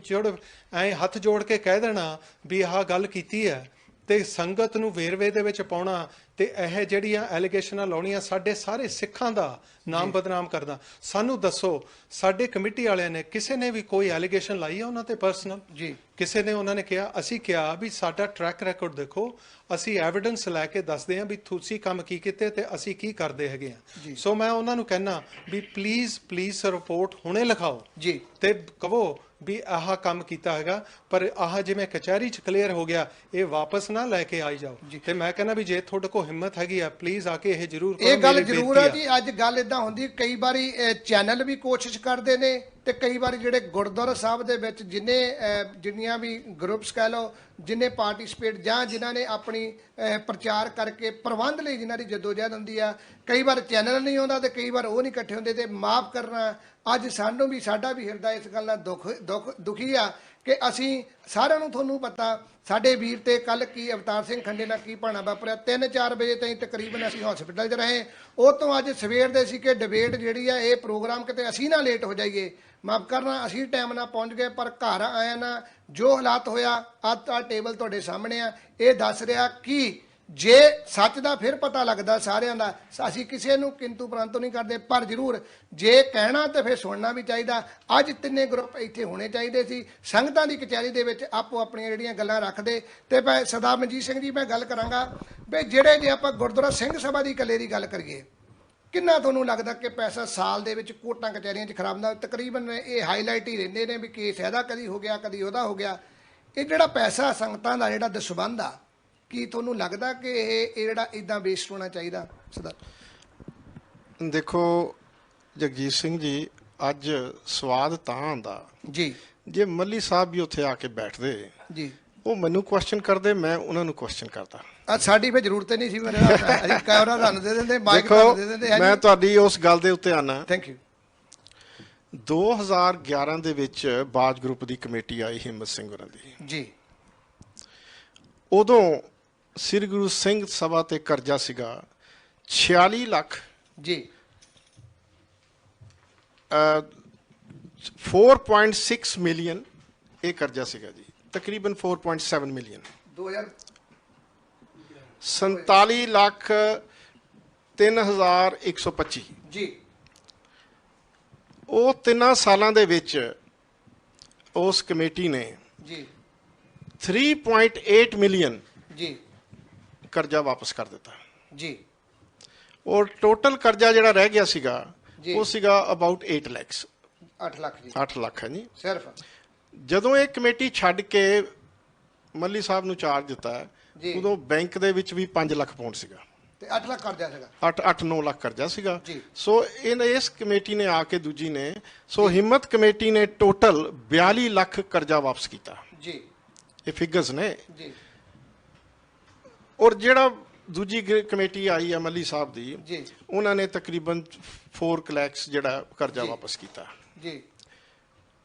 ਐ ਹੱਥ ਜੋੜ ਕੇ ਕਹਿ ਦੇਣਾ ਵੀ ਆਹ ਗੱਲ ਕੀਤੀ ਹੈ ਤੇ ਸੰਗਤ ਨੂੰ ਵੇਰਵੇ ਦੇ ਵਿੱਚ ਪਾਉਣਾ ਤੇ ਇਹ ਜਿਹੜੀਆਂ ਐਲੀਗੇਸ਼ਨਾਂ ਲਾਉਣੀਆਂ, ਸਾਡੇ ਸਾਰੇ ਸਿੱਖਾਂ ਦਾ ਨਾਮ ਬਦਨਾਮ ਕਰਦਾ। ਸਾਨੂੰ ਦੱਸੋ, ਸਾਡੇ ਕਮੇਟੀ ਵਾਲਿਆਂ ਨੇ ਕਿਸੇ ਨੇ ਵੀ ਕੋਈ ਐਲੀਗੇਸ਼ਨ ਲਾਈ ਆ ਉਹਨਾਂ ਤੇ ਪਰਸਨਲ? ਕਿਸੇ ਨੇ ਉਹਨਾਂ ਨੇ ਕਿਹਾ? ਅਸੀਂ ਕਿਹਾ ਵੀ ਸਾਡਾ ਟਰੈਕ ਰਿਕਾਰਡ ਦੇਖੋ, ਅਸੀਂ ਐਵੀਡੈਂਸ ਲੈ ਕੇ ਦੱਸਦੇ ਹਾਂ ਵੀ ਤੁਸੀਂ ਕੰਮ ਕੀ ਕੀਤੇ ਤੇ ਅਸੀਂ ਕੀ ਕਰਦੇ ਹੈਗੇ ਆ। ਸੋ ਮੈਂ ਉਹਨਾਂ ਨੂੰ ਕਹਿਣਾ ਵੀ ਪਲੀਜ਼ ਰਿਪੋਰਟ ਹੁਣੇ ਲਿਖਾਓ ਤੇ ਕਹੋ ਵੀ ਆਹ ਕੰਮ ਕੀਤਾ ਹੈਗਾ, ਪਰ ਆਹ ਜਿਵੇਂ ਕਚਹਿਰੀ 'ਚ ਕਲੀਅਰ ਹੋ ਗਿਆ, ਇਹ ਵਾਪਸ ਨਾ ਲੈ ਕੇ ਆਈ ਜਾਓ। ਤੇ ਮੈਂ ਕਹਿੰਦਾ ਵੀ ਜੇ ਤੁਹਾਡੇ ਕੋਲ ਹਿੰਮਤ ਹੈਗੀ ਆ, ਪਲੀਜ਼ ਆ ਕੇ ਇਹ ਜ਼ਰੂਰ ਕਰੋ। ਇਹ ਗੱਲ ਜ਼ਰੂਰ ਹੈ ਜੀ। ਅੱਜ ਗੱਲ ਇਦਾਂ ਹੁੰਦੀ, ਕਈ ਵਾਰੀ ਚੈਨਲ ਵੀ ਕੋਸ਼ਿਸ਼ ਕਰਦੇ ਨੇ ਤੇ ਕਈ ਵਾਰ ਜਿਹੜੇ ਗੁਰਦੁਆਰਾ ਸਾਹਿਬ ਦੇ ਵਿੱਚ ਜਿੰਨੀਆਂ ਵੀ ਗਰੁੱਪਸ ਕਹਿ ਲਓ, ਜਿੰਨੇ ਪਾਰਟਿਸਿਪੇਟ ਜਾਂ ਜਿਨ੍ਹਾਂ ਨੇ ਆਪਣੀ ਪ੍ਰਚਾਰ ਕਰਕੇ ਪ੍ਰਬੰਧ ਲਈ ਜਿਨ੍ਹਾਂ ਦੀ ਜਦੋਜਹਿਦ ਹੁੰਦੀ ਆ, ਕਈ ਵਾਰ ਚੈਨਲ ਨਹੀਂ ਆਉਂਦਾ ਤੇ ਕਈ ਵਾਰ ਉਹ ਨਹੀਂ ਇਕੱਠੇ ਹੁੰਦੇ। ਤੇ ਮਾਫ ਕਰਨਾ, ਅੱਜ ਸਾਨੂੰ ਵੀ ਸਾਡਾ ਵੀ ਹਿਰਦਾ ਇਸ ਗੱਲ ਨਾਲ ਦੁਖੀ ਆ ਕਿ ਅਸੀਂ ਸਾਰਿਆਂ ਨੂੰ, ਤੁਹਾਨੂੰ ਪਤਾ ਸਾਡੇ ਵੀਰ ਤੇ ਕੱਲ ਕੀ ਅਵਤਾਰ ਸਿੰਘ ਖੰਡੇ ਨਾਲ ਕੀ ਭਾਣਾ ਵਾਪਰਿਆ। 3-4 ਵਜੇ ਤਾਈਂ ਤਕਰੀਬਨ ਅਸੀਂ ਹਸਪੀਟਲ 'ਚ ਰਹੇ। ਉਹ ਤੋਂ ਅੱਜ ਸਵੇਰ ਦੇ ਸੀ ਕਿ ਡਿਬੇਟ ਜਿਹੜੀ ਆ, ਇਹ ਪ੍ਰੋਗਰਾਮ ਕਿਤੇ ਅਸੀਂ ਨਾ ਲੇਟ ਹੋ ਜਾਈਏ। ਮਾਫ ਕਰਨਾ, ਅਸੀਂ ਟਾਈਮ ਨਾਲ ਪਹੁੰਚ ਗਏ, ਪਰ ਘਰ ਆਇਆ ਨਾ ਜੋ ਹਾਲਾਤ ਹੋਇਆ ਆ ਟੇਬਲ ਤੁਹਾਡੇ ਸਾਹਮਣੇ ਆ, ਇਹ ਦੱਸ ਰਿਹਾ ਕਿ ਜੇ ਸੱਚ ਦਾ ਫਿਰ ਪਤਾ ਲੱਗਦਾ ਸਾਰਿਆਂ ਦਾ, ਅਸੀਂ ਕਿਸੇ ਨੂੰ ਕਿੰਤੂ ਪਰੰਤੂ ਨਹੀਂ ਕਰਦੇ, ਪਰ ਜ਼ਰੂਰ ਜੇ ਕਹਿਣਾ ਤੇ ਫਿਰ ਸੁਣਨਾ ਵੀ ਚਾਹੀਦਾ। ਅੱਜ ਤਿੰਨੇ ਗਰੁੱਪ ਇੱਥੇ ਹੋਣੇ ਚਾਹੀਦੇ ਸੀ, ਸੰਗਤਾਂ ਦੀ ਕਚਹਿਰੀ ਦੇ ਵਿੱਚ ਆਪੋ ਆਪਣੀਆਂ ਜਿਹੜੀਆਂ ਗੱਲਾਂ ਰੱਖਦੇ। ਤੇ ਮੈਂ ਸਰਦਾਰ ਮਨਜੀਤ ਸਿੰਘ ਜੀ, ਮੈਂ ਗੱਲ ਕਰਾਂਗਾ ਵੀ ਜਿਹੜੇ ਜੇ ਆਪਾਂ ਗੁਰਦੁਆਰਾ ਸਿੰਘ ਸਭਾ ਦੀ ਇਕੱਲੇ ਦੀ ਗੱਲ ਕਰੀਏ, ਕਿੰਨਾ ਤੁਹਾਨੂੰ ਲੱਗਦਾ ਕਿ ਪੈਸਾ ਸਾਲ ਦੇ ਵਿੱਚ ਕੋਰਟਾਂ ਕਚਹਿਰੀਆਂ 'ਚ ਖਰਾਬ ਹੁੰਦਾ? ਤਕਰੀਬਨ ਇਹ ਹਾਈਲਾਈਟ ਹੀ ਰਹਿੰਦੇ ਨੇ ਵੀ ਕੇਸ ਇਹਦਾ ਕਦੀ ਹੋ ਗਿਆ, ਕਦੀ ਉਹਦਾ ਹੋ ਗਿਆ। ਇਹ ਜਿਹੜਾ ਪੈਸਾ ਸੰਗਤਾਂ ਦਾ ਜਿਹੜਾ ਦਸਬੰਧ ਆ, ਕੀ ਤੁਹਾਨੂੰ ਲੱਗਦਾ ਕਿ ਇਹ ਜਿਹੜਾ ਇਦਾਂ ਵੇਸਟ ਹੋਣਾ ਚਾਹੀਦਾ? ਸਰਦਾਰ ਦੇਖੋ ਜਗਜੀਤ ਸਿੰਘ ਜੀ, ਅੱਜ ਸਵਾਦ ਤਾਂ ਆਉਂਦਾ ਜੀ ਜੇ ਮੱਲੀ ਸਾਹਿਬ ਵੀ ਉੱਥੇ ਆ ਕੇ ਬੈਠਦੇ ਜੀ, ਉਹ ਮੈਨੂੰ ਕੁਐਸਚਨ ਕਰਦੇ, ਮੈਂ ਉਹਨਾਂ ਨੂੰ ਕੁਐਸਚਨ ਕਰਦਾ। ਸਾਡੀ ਫਿਰ ਜ਼ਰੂਰਤ ਨਹੀਂ ਸੀ, ਅਸੀਂ ਕੈਮਰਾ ਤੁਹਾਨੂੰ ਦੇ ਦਿੰਦੇ, ਮਾਈਕ ਦੇਖੋ ਤੁਹਾਨੂੰ ਦੇ ਦਿੰਦੇ। ਮੈਂ ਤੁਹਾਡੀ ਉਸ ਗੱਲ ਦੇ ਉੱਤੇ ਆਨਾ। Thank you. 2011 ਦੇ ਵਿੱਚ ਬਾਜ ਗਰੁੱਪ ਦੀ ਕਮੇਟੀ ਆਈ ਹਿੰਮਤ ਸਿੰਘ ਹੋਰਾਂ ਦੀ ਜੀ। ਉਦੋਂ ਸ੍ਰੀ ਗੁਰੂ ਸਿੰਘ ਸਭਾ ਤੇ ਕਰਜ਼ਾ ਸੀਗਾ 46 ਲੱਖ ਜੀ 4.6 ਮਿਲੀਅਨ ਇਹ ਕਰਜ਼ਾ ਸੀਗਾ ਜੀ, ਤਕਰੀਬਨ 4.7 ਮਿਲੀਅਨ। 47 ਲੱਖ 3,125 ਜੀ। ਉਹ 3 ਸਾਲਾਂ ਦੇ ਵਿੱਚ ਉਸ ਕਮੇਟੀ ਨੇ ਜੀ 3.8 ਮਿਲੀਅਨ ਜੀ ਕਰਜ਼ਾ ਵਾਪਸ ਕਰ ਦਿੱਤਾ ਜੀ। ਔਰ ਟੋਟਲ ਕਰਜ਼ਾ ਜਿਹੜਾ ਰਹਿ ਗਿਆ ਸੀਗਾ ਜੀ। ਉਹ ਸੀਗਾ ਅਬਾਊਟ 8 ਲੱਖ 8 ਲੱਖ ਜੀ 8 ਲੱਖ ਹੈ ਜੀ। ਸਿਰਫ ਜਦੋਂ ਇਹ ਕਮੇਟੀ ਛੱਡ ਕੇ ਮੱਲੀ ਸਾਹਿਬ ਨੂੰ ਚਾਰਜ ਦਿੱਤਾ ਜੀ। ਉਦੋਂ ਬੈਂਕ ਦੇ ਵਿੱਚ ਵੀ 5 ਲੱਖ ਪਾਉਂਡ ਸੀਗਾ ਤੇ 8 ਲੱਖ ਕਰਜ਼ਾ ਸੀਗਾ। 8-9 ਲੱਖ ਕਰਜ਼ਾ ਸੀਗਾ। ਜੀ। ਸੋ ਇਸ ਕਮੇਟੀ ਨੇ ਆ ਕੇ ਦੂਜੀ ਨੇ ਸੋ ਹਿੰਮਤ ਕਮੇਟੀ ਨੇ ਟੋਟਲ 42 ਲੱਖ ਕਰਜ਼ਾ ਵਾਪਸ ਕੀਤਾ। ਜੀ ਇਹ ਫਿਗਰਸ ਨੇ। ਜੀ ਔਰ ਜਿਹੜਾ ਦੂਜੀ ਕਮੇਟੀ ਆਈ ਹੈ ਮੱਲੀ ਸਾਹਿਬ ਦੀ, ਜੀ ਉਹਨਾਂ ਨੇ ਤਕਰੀਬਨ 4 ਲੱਖ ਜਿਹੜਾ ਕਰਜ਼ਾ ਜੀ। ਵਾਪਸ ਕੀਤਾ। ਜੀ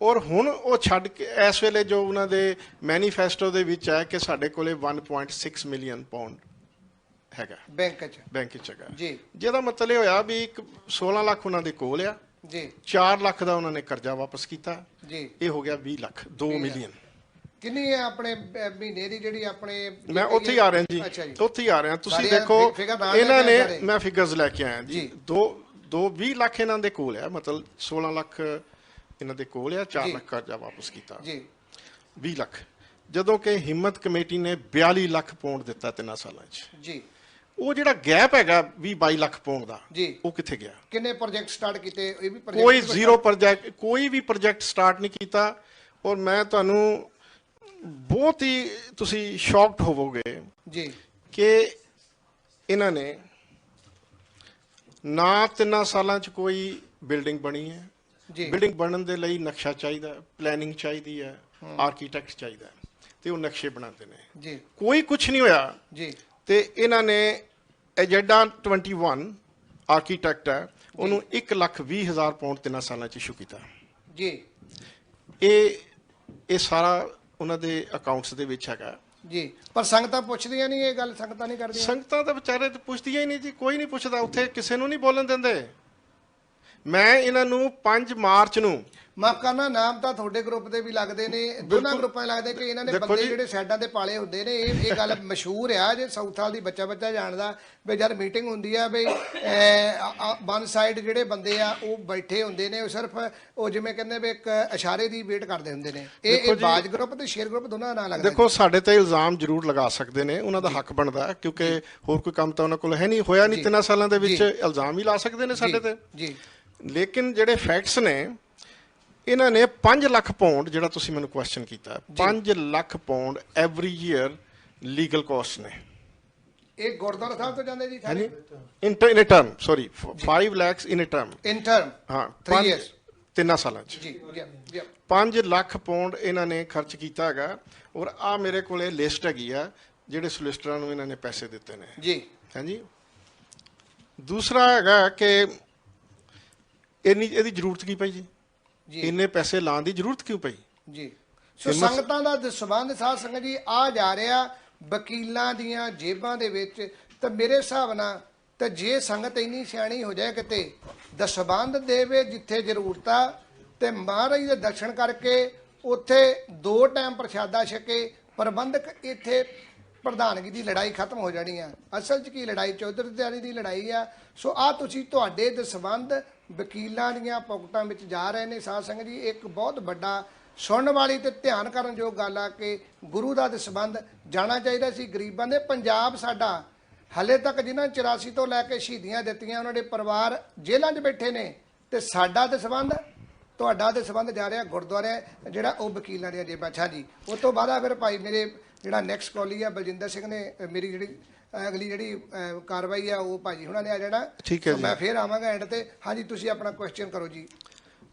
ਔਰ ਹੁਣ ਉਹ ਛੱਡ ਕੇ ਇਸ ਵੇਲੇ ਜੋ ਉਹਨਾਂ ਦੇ ਮੈਨੀਫੈਸਟੋ ਦੇ ਵਿੱਚ ਹੈ ਕਿ ਸਾਡੇ ਕੋਲੇ 1.6 ਮਿਲੀਅਨ ਪਾਉਂਡ ਹੈਗਾ ਬੈਂਕ 'ਚ। ਬੈਂਕ 'ਚ ਹੈਗਾ, ਜੀ ਜਿਹਦਾ ਮਤਲਬ ਇਹ ਹੋਇਆ ਵੀ 16 ਲੱਖ ਉਹਨਾਂ ਦੇ ਕੋਲ ਆ, ਜੀ 4 ਲੱਖ ਦਾ ਉਹਨਾਂ ਨੇ ਕਰਜ਼ਾ ਵਾਪਸ ਕੀਤਾ, ਜੀ। ਇਹ ਹੋ ਗਿਆ 20 ਲੱਖ 2 ਮਿਲੀਅਨ। ਕਿੰਨੀ ਹੈ ਆਪਣੇ ਮਹੀਨੇ ਦੀ ਜਿਹੜੀ ਆਪਣੇ? ਮੈਂ ਉੱਥੇ ਹੀ ਆ ਰਿਹਾ ਜੀ, ਅੱਛਾ ਜੀ। ਉੱਥੇ ਹੀ ਆ ਰਿਹਾ। ਤੁਸੀਂ ਸਾਰੇ ਦੇਖੋ figure ਨਾਲ ਲੈ ਇਹਨਾਂ ਕੇ ਆਏ ਨੇ, ਸਾਰੇ। ਮੈਂ ਫਿਗਰਸ ਲੈ ਕੇ ਆਇਆ ਜੀ। ਜੀ। 20 ਲੱਖ ਇਹਨਾਂ ਦੇ ਕੋਲ ਆ, ਮਤਲਬ 16 ਲੱਖ ਇਹਨਾਂ ਦੇ ਕੋਲ ਆ, 4 ਜੀ। ਲੱਖ ਕਰਜ਼ਾ ਵਾਪਸ ਕੀਤਾ, ਜੀ 20 ਲੱਖ। ਜਦੋਂ ਕਿ ਹਿੰਮਤ ਕਮੇਟੀ ਨੇ 42 ਲੱਖ ਪਾਉਂਡ ਦਿੱਤਾ 3 ਸਾਲਾਂ 'ਚ। ਜੀ। ਉਹ ਜਿਹੜਾ ਗੈਪ ਹੈਗਾ 20-22 ਲੱਖ ਪਾਉਂਡ ਦਾ, ਜੀ। ਉਹ ਕਿੱਥੇ ਗਿਆ? ਕਿੰਨੇ ਪ੍ਰੋਜੈਕਟ ਸਟਾਰਟ ਕੀਤੇ? ਇਹ ਵੀ ਕੋਈ ਜ਼ੀਰੋ ਪ੍ਰੋਜੈਕਟ, ਕੋਈ ਵੀ ਪ੍ਰੋਜੈਕਟ ਸਟਾਰਟ ਨਹੀਂ ਕੀਤਾ। ਔਰ ਮੈਂ ਤੁਹਾਨੂੰ ਬਹੁਤ ਹੀ ਤੁਸੀਂ ਸ਼ੌਕਡ ਹੋਵੋਗੇ ਜੀ ਕਿ ਇਹਨਾਂ ਨੇ ਨਾ 3 ਸਾਲਾਂ 'ਚ ਕੋਈ ਬਿਲਡਿੰਗ ਬਣੀ ਹੈ। ਜੀ ਬਿਲਡਿੰਗ ਬਣਨ ਦੇ ਲਈ ਨਕਸ਼ਾ ਚਾਹੀਦਾ, ਪਲੈਨਿੰਗ ਚਾਹੀਦੀ ਹੈ, ਆਰਕੀਟੈਕਟ ਚਾਹੀਦਾ, ਤੇ ਉਹ ਨਕਸ਼ੇ ਬਣਾਉਂਦੇ ਨੇ। ਜੀ ਕੋਈ ਕੁਝ ਨਹੀਂ ਹੋਇਆ। ਜੀ ਤੇ ਇਹਨਾਂ ਨੇ ਏਜੰਡਾ 21 ਆਰਕੀਟੈਕਟ ਹੈ, ਉਹਨੂੰ 1,20,000 ਪਾਉਂਡ 3 ਸਾਲਾਂ 'ਚ ਇਸ਼ੂ ਕੀਤਾ। ਜੀ ਇਹ ਸਾਰਾ ਉਹਨਾਂ ਦੇ ਅਕਾਊਂਟਸ ਦੇ ਵਿੱਚ ਹੈਗਾ। ਜੀ ਪਰ ਸੰਗਤਾਂ ਪੁੱਛਦੀਆਂ ਨਹੀਂ, ਇਹ ਗੱਲ ਸੰਗਤਾਂ ਨਹੀਂ ਕਰਦੀਆਂ। ਸੰਗਤਾਂ ਤਾਂ ਵਿਚਾਰੇ ਤੇ ਪੁੱਛਦੀਆਂ ਹੀ ਨਹੀਂ ਜੀ, ਕੋਈ ਨਹੀਂ ਪੁੱਛਦਾ ਉੱਥੇ, ਕਿਸੇ ਨੂੰ ਨਹੀਂ ਬੋਲਣ ਦਿੰਦੇ। ਮੈਂ ਇਹਨਾਂ ਨੂੰ 5 ਮਾਰਚ ਨੂੰ ਮਾਫ ਕਰਨਾ, ਨਾਮ ਤਾਂ ਤੁਹਾਡੇ ਗਰੁੱਪ ਦੇ ਵੀ ਲੱਗਦੇ ਨੇ, ਦੋਨਾਂ ਗਰੁੱਪਾਂ 'ਚ ਲੱਗਦੇ ਕਿ ਇਹਨਾਂ ਨੇ ਦੇਖੋ ਬੰਦੇ ਜੀ, ਜਿਹੜੇ ਸਾਈਡਾਂ ਤੇ ਪਾਲੇ ਹੁੰਦੇ ਨੇ। ਇਹ ਗੱਲ ਮਸ਼ਹੂਰ ਆ, ਜੇ ਸਾਊਥ ਹਾਲ ਦੀ ਬੱਚਾ ਜਾਣਦਾ ਵੀ ਜਦ ਮੀਟਿੰਗ ਹੁੰਦੀ ਆ ਵੀ ਵਨ ਸਾਈਡ ਜਿਹੜੇ ਬੰਦੇ ਆ ਉਹ ਬੈਠੇ ਹੁੰਦੇ ਨੇ, ਉਹ ਸਿਰਫ ਉਹ ਜਿਵੇਂ ਕਹਿੰਦੇ ਵੀ ਇੱਕ ਇਸ਼ਾਰੇ ਦੀ ਵੇਟ ਕਰਦੇ ਹੁੰਦੇ ਨੇ। ਇਹ ਬਾਜ ਗਰੁੱਪ ਤੇ ਸ਼ੇਰ ਗਰੁੱਪ ਦੋਨਾਂ ਦਾ ਨਾਂ ਲੱਗਦਾ। ਦੇਖੋ ਸਾਡੇ ਤੇ ਇਲਜ਼ਾਮ ਜ਼ਰੂਰ ਲਗਾ ਸਕਦੇ ਨੇ, ਉਹਨਾਂ ਦਾ ਹੱਕ ਬਣਦਾ, ਕਿਉਂਕਿ ਹੋਰ ਕੋਈ ਕੰਮ ਤਾਂ ਉਹਨਾਂ ਕੋਲ ਹੈ ਨਹੀਂ, ਹੋਇਆ ਨਹੀਂ 3 ਸਾਲਾਂ ਦੇ ਵਿੱਚ। ਇਲਜ਼ਾਮ ਹੀ ਲਾ ਸਕਦੇ ਨੇ ਸਾਡੇ ਤੇ। ਜੀ ਲੇਕਿਨ ਜਿਹੜੇ ਫੈਕਟਸ ਨੇ, ਇਹਨਾਂ ਨੇ 5 ਲੱਖ ਪਾਉਂਡ, ਜਿਹੜਾ ਤੁਸੀਂ ਮੈਨੂੰ ਕੁਐਸਚਨ ਕੀਤਾ, 5 lakh pound every year legal cost ਨੇ। ਇਹ ਗੁਰਦੁਆਰਾ ਸਾਹਿਬ ਤੋਂ ਜਾਂਦੇ ਜੀ in a term, sorry 5 lakh in a term. In term ਹਾਂ 3 years 3 ਸਾਲਾਂ 'ਚ। ਜੀ ਜੀ 5 ਲੱਖ ਪਾਉਂਡ ਇਹਨਾਂ ਨੇ ਖਰਚ ਕੀਤਾ ਹੈਗਾ। ਔਰ ਆ ਮੇਰੇ ਕੋਲ ਇਹ ਲਿਸਟ ਹੈਗੀ ਆ ਜਿਹੜੇ ਸੋਲਿਸਟਰਾਂ ਨੂੰ ਇਹਨਾਂ ਨੇ ਪੈਸੇ ਦਿੱਤੇ ਨੇ ਜੀ। ਹਾਂਜੀ। ਦੂਸਰਾ ਹੈਗਾ ਕਿ ਇਹਦੀ ਜ਼ਰੂਰਤ ਕੀ ਪਈ ਜੀ? ਇੰਨੇ ਪੈਸੇ ਲਾਉਣ ਦੀ ਜ਼ਰੂਰਤ ਕਿਉਂ ਪਈ ਜੀ? ਸੋ ਸੰਗਤਾਂ ਦਾ ਸੰਬੰਧ ਸਾਧ ਸੰਗਤ ਜੀ ਆ ਜਾ ਰਿਹਾ ਵਕੀਲਾਂ ਦੀਆਂ ਜੇਬਾਂ ਦੇ ਵਿੱਚ। ਤਾਂ ਮੇਰੇ ਹਿਸਾਬ ਨਾਲ ਤਾਂ ਜੇ ਸੰਗਤ ਇੰਨੀ ਸਿਆਣੀ ਹੋ ਜਾਏ ਕਿਤੇ ਦਸਬੰਧ ਦੇਵੇ ਜਿੱਥੇ ਜ਼ਰੂਰਤ ਆ ਤੇ ਮਹਾਰਾਜ ਦੇ ਦਰਸ਼ਨ ਕਰਕੇ ਉੱਥੇ 2 ਟਾਈਮ ਪ੍ਰਸ਼ਾਦਾ ਛਕੇ ਪ੍ਰਬੰਧਕ ਇੱਥੇ ਪ੍ਰਧਾਨਗੀ ਦੀ ਲੜਾਈ ਖਤਮ ਹੋ ਜਾਣੀ ਆ। ਅਸਲ 'ਚ ਕੀ ਲੜਾਈ ਚੌਧਰਦਾਰੀ ਦੀ ਲੜਾਈ ਆ। ਸੋ ਆ ਤੁਸੀਂ ਤੁਹਾਡੇ ਦਸਬੰਧ ਵਕੀਲਾਂ ਦੀਆਂ ਪੌਕਟਾਂ ਵਿੱਚ ਜਾ ਰਹੇ ਨੇ ਸਾਧ ਸੰਗਤ ਜੀ। ਇੱਕ ਬਹੁਤ ਵੱਡਾ ਸੁਣਨ ਵਾਲੀ ਤੇ ਧਿਆਨ ਕਰਨ ਯੋਗ ਗੱਲ ਆ ਕਿ ਗੁਰੂ ਦਾ ਦਸਬੰਧ ਜਾਣਾ ਚਾਹੀਦਾ ਸੀ ਗਰੀਬਾਂ ਦੇ। ਪੰਜਾਬ ਸਾਡਾ ਹਲੇ ਤੱਕ ਜਿਨ੍ਹਾਂ 84 ਤੋਂ ਲੈ ਕੇ ਸ਼ਹੀਦੀਆਂ ਦਿੱਤੀਆਂ ਉਹਨਾਂ ਦੇ ਪਰਿਵਾਰ ਜੇਲ੍ਹਾਂ 'ਚ ਬੈਠੇ ਨੇ ਤੇ ਸਾਡਾ ਦਸਬੰਧ ਤੁਹਾਡਾ ਦਸਬੰਧ ਜਾ ਰਿਹਾ ਗੁਰਦੁਆਰੇ ਜਿਹੜਾ ਉਹ ਵਕੀਲਾਂ ਦੀਆਂ ਜੇਬਾਂ। ਅੱਛਾ ਜੀ। ਉਸ ਤੋਂ ਬਾਅਦ ਫਿਰ ਭਾਈ ਮੇਰੇ ਜਿਹੜਾ ਨੈਕਸਟ ਕਾਲੀ ਆ ਬਲਜਿੰਦਰ ਸਿੰਘ ਨੇ ਮੇਰੀ ਜਿਹੜੀ ਅਗਲੀ ਜਿਹੜੀ ਕਾਰਵਾਈ ਆ ਉਹ ਭਾਜੀ ਹੁਣਾਂ ਨੇ ਆ ਜਾਣਾ। ਠੀਕ ਹੈ ਜੀ। ਮੈਂ ਫਿਰ ਆਵਾਂਗਾ ਐਂਡ ਤੇ। ਹਾਂਜੀ ਤੁਸੀਂ ਆਪਣਾ ਕੁਐਸਚਨ ਕਰੋ ਜੀ।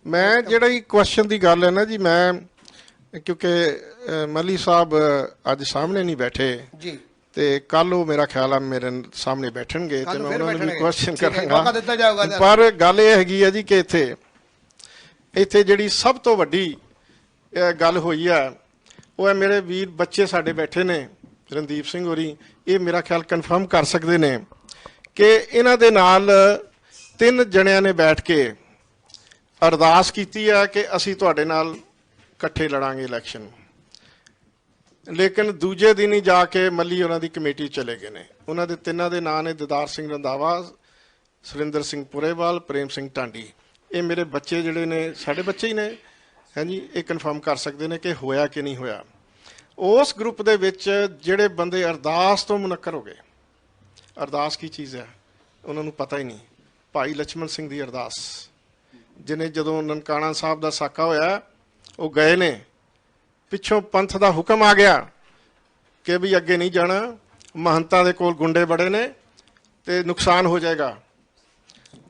ਮੈਂ ਜਿਹੜੀ ਕੁਐਸਚਨ ਦੀ ਗੱਲ ਹੈ ਨਾ ਜੀ, ਮੈਂ ਕਿਉਂਕਿ ਮਲੀ ਸਾਹਿਬ ਅੱਜ ਸਾਹਮਣੇ ਨਹੀਂ ਬੈਠੇ ਜੀ ਤੇ ਕੱਲ ਉਹ ਮੇਰਾ ਖਿਆਲ ਆ ਮੇਰੇ ਸਾਹਮਣੇ ਬੈਠਣਗੇ ਤੇ ਮੈਂ ਉਹਨਾਂ ਨੂੰ ਵੀ ਕੁਐਸਚਨ ਕਰਾਂਗਾ। ਦਿੱਤਾ ਜਾਊਗਾ। ਪਰ ਗੱਲ ਇਹ ਹੈਗੀ ਹੈ ਜੀ ਕਿ ਇੱਥੇ ਜਿਹੜੀ ਸਭ ਤੋਂ ਵੱਡੀ ਗੱਲ ਹੋਈ ਹੈ ਉਹ ਹੈ ਮੇਰੇ ਵੀਰ ਬੱਚੇ ਸਾਡੇ ਬੈਠੇ ਨੇ ਰਣਦੀਪ ਸਿੰਘ ਹੋਰੀ, ਇਹ ਮੇਰਾ ਖਿਆਲ ਕਨਫਰਮ ਕਰ ਸਕਦੇ ਨੇ ਕਿ ਇਹਨਾਂ ਦੇ ਨਾਲ 3 ਜਣਿਆਂ ਨੇ ਬੈਠ ਕੇ ਅਰਦਾਸ ਕੀਤੀ ਹੈ ਕਿ ਅਸੀਂ ਤੁਹਾਡੇ ਨਾਲ ਇਕੱਠੇ ਲੜਾਂਗੇ ਇਲੈਕਸ਼ਨ। ਲੇਕਿਨ ਦੂਜੇ ਦਿਨ ਹੀ ਜਾ ਕੇ ਮੱਲੀ ਉਹਨਾਂ ਦੀ ਕਮੇਟੀ ਚਲੇ ਗਏ ਨੇ। ਉਹਨਾਂ ਦੇ 3 ਦੇ ਨਾਂ ਨੇ ਦਿਦਾਰ ਸਿੰਘ ਰੰਧਾਵਾ, ਸੁਰਿੰਦਰ ਸਿੰਘ ਪੁਰੇਵਾਲ, ਪ੍ਰੇਮ ਸਿੰਘ ਢਾਂਡੀ। ਇਹ ਮੇਰੇ ਬੱਚੇ ਜਿਹੜੇ ਨੇ ਸਾਡੇ ਬੱਚੇ ਹੀ ਨੇ। ਹਾਂਜੀ, ਇਹ ਕਨਫਰਮ ਕਰ ਸਕਦੇ ਨੇ ਕਿ ਹੋਇਆ ਕਿ ਨਹੀਂ ਹੋਇਆ। ਉਸ ਗਰੁੱਪ ਦੇ ਵਿੱਚ ਜਿਹੜੇ ਬੰਦੇ ਅਰਦਾਸ ਤੋਂ ਮੁਨੱਕਰ ਹੋ ਗਏ, ਅਰਦਾਸ ਕੀ ਚੀਜ਼ ਹੈ ਉਹਨਾਂ ਨੂੰ ਪਤਾ ਹੀ ਨਹੀਂ। ਭਾਈ ਲਛਮਣ ਸਿੰਘ ਦੀ ਅਰਦਾਸ, ਜਿਹਨੇ ਜਦੋਂ ਨਨਕਾਣਾ ਸਾਹਿਬ ਦਾ ਸਾਕਾ ਹੋਇਆ ਉਹ ਗਏ ਨੇ, ਪਿੱਛੋਂ ਪੰਥ ਦਾ ਹੁਕਮ ਆ ਗਿਆ ਕਿ ਵੀ ਅੱਗੇ ਨਹੀਂ ਜਾਣਾ, ਮਹੰਤਾਂ ਦੇ ਕੋਲ ਗੁੰਡੇ ਬੜੇ ਨੇ ਤੇ ਨੁਕਸਾਨ ਹੋ ਜਾਏਗਾ।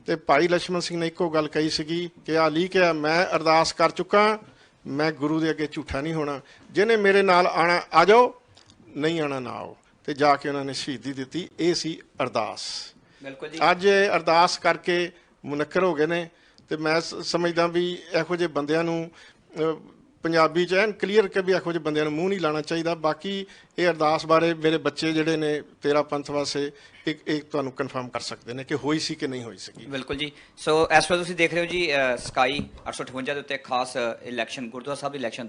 ਤੇ ਭਾਈ ਲਛਮਣ ਸਿੰਘ ਨੇ ਇੱਕੋ ਗੱਲ ਕਹੀ ਸੀਗੀ ਕਿ ਆ ਲੀ ਕਿਹਾ, ਮੈਂ ਅਰਦਾਸ ਕਰ ਚੁੱਕਾ, ਮੈਂ ਗੁਰੂ ਦੇ ਅੱਗੇ ਝੂਠਾ ਨਹੀਂ ਹੋਣਾ। ਜਿਹਨੇ ਮੇਰੇ ਨਾਲ ਆਣਾ ਆ ਜਾਓ, ਨਹੀਂ ਆਣਾ ਨਾ ਆਓ। ਤੇ ਜਾ ਕੇ ਉਹਨਾਂ ਨੇ ਸ਼ਹੀਦੀ ਦਿੱਤੀ। ਇਹ ਸੀ ਅਰਦਾਸ। ਬਿਲਕੁਲ ਜੀ। ਅੱਜ ਇਹ ਅਰਦਾਸ ਕਰਕੇ ਮੁਨੱਕਰ ਹੋ ਗਏ ਨੇ ਤੇ ਮੈਂ ਸਮਝਦਾ ਵੀ ਇਹੋ ਜਿਹੇ ਬੰਦਿਆਂ ਨੂੰ ਪੰਜਾਬੀ 'ਚ ਐਨ ਕਲੀਅਰ ਕਿ ਵੀ ਇਹੋ ਜਿਹੇ ਬੰਦਿਆਂ ਨੂੰ ਮੂੰਹ ਨਹੀਂ ਲਾਉਣਾ ਚਾਹੀਦਾ। ਬਾਕੀ ਇਹ ਅਰਦਾਸ ਬਾਰੇ ਮੇਰੇ ਬੱਚੇ ਜਿਹੜੇ ਨੇ ਤੇਰਾ ਪੰਥ ਵਾਸਤੇ ਇੱਕ ਤੁਹਾਨੂੰ ਕਨਫਰਮ ਕਰ ਸਕਦੇ ਨੇ ਕਿ ਹੋਈ ਸੀ ਕਿ ਨਹੀਂ ਹੋਈ ਸੀਗੀ। ਬਿਲਕੁਲ ਜੀ। ਸੋ ਇਸ ਵੇਲੇ ਤੁਸੀਂ ਦੇਖ ਰਹੇ ਹੋ ਜੀ ਸਕਾਈ 858 ਦੇ ਉੱਤੇ ਖਾਸ ਇਲੈਕਸ਼ਨ ਗੁਰਦੁਆਰਾ ਸਾਹਿਬ ਦੀ ਇਲੈਕਸ਼ਨ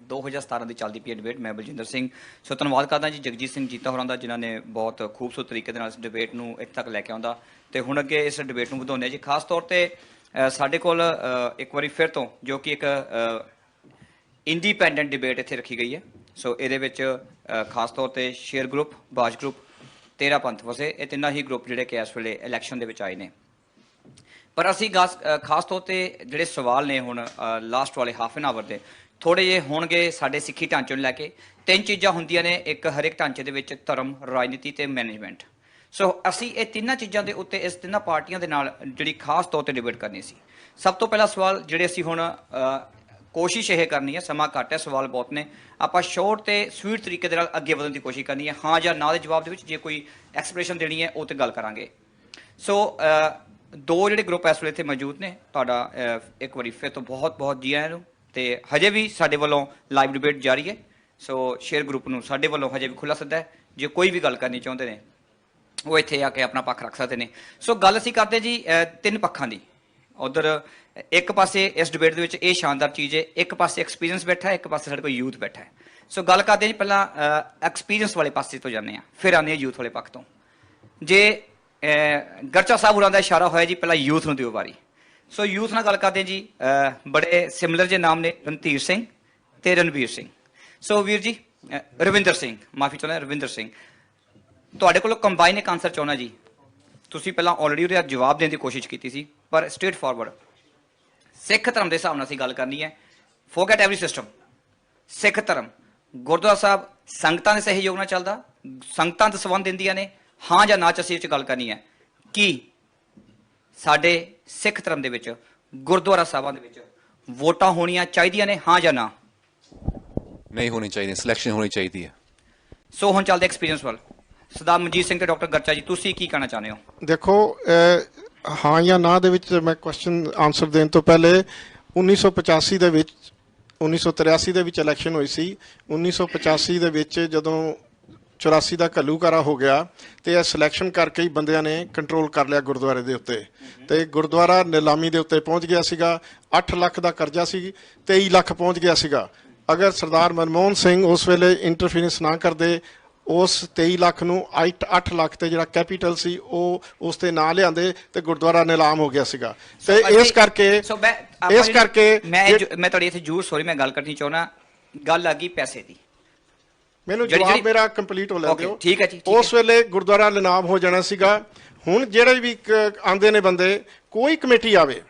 2017 ਦੀ ਚੱਲਦੀ ਪਈ ਡਿਬੇਟ। ਮੈਂ ਬਲਜਿੰਦਰ ਸਿੰਘ। ਸੋ ਧੰਨਵਾਦ ਕਰਦਾ ਜੀ ਜਗਜੀਤ ਸਿੰਘ ਜੀਤਾ ਹੋਰਾਂ ਦਾ ਜਿਨ੍ਹਾਂ ਨੇ ਬਹੁਤ ਖੂਬਸੂਰਤ ਤਰੀਕੇ ਦੇ ਨਾਲ ਇਸ ਡਿਬੇਟ ਨੂੰ ਇੱਥੇ ਤੱਕ ਲੈ ਕੇ ਆਉਂਦਾ ਤੇ ਹੁਣ ਅੱਗੇ ਇਸ ਡਿਬੇਟ ਨੂੰ ਵਧਾਉਂਦੇ ਜੀ। ਖਾਸ ਤੌਰ ਤੇ ਸਾਡੇ ਕੋਲ ਇੱਕ ਵਾਰੀ ਫਿਰ ਤੋਂ ਜੋ ਕਿ ਇੱਕ ਇੰਡੀਪੈਂਡੈਂਟ ਡਿਬੇਟ ਇੱਥੇ ਰੱਖੀ ਗਈ ਹੈ। ਸੋ ਇਹਦੇ ਵਿੱਚ ਖਾਸ ਤੌਰ ਤੇ ਸ਼ੇਰ ਗਰੁੱਪ, ਬਾਜ ਗਰੁੱਪ, ਤੇਰਾ ਪੰਥ ਵਸੇ, ਇਹ ਤਿੰਨਾਂ ਹੀ ਗਰੁੱਪ ਜਿਹੜੇ ਕਿ ਇਸ ਵੇਲੇ ਇਲੈਕਸ਼ਨ ਦੇ ਵਿੱਚ ਆਏ ਨੇ। ਪਰ ਅਸੀਂ ਖਾਸ ਤੌਰ ਤੇ ਜਿਹੜੇ ਸਵਾਲ ਨੇ ਹੁਣ ਲਾਸਟ ਵਾਲੇ ਹਾਫ ਐਨ ਆਵਰ ਦੇ ਥੋੜੇ ਜਿਹੇ ਹੋਣਗੇ ਸਾਡੇ ਸਿੱਖੀ ਢਾਂਚੇ ਨੂੰ ਲੈ ਕੇ। 3 ਚੀਜ਼ਾਂ ਹੁੰਦੀਆਂ ਨੇ ਇੱਕ ਹਰੇਕ ਢਾਂਚੇ ਦੇ ਵਿੱਚ, ਧਰਮ, ਰਾਜਨੀਤੀ ਤੇ ਮੈਨੇਜਮੈਂਟ। ਸੋ ਅਸੀਂ ਇਹ ਤਿੰਨਾਂ ਚੀਜ਼ਾਂ ਦੇ ਉੱਤੇ ਇਸ ਤਿੰਨਾਂ ਪਾਰਟੀਆਂ ਦੇ ਨਾਲ ਜਿਹੜੀ ਖਾਸ ਤੌਰ ਤੇ ਡਿਬੇਟ ਕਰਨੀ ਸੀ। ਸਭ ਤੋਂ ਪਹਿਲਾ ਸਵਾਲ ਜਿਹੜੇ ਅਸੀਂ ਹੁਣ ਕੋਸ਼ਿਸ਼ ਇਹ ਕਰਨੀ ਹੈ, ਸਮਾਂ ਘੱਟ ਹੈ, ਸਵਾਲ ਬਹੁਤ ਨੇ, ਆਪਾਂ ਸ਼ੋਰਟ ਤੇ ਸਵੀਟ ਤਰੀਕੇ ਦੇ ਨਾਲ ਅੱਗੇ ਵਧਣ ਦੀ ਕੋਸ਼ਿਸ਼ ਕਰਨੀ ਹੈ। ਹਾਂ ਜਾਂ ਨਾ ਦੇ ਜਵਾਬ ਦੇ ਵਿੱਚ ਜੇ ਕੋਈ ਐਕਸਪ੍ਰੈਸ਼ਨ ਦੇਣੀ ਹੈ ਉਹ ਤੇ ਗੱਲ ਕਰਾਂਗੇ। ਸੋ 2 ਜਿਹੜੇ ਗਰੁੱਪ ਇਸ ਵੇਲੇ ਇੱਥੇ ਮੌਜੂਦ ਨੇ, ਤੁਹਾਡਾ ਇੱਕ ਵਾਰੀ ਫਿਰ ਤੋਂ ਬਹੁਤ ਬਹੁਤ ਜੀ ਆਇਆਂ ਨੂੰ। ਤੇ ਹਜੇ ਵੀ ਸਾਡੇ ਵੱਲੋਂ ਲਾਈਵ ਡਿਬੇਟ ਜਾਰੀ ਹੈ। ਸੋ ਸ਼ੇਅਰ ਗਰੁੱਪ ਨੂੰ ਸਾਡੇ ਵੱਲੋਂ ਹਜੇ ਵੀ ਖੁੱਲ੍ਹਾ ਸੱਦਾ ਹੈ, ਜੇ ਕੋਈ ਵੀ ਗੱਲ ਕਰਨੀ ਚਾਹੁੰਦੇ ਨੇ ਉਹ ਇੱਥੇ ਆ ਕੇ ਆਪਣਾ ਪੱਖ ਰੱਖ ਸਕਦੇ ਨੇ। ਸੋ ਗੱਲ ਅਸੀਂ ਕਰਦੇ ਜੀ 3 ਪੱਖਾਂ ਦੀ। ਉਧਰ ਇੱਕ ਪਾਸੇ ਇਸ ਡਿਬੇਟ ਦੇ ਵਿੱਚ ਇਹ ਸ਼ਾਨਦਾਰ ਚੀਜ਼ ਹੈ, ਇੱਕ ਪਾਸੇ ਐਕਸਪੀਰੀਅੰਸ ਬੈਠਾ ਹੈ, ਇੱਕ ਪਾਸੇ ਸਾਡੇ ਕੋਲ ਯੂਥ ਬੈਠਾ ਹੈ। ਸੋ ਗੱਲ ਕਰਦੇ ਜੀ ਪਹਿਲਾਂ ਐਕਸਪੀਰੀਅੰਸ ਵਾਲੇ ਪਾਸੇ ਤੋਂ ਜਾਂਦੇ ਹਾਂ, ਫਿਰ ਆਉਂਦੇ ਹਾਂ ਯੂਥ ਵਾਲੇ ਪੱਖ ਤੋਂ। ਜੇ ਗਰਚਾ ਸਾਹਿਬ ਹੋਰਾਂ ਦਾ ਇਸ਼ਾਰਾ ਹੋਇਆ ਜੀ ਪਹਿਲਾਂ ਯੂਥ ਨੂੰ ਦਿਓ ਵਾਰੀ। ਸੋ ਯੂਥ ਨਾਲ ਗੱਲ ਕਰਦੇ ਜੀ, ਬੜੇ ਸਿਮਿਲਰ ਜਿਹੇ ਨਾਮ ਨੇ, ਰਣਧੀਰ ਸਿੰਘ ਤੇ ਰਣਵੀਰ ਸਿੰਘ। ਸੋ ਵੀਰ ਜੀ ਰਵਿੰਦਰ ਸਿੰਘ, ਮਾਫੀ ਚਾਹੁੰਦਾ ਰਵਿੰਦਰ ਸਿੰਘ, ਤੁਹਾਡੇ ਕੋਲੋਂ ਕੰਬਾਈਨ ਇੱਕ ਆਨਸਰ ਚਾਹੁੰਦਾ ਜੀ। ਤੁਸੀਂ ਪਹਿਲਾਂ ਆਲਰੇਡੀ ਉਹਦਾ ਜਵਾਬ ਦੇਣ ਦੀ ਕੋਸ਼ਿਸ਼ ਕੀਤੀ ਸੀ, ਪਰ ਸਟ੍ਰੇਟ ਫਾਰਵਰਡ ਸਿੱਖ ਧਰਮ ਦੇ ਹਿਸਾਬ ਨਾਲ ਅਸੀਂ ਗੱਲ ਕਰਨੀ ਹੈ। Forget every system. ਸਿੱਖ ਧਰਮ ਗੁਰਦੁਆਰਾ ਸਾਹਿਬ ਸੰਗਤਾਂ ਦੇ ਸਹਿਯੋਗ ਨਾਲ ਚੱਲਦਾ, ਸੰਗਤਾਂ ਦਸਵੰਧ ਦਿੰਦੀਆਂ ਨੇ, ਹਾਂ ਜਾਂ ਨਾ ਚ ਅਸੀਂ ਇਹ 'ਚ ਗੱਲ ਕਰਨੀ ਹੈ ਕਿ ਸਾਡੇ ਸਿੱਖ ਧਰਮ ਦੇ ਵਿੱਚ ਗੁਰਦੁਆਰਾ ਸਾਹਿਬਾਂ ਦੇ ਵਿੱਚ ਵੋਟਾਂ ਹੋਣੀਆਂ ਚਾਹੀਦੀਆਂ ਨੇ, ਹਾਂ ਜਾਂ ਨਾ? ਨਹੀਂ ਹੋਣੀ ਚਾਹੀਦੀ, ਸਿਲੈਕਸ਼ਨ ਹੋਣੀ ਚਾਹੀਦੀ ਹੈ। ਸੋ ਹੁਣ ਚੱਲਦੇ ਐਕਸਪੀਰੀਅੰਸ ਵੱਲ। ਸਰਦਾਰ ਮਨਜੀਤ ਸਿੰਘ ਤੇ ਡਾਕਟਰ ਗਰਚਾ ਜੀ, ਤੁਸੀਂ ਕੀ ਕਹਿਣਾ ਚਾਹੁੰਦੇ ਹੋ? ਦੇਖੋ ਹਾਂ ਜਾਂ ਨਾ ਦੇ ਵਿੱਚ ਮੈਂ ਕੁਐਸਚਨ ਆਨਸਰ ਦੇਣ ਤੋਂ ਪਹਿਲੇ 1985 ਦੇ ਵਿੱਚ 1983 ਦੇ ਵਿੱਚ ਇਲੈਕਸ਼ਨ ਹੋਈ ਸੀ। 1985 ਦੇ ਵਿੱਚ ਜਦੋਂ 84 ਦਾ ਘੱਲੂਘਾਰਾ ਹੋ ਗਿਆ ਤੇ ਇਹ ਸਿਲੈਕਸ਼ਨ ਕਰਕੇ ਹੀ ਬੰਦਿਆਂ ਨੇ ਕੰਟਰੋਲ ਕਰ ਲਿਆ ਗੁਰਦੁਆਰੇ ਦੇ ਉੱਤੇ, ਤੇ ਗੁਰਦੁਆਰਾ ਨਿਲਾਮੀ ਦੇ ਉੱਤੇ ਪਹੁੰਚ ਗਿਆ ਸੀਗਾ। 8 ਲੱਖ ਦਾ ਕਰਜ਼ਾ ਸੀ, 23 ਲੱਖ ਪਹੁੰਚ ਗਿਆ ਸੀਗਾ। ਅਗਰ ਸਰਦਾਰ ਮਨਮੋਹਨ ਸਿੰਘ ਉਸ ਵੇਲੇ ਇੰਟਰਫੀਰੈਂਸ ਨਾ ਕਰਦੇ, ਉਸ 23 ਲੱਖ ਨੂੰ 8 ਲੱਖ ਤੇ ਜਿਹੜਾ ਕੈਪੀਟਲ ਸੀ ਉਹ ਉਸ ਤੇ ਨਾ ਲਿਆਂਦੇ ਤੇ ਗੁਰਦੁਆਰਾ ਨਿਲਾਮ ਹੋ ਗਿਆ ਸੀਗਾ। ਤੇ ਇਸ ਕਰਕੇ ਮੈਂ ਤੁਹਾਡੀ ਇੱਥੇ ਜ਼ਰੂਰ ਸੌਰੀ ਮੈਂ ਗੱਲ ਕਰਨੀ ਚਾਹੁੰਦਾ। ਗੱਲ ਆ ਗਈ ਪੈਸੇ ਦੀ। ਮੈਨੂੰ ਜਵਾਬ ਮੇਰਾ ਕੰਪਲੀਟ ਹੋ ਲੈਣ ਦਿਓ। ਠੀਕ ਹੈ ਜੀ। ਉਸ ਵੇਲੇ ਗੁਰਦੁਆਰਾ ਨਿਲਾਮ ਹੋ ਜਾਣਾ ਸੀਗਾ। ਹੁਣ ਜਿਹੜੇ ਵੀ ਆਂਦੇ ਨੇ ਬੰਦੇ, ਕੋਈ ਕਮੇਟੀ ਆਵੇ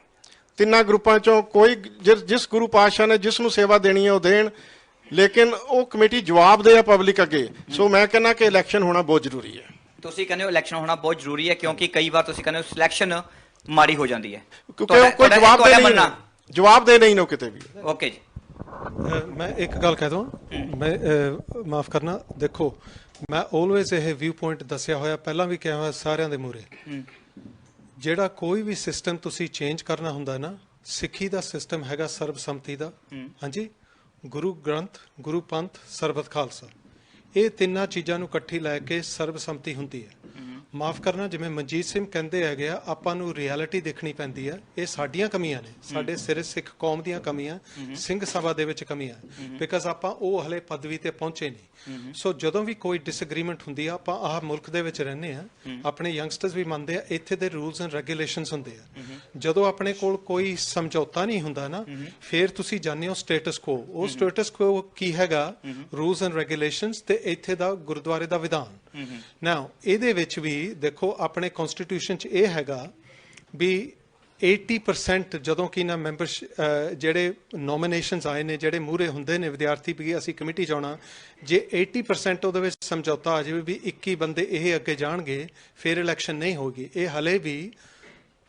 ਤਿੰਨਾਂ ਗਰੁੱਪਾਂ ਚੋਂ, ਕੋਈ ਜਿਸ ਗੁਰੂ ਪਾਤਸ਼ਾਹ ਨੇ ਜਿਸ ਨੂੰ ਸੇਵਾ ਦੇਣੀ ਹੈ ਉਹ ਦੇਣ, ਲੇਕਿਨ ਉਹ ਕਮੇਟੀ ਜਵਾਬ ਦੇ ਆ ਪਬਲਿਕ ਅੱਗੇ। ਸੋ ਮੈਂ ਕਹਿੰਦਾ ਕਿ ਇਲੈਕਸ਼ਨ ਹੋਣਾ ਬਹੁਤ ਜ਼ਰੂਰੀ ਹੈ। ਤੁਸੀਂ ਕਹਿੰਦੇ ਹੋ ਇਲੈਕਸ਼ਨ ਹੋਣਾ ਬਹੁਤ ਜ਼ਰੂਰੀ ਹੈ ਕਿਉਂਕਿ ਕਈ ਵਾਰ ਤੁਸੀਂ ਕਹਿੰਦੇ ਹੋ ਸਿਲੈਕਸ਼ਨ ਮਾੜੀ ਹੋ ਜਾਂਦੀ ਹੈ, ਕਿਉਂਕਿ ਕੋਈ ਜਵਾਬ ਦੇ ਨਹੀਂ ਨੋ ਕਿਤੇ ਵੀ। ਓਕੇ ਜੀ। ਮੈਂ ਇੱਕ ਗੱਲ ਕਹਿ ਦਵਾਂ, ਮੈਂ ਮਾਫ ਕਰਨਾ, ਦੇਖੋ ਮੈਂ ਆਲਵੇਜ਼ ਇਹ ਵਿਊ ਪੁਆਇੰਟ ਦੱਸਿਆ ਹੋਇਆ, ਪਹਿਲਾਂ ਵੀ ਕਿਹਾ ਹੋਇਆ ਸਾਰਿਆਂ ਦੇ ਮੂਹਰੇ, ਜਿਹੜਾ ਕੋਈ ਵੀ ਸਿਸਟਮ ਤੁਸੀਂ ਚੇਂਜ ਕਰਨਾ ਹੁੰਦਾ ਨਾ, ਸਿੱਖੀ ਦਾ ਸਿਸਟਮ ਹੈਗਾ ਸਰਬਸੰਮਤੀ ਦਾ। ਹਾਂਜੀ, ਗੁਰੂ ਗ੍ਰੰਥ, ਗੁਰੂ ਪੰਥ, ਸਰਬਤ ਖਾਲਸਾ, ਇਹ ਤਿੰਨਾਂ ਚੀਜ਼ਾਂ ਨੂੰ ਇਕੱਠੀ ਲੈ ਕੇ ਸਰਬਸੰਮਤੀ ਹੁੰਦੀ ਹੈ। ਮਾਫ ਕਰਨਾ, ਜਿਵੇਂ ਮਨਜੀਤ ਸਿੰਘ ਕਹਿੰਦੇ ਹੈਗੇ ਆ, ਆਪਾਂ ਨੂੰ ਰਿਐਲਿਟੀ ਦੇਖਣੀ ਪੈਂਦੀ ਹੈ। ਇਹ ਸਾਡੀਆਂ ਕਮੀਆਂ ਨੇ, ਸਾਡੇ ਸਿਰ ਸਿੱਖ ਕੌਮ ਦੀਆਂ ਕਮੀਆਂ, ਸਿੰਘ ਸਭਾ ਦੇ ਵਿੱਚ ਕਮੀਆਂ, ਬਿਕਾਜ਼ ਆਪਾਂ ਉਹ ਹਲੇ ਪਦਵੀ ਤੇ ਪਹੁੰਚੇ ਨਹੀਂ। ਸੋ ਜਦੋਂ ਵੀ ਕੋਈ ਡਿਸਐਗਰੀਮੈਂਟ ਹੁੰਦੀ ਆ, ਆਪਾਂ ਆਹ ਮੁਲਕ ਦੇ ਵਿੱਚ ਰਹਿੰਦੇ ਆ, ਆਪਣੇ ਯੰਗਸਟਰਸ ਵੀ ਮੰਨਦੇ ਆ, ਇੱਥੇ ਦੇ ਰੂਲਸ ਐਂਡ ਰੈਗੂਲੇਸ਼ਨਸ ਹੁੰਦੇ ਆ। ਜਦੋਂ ਆਪਣੇ ਕੋਲ ਕੋਈ ਸਮਝੌਤਾ ਨਹੀਂ ਹੁੰਦਾ ਨਾ, ਫਿਰ ਤੁਸੀਂ ਜਾਣਦੇ ਹੋ ਸਟੇਟਸ ਕੋ। ਉਹ ਸਟੇਟਸ ਕੋ ਕੀ ਹੈਗਾ? ਰੂਲਸ ਐਂਡ ਰੈਗੂਲੇਸ਼ਨਸ ਤੇ ਇੱਥੇ ਦਾ ਗੁਰਦੁਆਰੇ ਦਾ ਵਿਧਾਨ। ਨਾਓ ਇਹਦੇ ਵਿੱਚ ਵੀ ਦੇਖੋ, ਆਪਣੇ ਕਨਸਟੀਟਿਊਸ਼ਨ 'ਚ ਇਹ ਹੈਗਾ ਵੀ 80% ਜਦੋਂ ਕਿ ਨਾ ਮੈਂਬਰ ਜਿਹੜੇ ਨੋਮੀਨੇਸ਼ਨਸ ਆਏ ਨੇ, ਜਿਹੜੇ ਮੂਹਰੇ ਹੁੰਦੇ ਨੇ ਵਿਦਿਆਰਥੀ ਵੀ ਅਸੀਂ ਕਮੇਟੀ 'ਚ ਆਉਣਾ, ਜੇ 80% ਉਹਦੇ ਵਿੱਚ ਸਮਝੌਤਾ ਆ ਜਾਵੇ ਵੀ 21 ਬੰਦੇ ਇਹ ਅੱਗੇ ਜਾਣਗੇ, ਫਿਰ ਇਲੈਕਸ਼ਨ ਨਹੀਂ ਹੋਗੀ। ਇਹ ਹਲੇ ਵੀ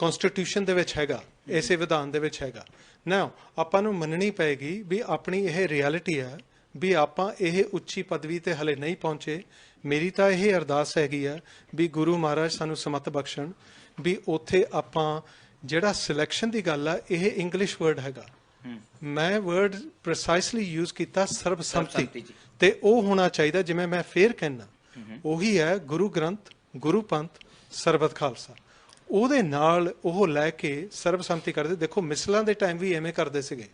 ਕਨਸਟੀਟਿਊਸ਼ਨ ਦੇ ਵਿੱਚ ਹੈਗਾ, ਇਸੇ ਵਿਧਾਨ ਦੇ ਵਿੱਚ ਹੈਗਾ। ਨਾ ਆਪਾਂ ਨੂੰ ਮੰਨਣੀ ਪਏਗੀ ਵੀ ਆਪਣੀ ਇਹ ਰਿਐਲਿਟੀ ਹੈ ਵੀ ਆਪਾਂ ਇਹ ਉੱਚੀ ਪਦਵੀ ਤੇ ਹਲੇ ਨਹੀਂ ਪਹੁੰਚੇ। ਮੇਰੀ ਤਾਂ ਇਹ ਅਰਦਾਸ ਹੈਗੀ ਆ ਵੀ ਗੁਰੂ ਮਹਾਰਾਜ ਸਾਨੂੰ ਸਮਤ ਬਖਸ਼ਣ ਵੀ ਉੱਥੇ ਆਪਾਂ ਜਿਹੜਾ ਸਿਲੈਕਸ਼ਨ ਦੀ ਗੱਲ ਆ, ਇਹ ਇੰਗਲਿਸ਼ ਵਰਡ ਹੈਗਾ, ਮੈਂ ਵਰਡ ਪ੍ਰੀਸਾਈਸਲੀ ਯੂਜ਼ ਕੀਤਾ ਸਰਬਸੰਮਤੀ, ਤੇ ਉਹ ਹੋਣਾ ਚਾਹੀਦਾ ਜਿਵੇਂ ਮੈਂ ਫੇਰ ਕਹਿਣਾ ਉਹੀ ਹੈ ਗੁਰੂ ਗ੍ਰੰਥ, ਗੁਰੂ ਪੰਥ, ਸਰਬਤ ਖਾਲਸਾ। ਉਹਦੇ ਨਾਲ ਉਹ ਲੈ ਕੇ ਸਰਬਸੰਮਤੀ ਕਰਦੇ। ਦੇਖੋ ਮਿਸਲਾਂ ਦੇ ਟਾਈਮ ਵੀ ਐਵੇਂ ਕਰਦੇ ਸੀਗੇ।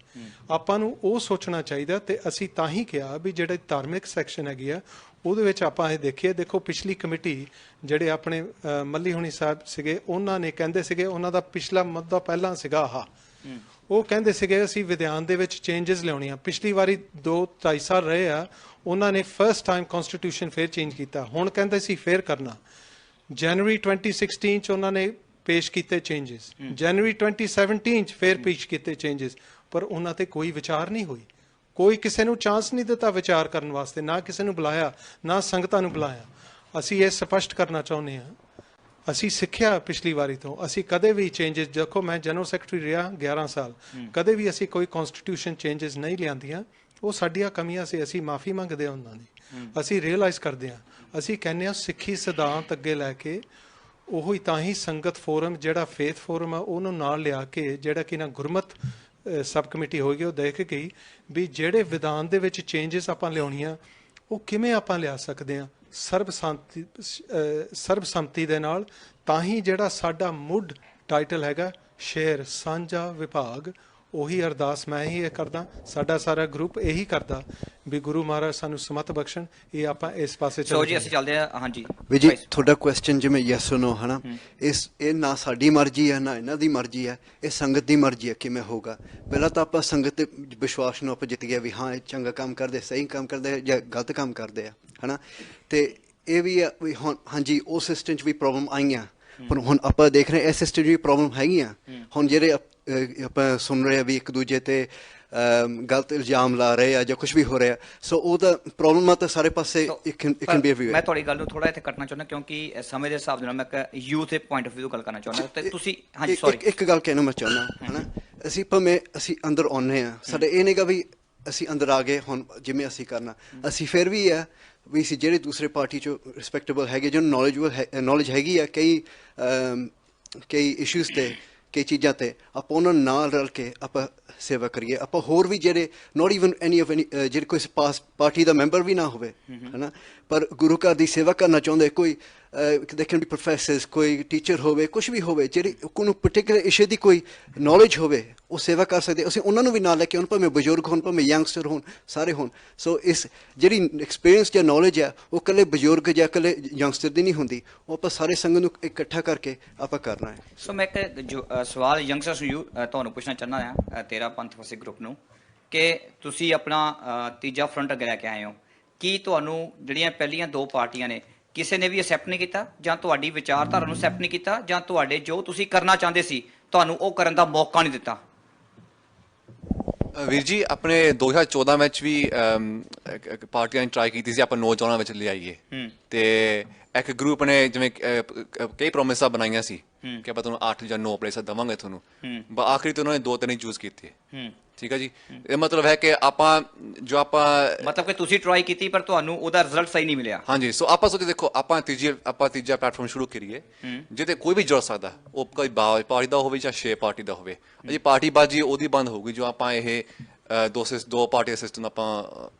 ਆਪਾਂ ਨੂੰ ਉਹ ਸੋਚਣਾ ਚਾਹੀਦਾ, ਤੇ ਅਸੀਂ ਤਾਂ ਹੀ ਕਿਹਾ ਵੀ ਜਿਹੜੇ ਧਾਰਮਿਕ ਸੈਕਸ਼ਨ ਹੈਗੀ ਆ ਉਹਦੇ ਵਿੱਚ ਆਪਾਂ ਇਹ ਦੇਖੀਏ। ਦੇਖੋ ਪਿਛਲੀ ਕਮੇਟੀ ਜਿਹੜੇ ਆਪਣੇ ਮੱਲੀ ਹੁਣੀ ਸਾਹਿਬ ਸੀਗੇ, ਉਹਨਾਂ ਨੇ ਕਹਿੰਦੇ ਸੀਗੇ, ਉਹਨਾਂ ਦਾ ਪਿਛਲਾ ਮੁੱਦਾ ਪਹਿਲਾਂ ਸੀਗਾ ਆਹ, ਉਹ ਕਹਿੰਦੇ ਸੀਗੇ ਅਸੀਂ ਵਿਧਾਨ ਦੇ ਵਿੱਚ ਚੇਂਜਸ ਲਿਆਉਣੀਆਂ। ਪਿਛਲੀ ਵਾਰੀ 2-2.5 ਸਾਲ ਰਹੇ ਆ, ਉਹਨਾਂ ਨੇ ਫਸਟ ਟਾਈਮ ਕਨਸਟੀਟਿਊਸ਼ਨ ਫੇਰ ਚੇਂਜ ਕੀਤਾ, ਹੁਣ ਕਹਿੰਦੇ ਸੀ ਫੇਰ ਕਰਨਾ। ਜਨਵਰੀ 2016 ਚ ਉਹਨਾਂ ਨੇ ਪੇਸ਼ ਕੀਤੇ ਚੇਂਜਸ, ਜਨਵਰੀ 2017 ਚ ਫੇਰ ਪੇਸ਼ ਕੀਤੇ ਚੇਂਜਸ, ਪਰ ਉਹਨਾਂ ਤੇ ਕੋਈ ਵਿਚਾਰ ਨਹੀਂ ਹੋਈ। ਕੋਈ ਕਿਸੇ ਨੂੰ ਚਾਂਸ ਨਹੀਂ ਦਿੱਤਾ ਵਿਚਾਰ ਕਰਨ ਵਾਸਤੇ, ਨਾ ਕਿਸੇ ਨੂੰ ਬੁਲਾਇਆ, ਨਾ ਸੰਗਤਾਂ ਨੂੰ ਬੁਲਾਇਆ। ਅਸੀਂ ਇਹ ਸਪਸ਼ਟ ਕਰਨਾ ਚਾਹੁੰਦੇ ਹਾਂ, ਅਸੀਂ ਸਿੱਖਿਆ ਪਿਛਲੀ ਵਾਰੀ ਤੋਂ, ਅਸੀਂ ਕਦੇ ਵੀ ਚੇਂਜਸ, ਦੇਖੋ ਮੈਂ ਜਨਰਲ ਸੈਕਟਰੀ ਰਿਹਾ 11 ਸਾਲ, ਕਦੇ ਵੀ ਅਸੀਂ ਕੋਈ ਕਨਸਟੀਟਿਊਸ਼ਨ ਚੇਂਜਸ ਨਹੀਂ ਲਿਆਂਦੀਆਂ। ਉਹ ਸਾਡੀਆਂ ਕਮੀਆਂ ਸੀ, ਅਸੀਂ ਮਾਫੀ ਮੰਗਦੇ ਹਾਂ ਉਹਨਾਂ ਦੀ, ਅਸੀਂ ਰੀਅਲਾਈਜ਼ ਕਰਦੇ ਹਾਂ। ਅਸੀਂ ਕਹਿੰਦੇ ਹਾਂ ਸਿੱਖੀ ਸਿਧਾਂਤ ਅੱਗੇ ਲੈ ਕੇ, ਉਹ ਹੀ ਤਾਂ ਹੀ ਸੰਗਤ ਫੋਰਮ ਜਿਹੜਾ ਫੇਥ ਫੋਰਮ ਆ ਉਹਨੂੰ ਨਾਲ ਲਿਆ ਕੇ, ਜਿਹੜਾ ਕਿ ਨਾ ਗੁਰਮਤ ਸਬ ਕਮੇਟੀ ਹੋਏਗੀ, ਉਹ ਦੇਖ ਗਈ ਵੀ ਜਿਹੜੇ ਵਿਧਾਨ ਦੇ ਵਿੱਚ ਚੇਂਜਸ ਆਪਾਂ ਲਿਆਉਣੀਆਂ ਉਹ ਕਿਵੇਂ ਆਪਾਂ ਲਿਆ ਸਕਦੇ ਹਾਂ ਸਰਬਸੰਮਤੀ ਦੇ ਨਾਲ। ਤਾਂ ਹੀ ਜਿਹੜਾ ਸਾਡਾ ਮੁੱਢ ਟਾਈਟਲ ਹੈਗਾ ਸ਼ੇਰ ਸਾਂਝਾ ਵਿਭਾਗ, ਉਹੀ ਅਰਦਾਸ ਮੈਂ ਹੀ ਇਹ ਕਰਦਾ, ਸਾਡਾ ਸਾਰਾ ਗਰੁੱਪ ਇਹੀ ਕਰਦਾ ਵੀ ਗੁਰੂ ਮਹਾਰਾਜ ਸਾਨੂੰ ਸਮਤ ਬਖਸ਼ਣ। ਇਹ ਆਪਾਂ ਇਸ ਪਾਸੇ ਸੋ ਜੀ ਅਸੀਂ ਚੱਲਦੇ ਹਾਂ। ਹਾਂਜੀ ਵੀ ਜੀ ਤੁਹਾਡਾ ਕੁਐਸਚਨ ਜਿਵੇਂ ਯੈਸ ਔਰ ਨੋ ਹੈ ਨਾ, ਇਹ ਨਾ ਸਾਡੀ ਮਰਜ਼ੀ ਹੈ ਨਾ ਇਹਨਾਂ ਦੀ ਮਰਜ਼ੀ ਹੈ, ਇਹ ਸੰਗਤ ਦੀ ਮਰਜ਼ੀ ਹੈ ਕਿਵੇਂ ਹੋਊਗਾ। ਪਹਿਲਾਂ ਤਾਂ ਆਪਾਂ ਸੰਗਤ ਦੇ ਵਿਸ਼ਵਾਸ ਨੂੰ ਆਪਾਂ ਜਿੱਤ ਗਿਆ ਵੀ ਹਾਂ ਇਹ ਚੰਗਾ ਕੰਮ ਕਰਦੇ, ਸਹੀ ਕੰਮ ਕਰਦੇ ਜਾਂ ਗਲਤ ਕੰਮ ਕਰਦੇ ਆ, ਹੈ ਨਾ। ਤੇ ਇਹ ਵੀ ਆ ਵੀ ਹੁਣ ਹਾਂਜੀ ਉਹ ਸਿਸਟਮ 'ਚ ਵੀ ਪ੍ਰੋਬਲਮ ਆਈਆਂ, ਪਰ ਹੁਣ ਆਪਾਂ ਦੇਖ ਰਹੇ ਇਸ ਸਿਸਟਮ 'ਚ ਵੀ ਪ੍ਰੋਬਲਮ ਹੈਗੀਆਂ। ਹੁਣ ਜਿਹੜੇ ਆਪਾਂ ਸੁਣ ਰਹੇ ਆ ਵੀ ਇੱਕ ਦੂਜੇ ਤੇ ਗਲਤ ਇਲਜ਼ਾਮ ਲਾ ਰਹੇ ਆ ਜਾਂ ਕੁਝ ਵੀ ਹੋ ਰਿਹਾ, ਸੋ ਉਹਦਾ ਪ੍ਰੋਬਲਮ ਆ ਤਾਂ ਸਾਰੇ ਪਾਸੇ ਮੈਂ ਤੁਹਾਡੀ ਗੱਲ ਨੂੰ ਥੋੜਾ ਇੱਥੇ ਕੱਟਣਾ ਚਾਹੁੰਦਾ ਕਿਉਂਕਿ ਸਮੇਂ ਦੇ ਹਿਸਾਬ ਨਾਲ ਮੈਂ ਯੂਥ ਦੇ ਪੁਆਇੰਟ ਆਫ ਵਿਊ ਗੱਲ ਕਰਨਾ ਚਾਹੁੰਦਾ। ਤੇ ਤੁਸੀਂ ਹਾਂਜੀ ਸੌਰੀ ਇੱਕ ਗੱਲ ਕਹਿਣਾ ਮੈਂ ਚਾਹੁੰਦਾ ਹੈ ਨਾ ਅਸੀਂ ਭਾਵੇਂ ਅਸੀਂ ਅੰਦਰ ਆਉਂਦੇ ਹਾਂ, ਸਾਡੇ ਇਹ ਨਹੀਂਗਾ ਵੀ ਅਸੀਂ ਅੰਦਰ ਆ ਗਏ ਹੁਣ ਜਿਵੇਂ ਅਸੀਂ ਕਰਨਾ, ਅਸੀਂ ਫਿਰ ਵੀ ਆ ਵੀ ਅਸੀਂ ਜਿਹੜੇ ਦੂਸਰੇ ਪਾਰਟੀ 'ਚੋਂ ਰਿਸਪੈਕਟੇਬਲ ਹੈਗੇ, ਜਿਹਨੂੰ ਨੌਲੇਜ ਹੈਗੀ ਆ ਕਈ ਇਸ਼ੂਜ਼ 'ਤੇ, ਕਈ ਚੀਜ਼ਾਂ 'ਤੇ, ਆਪਾਂ ਉਹਨਾਂ ਨਾਲ ਰਲ ਕੇ ਆਪਾਂ ਸੇਵਾ ਕਰੀਏ। ਆਪਾਂ ਹੋਰ ਵੀ ਜਿਹੜੇ ਨੋਟ ਈਵਨ ਐਨੀ ਜਿਹੜੇ ਕੋਈ ਪਾਰਟੀ ਦਾ ਮੈਂਬਰ ਵੀ ਨਾ ਹੋਵੇ, ਹੈ ਨਾ, ਪਰ ਗੁਰੂ ਘਰ ਦੀ ਸੇਵਾ ਕਰਨਾ ਚਾਹੁੰਦੇ, ਕੋਈ ਦੇ ਕੈਨ ਬੀ ਪ੍ਰੋਫੈਸਰਸ, ਕੋਈ ਟੀਚਰ ਹੋਵੇ, ਕੁਛ ਵੀ ਹੋਵੇ, ਜਿਹੜੀ ਕੋਈ ਪਰਟੀਕੂਲਰ ਇਸ਼ੂ ਦੀ ਕੋਈ ਨੌਲੇਜ ਹੋਵੇ, ਉਹ ਸੇਵਾ ਕਰ ਸਕਦੇ। ਅਸੀਂ ਉਹਨਾਂ ਨੂੰ ਵੀ ਨਾਲ ਲੈ ਕੇ ਆਉਣ, ਭਾਵੇਂ ਬਜ਼ੁਰਗ ਹੋਣ, ਭਾਵੇਂ ਯੰਗਸਟਰ ਹੋਣ, ਸਾਰੇ ਹੋਣ। ਸੋ ਇਸ ਜਿਹੜੀ ਐਕਸਪੀਰੀਅੰਸ ਜਾਂ ਨੌਲੇਜ ਹੈ, ਉਹ ਇਕੱਲੇ ਬਜ਼ੁਰਗ ਜਾਂ ਇਕੱਲੇ ਯੰਗਸਟਰ ਦੀ ਨਹੀਂ ਹੁੰਦੀ, ਉਹ ਆਪਾਂ ਸਾਰੇ ਸੰਗਤ ਨੂੰ ਇਕੱਠਾ ਕਰਕੇ ਆਪਾਂ ਕਰਨਾ ਹੈ। ਸੋ ਮੈਂ ਇੱਕ ਸਵਾਲ ਯੰਗਸਟਰਸ ਨੂੰ ਤੁਹਾਨੂੰ ਪੁੱਛਣਾ ਚਾਹੁੰਦਾ ਹਾਂ, ਤੇਰਾ ਪੰਥ ਵਸੇ ਗਰੁੱਪ ਨੂੰ, ਕਿ ਤੁਸੀਂ ਆਪਣਾ ਤੀਜਾ ਫਰੰਟ ਅੱਗੇ ਲੈ ਕੇ ਆਏ ਹੋ, ਕੀ ਤੁਹਾਨੂੰ ਜਿਹੜੀਆਂ ਪਹਿਲੀਆਂ ਦੋ ਪਾਰਟੀਆਂ ਨੇ ਕਿਸੇ ਨੇ ਵੀ ਐਕਸੈਪਟ ਨਹੀਂ ਕੀਤਾ, ਜਾਂ ਤੁਹਾਡੀ ਵਿਚਾਰਧਾਰਾ ਨੂੰ ਐਕਸੈਪਟ ਨਹੀਂ ਕੀਤਾ, ਜਾਂ ਤੁਹਾਡੇ ਜੋ ਤੁਸੀਂ ਕਰਨਾ ਚਾਹੁੰਦੇ ਸੀ ਤੁਹਾਨੂੰ ਉਹ ਕਰਨ ਦਾ ਮੌਕਾ ਨਹੀਂ ਦਿੱਤਾ? ਵੀਰ ਜੀ, ਆਪਣੇ 2014 ਵਿੱਚ ਵੀ ਪਾਰਟੀਆਂ ਨੇ ਟਰਾਈ ਕੀਤੀ ਸੀ ਆਪਾਂ ਨੌਜਵਾਨਾਂ ਵਿੱਚ ਲਿਆਈਏ, ਤੇ ਇੱਕ ਗਰੁੱਪ ਨੇ ਜਿਵੇਂ ਕਈ ਪ੍ਰੋਮਿਸਾਂ ਬਣਾਈਆਂ ਸੀ ਕਿ ਆਪਾਂ ਤੁਹਾਨੂੰ 8 ਜਾਂ 9 ਪਲੇਸਾਂ ਦੇਵਾਂਗੇ ਤੁਹਾਨੂੰ, ਆਖਰੀ ਤੇ ਉਹਨਾਂ ਨੇ 2-3 ਹੀ ਚੂਜ਼ ਕੀਤੇ। ਠੀਕ ਹੈ ਜੀ, ਇਹ ਮਤਲਬ ਹੈ ਕਿ ਆਪਾਂ ਮਤਲਬ ਕਿ ਤੁਸੀਂ ਟਰਾਈ ਕੀਤੀ ਪਰ ਤੁਹਾਨੂੰ ਉਹਦਾ ਰਿਜ਼ਲਟ ਸਹੀ ਨਹੀਂ ਮਿਲਿਆ। ਹਾਂਜੀ, ਸੋ ਆਪਾਂ ਸੋਚੇ ਦੇਖੋ ਆਪਾਂ ਤੀਜਾ ਪਲੇਟਫਾਰਮ ਸ਼ੁਰੂ ਕਰੀਏ ਜਿਹਦੇ ਕੋਈ ਵੀ ਜੁੜ ਸਕਦਾ, ਉਹ ਕੋਈ ਪਾਰਟੀ ਦਾ ਹੋਵੇ ਜਾਂ 6 ਪਾਰਟੀ ਦਾ ਹੋਵੇ। ਜੀ ਪਾਰਟੀ ਬਾਜੀ ਉਹਦੀ ਬੰਦ ਹੋਊਗੀ ਜੋ ਆਪਾਂ ਇਹ ਦੋ ਪਾਰਟੀ ਸਿਸਟਮ ਆਪਾਂ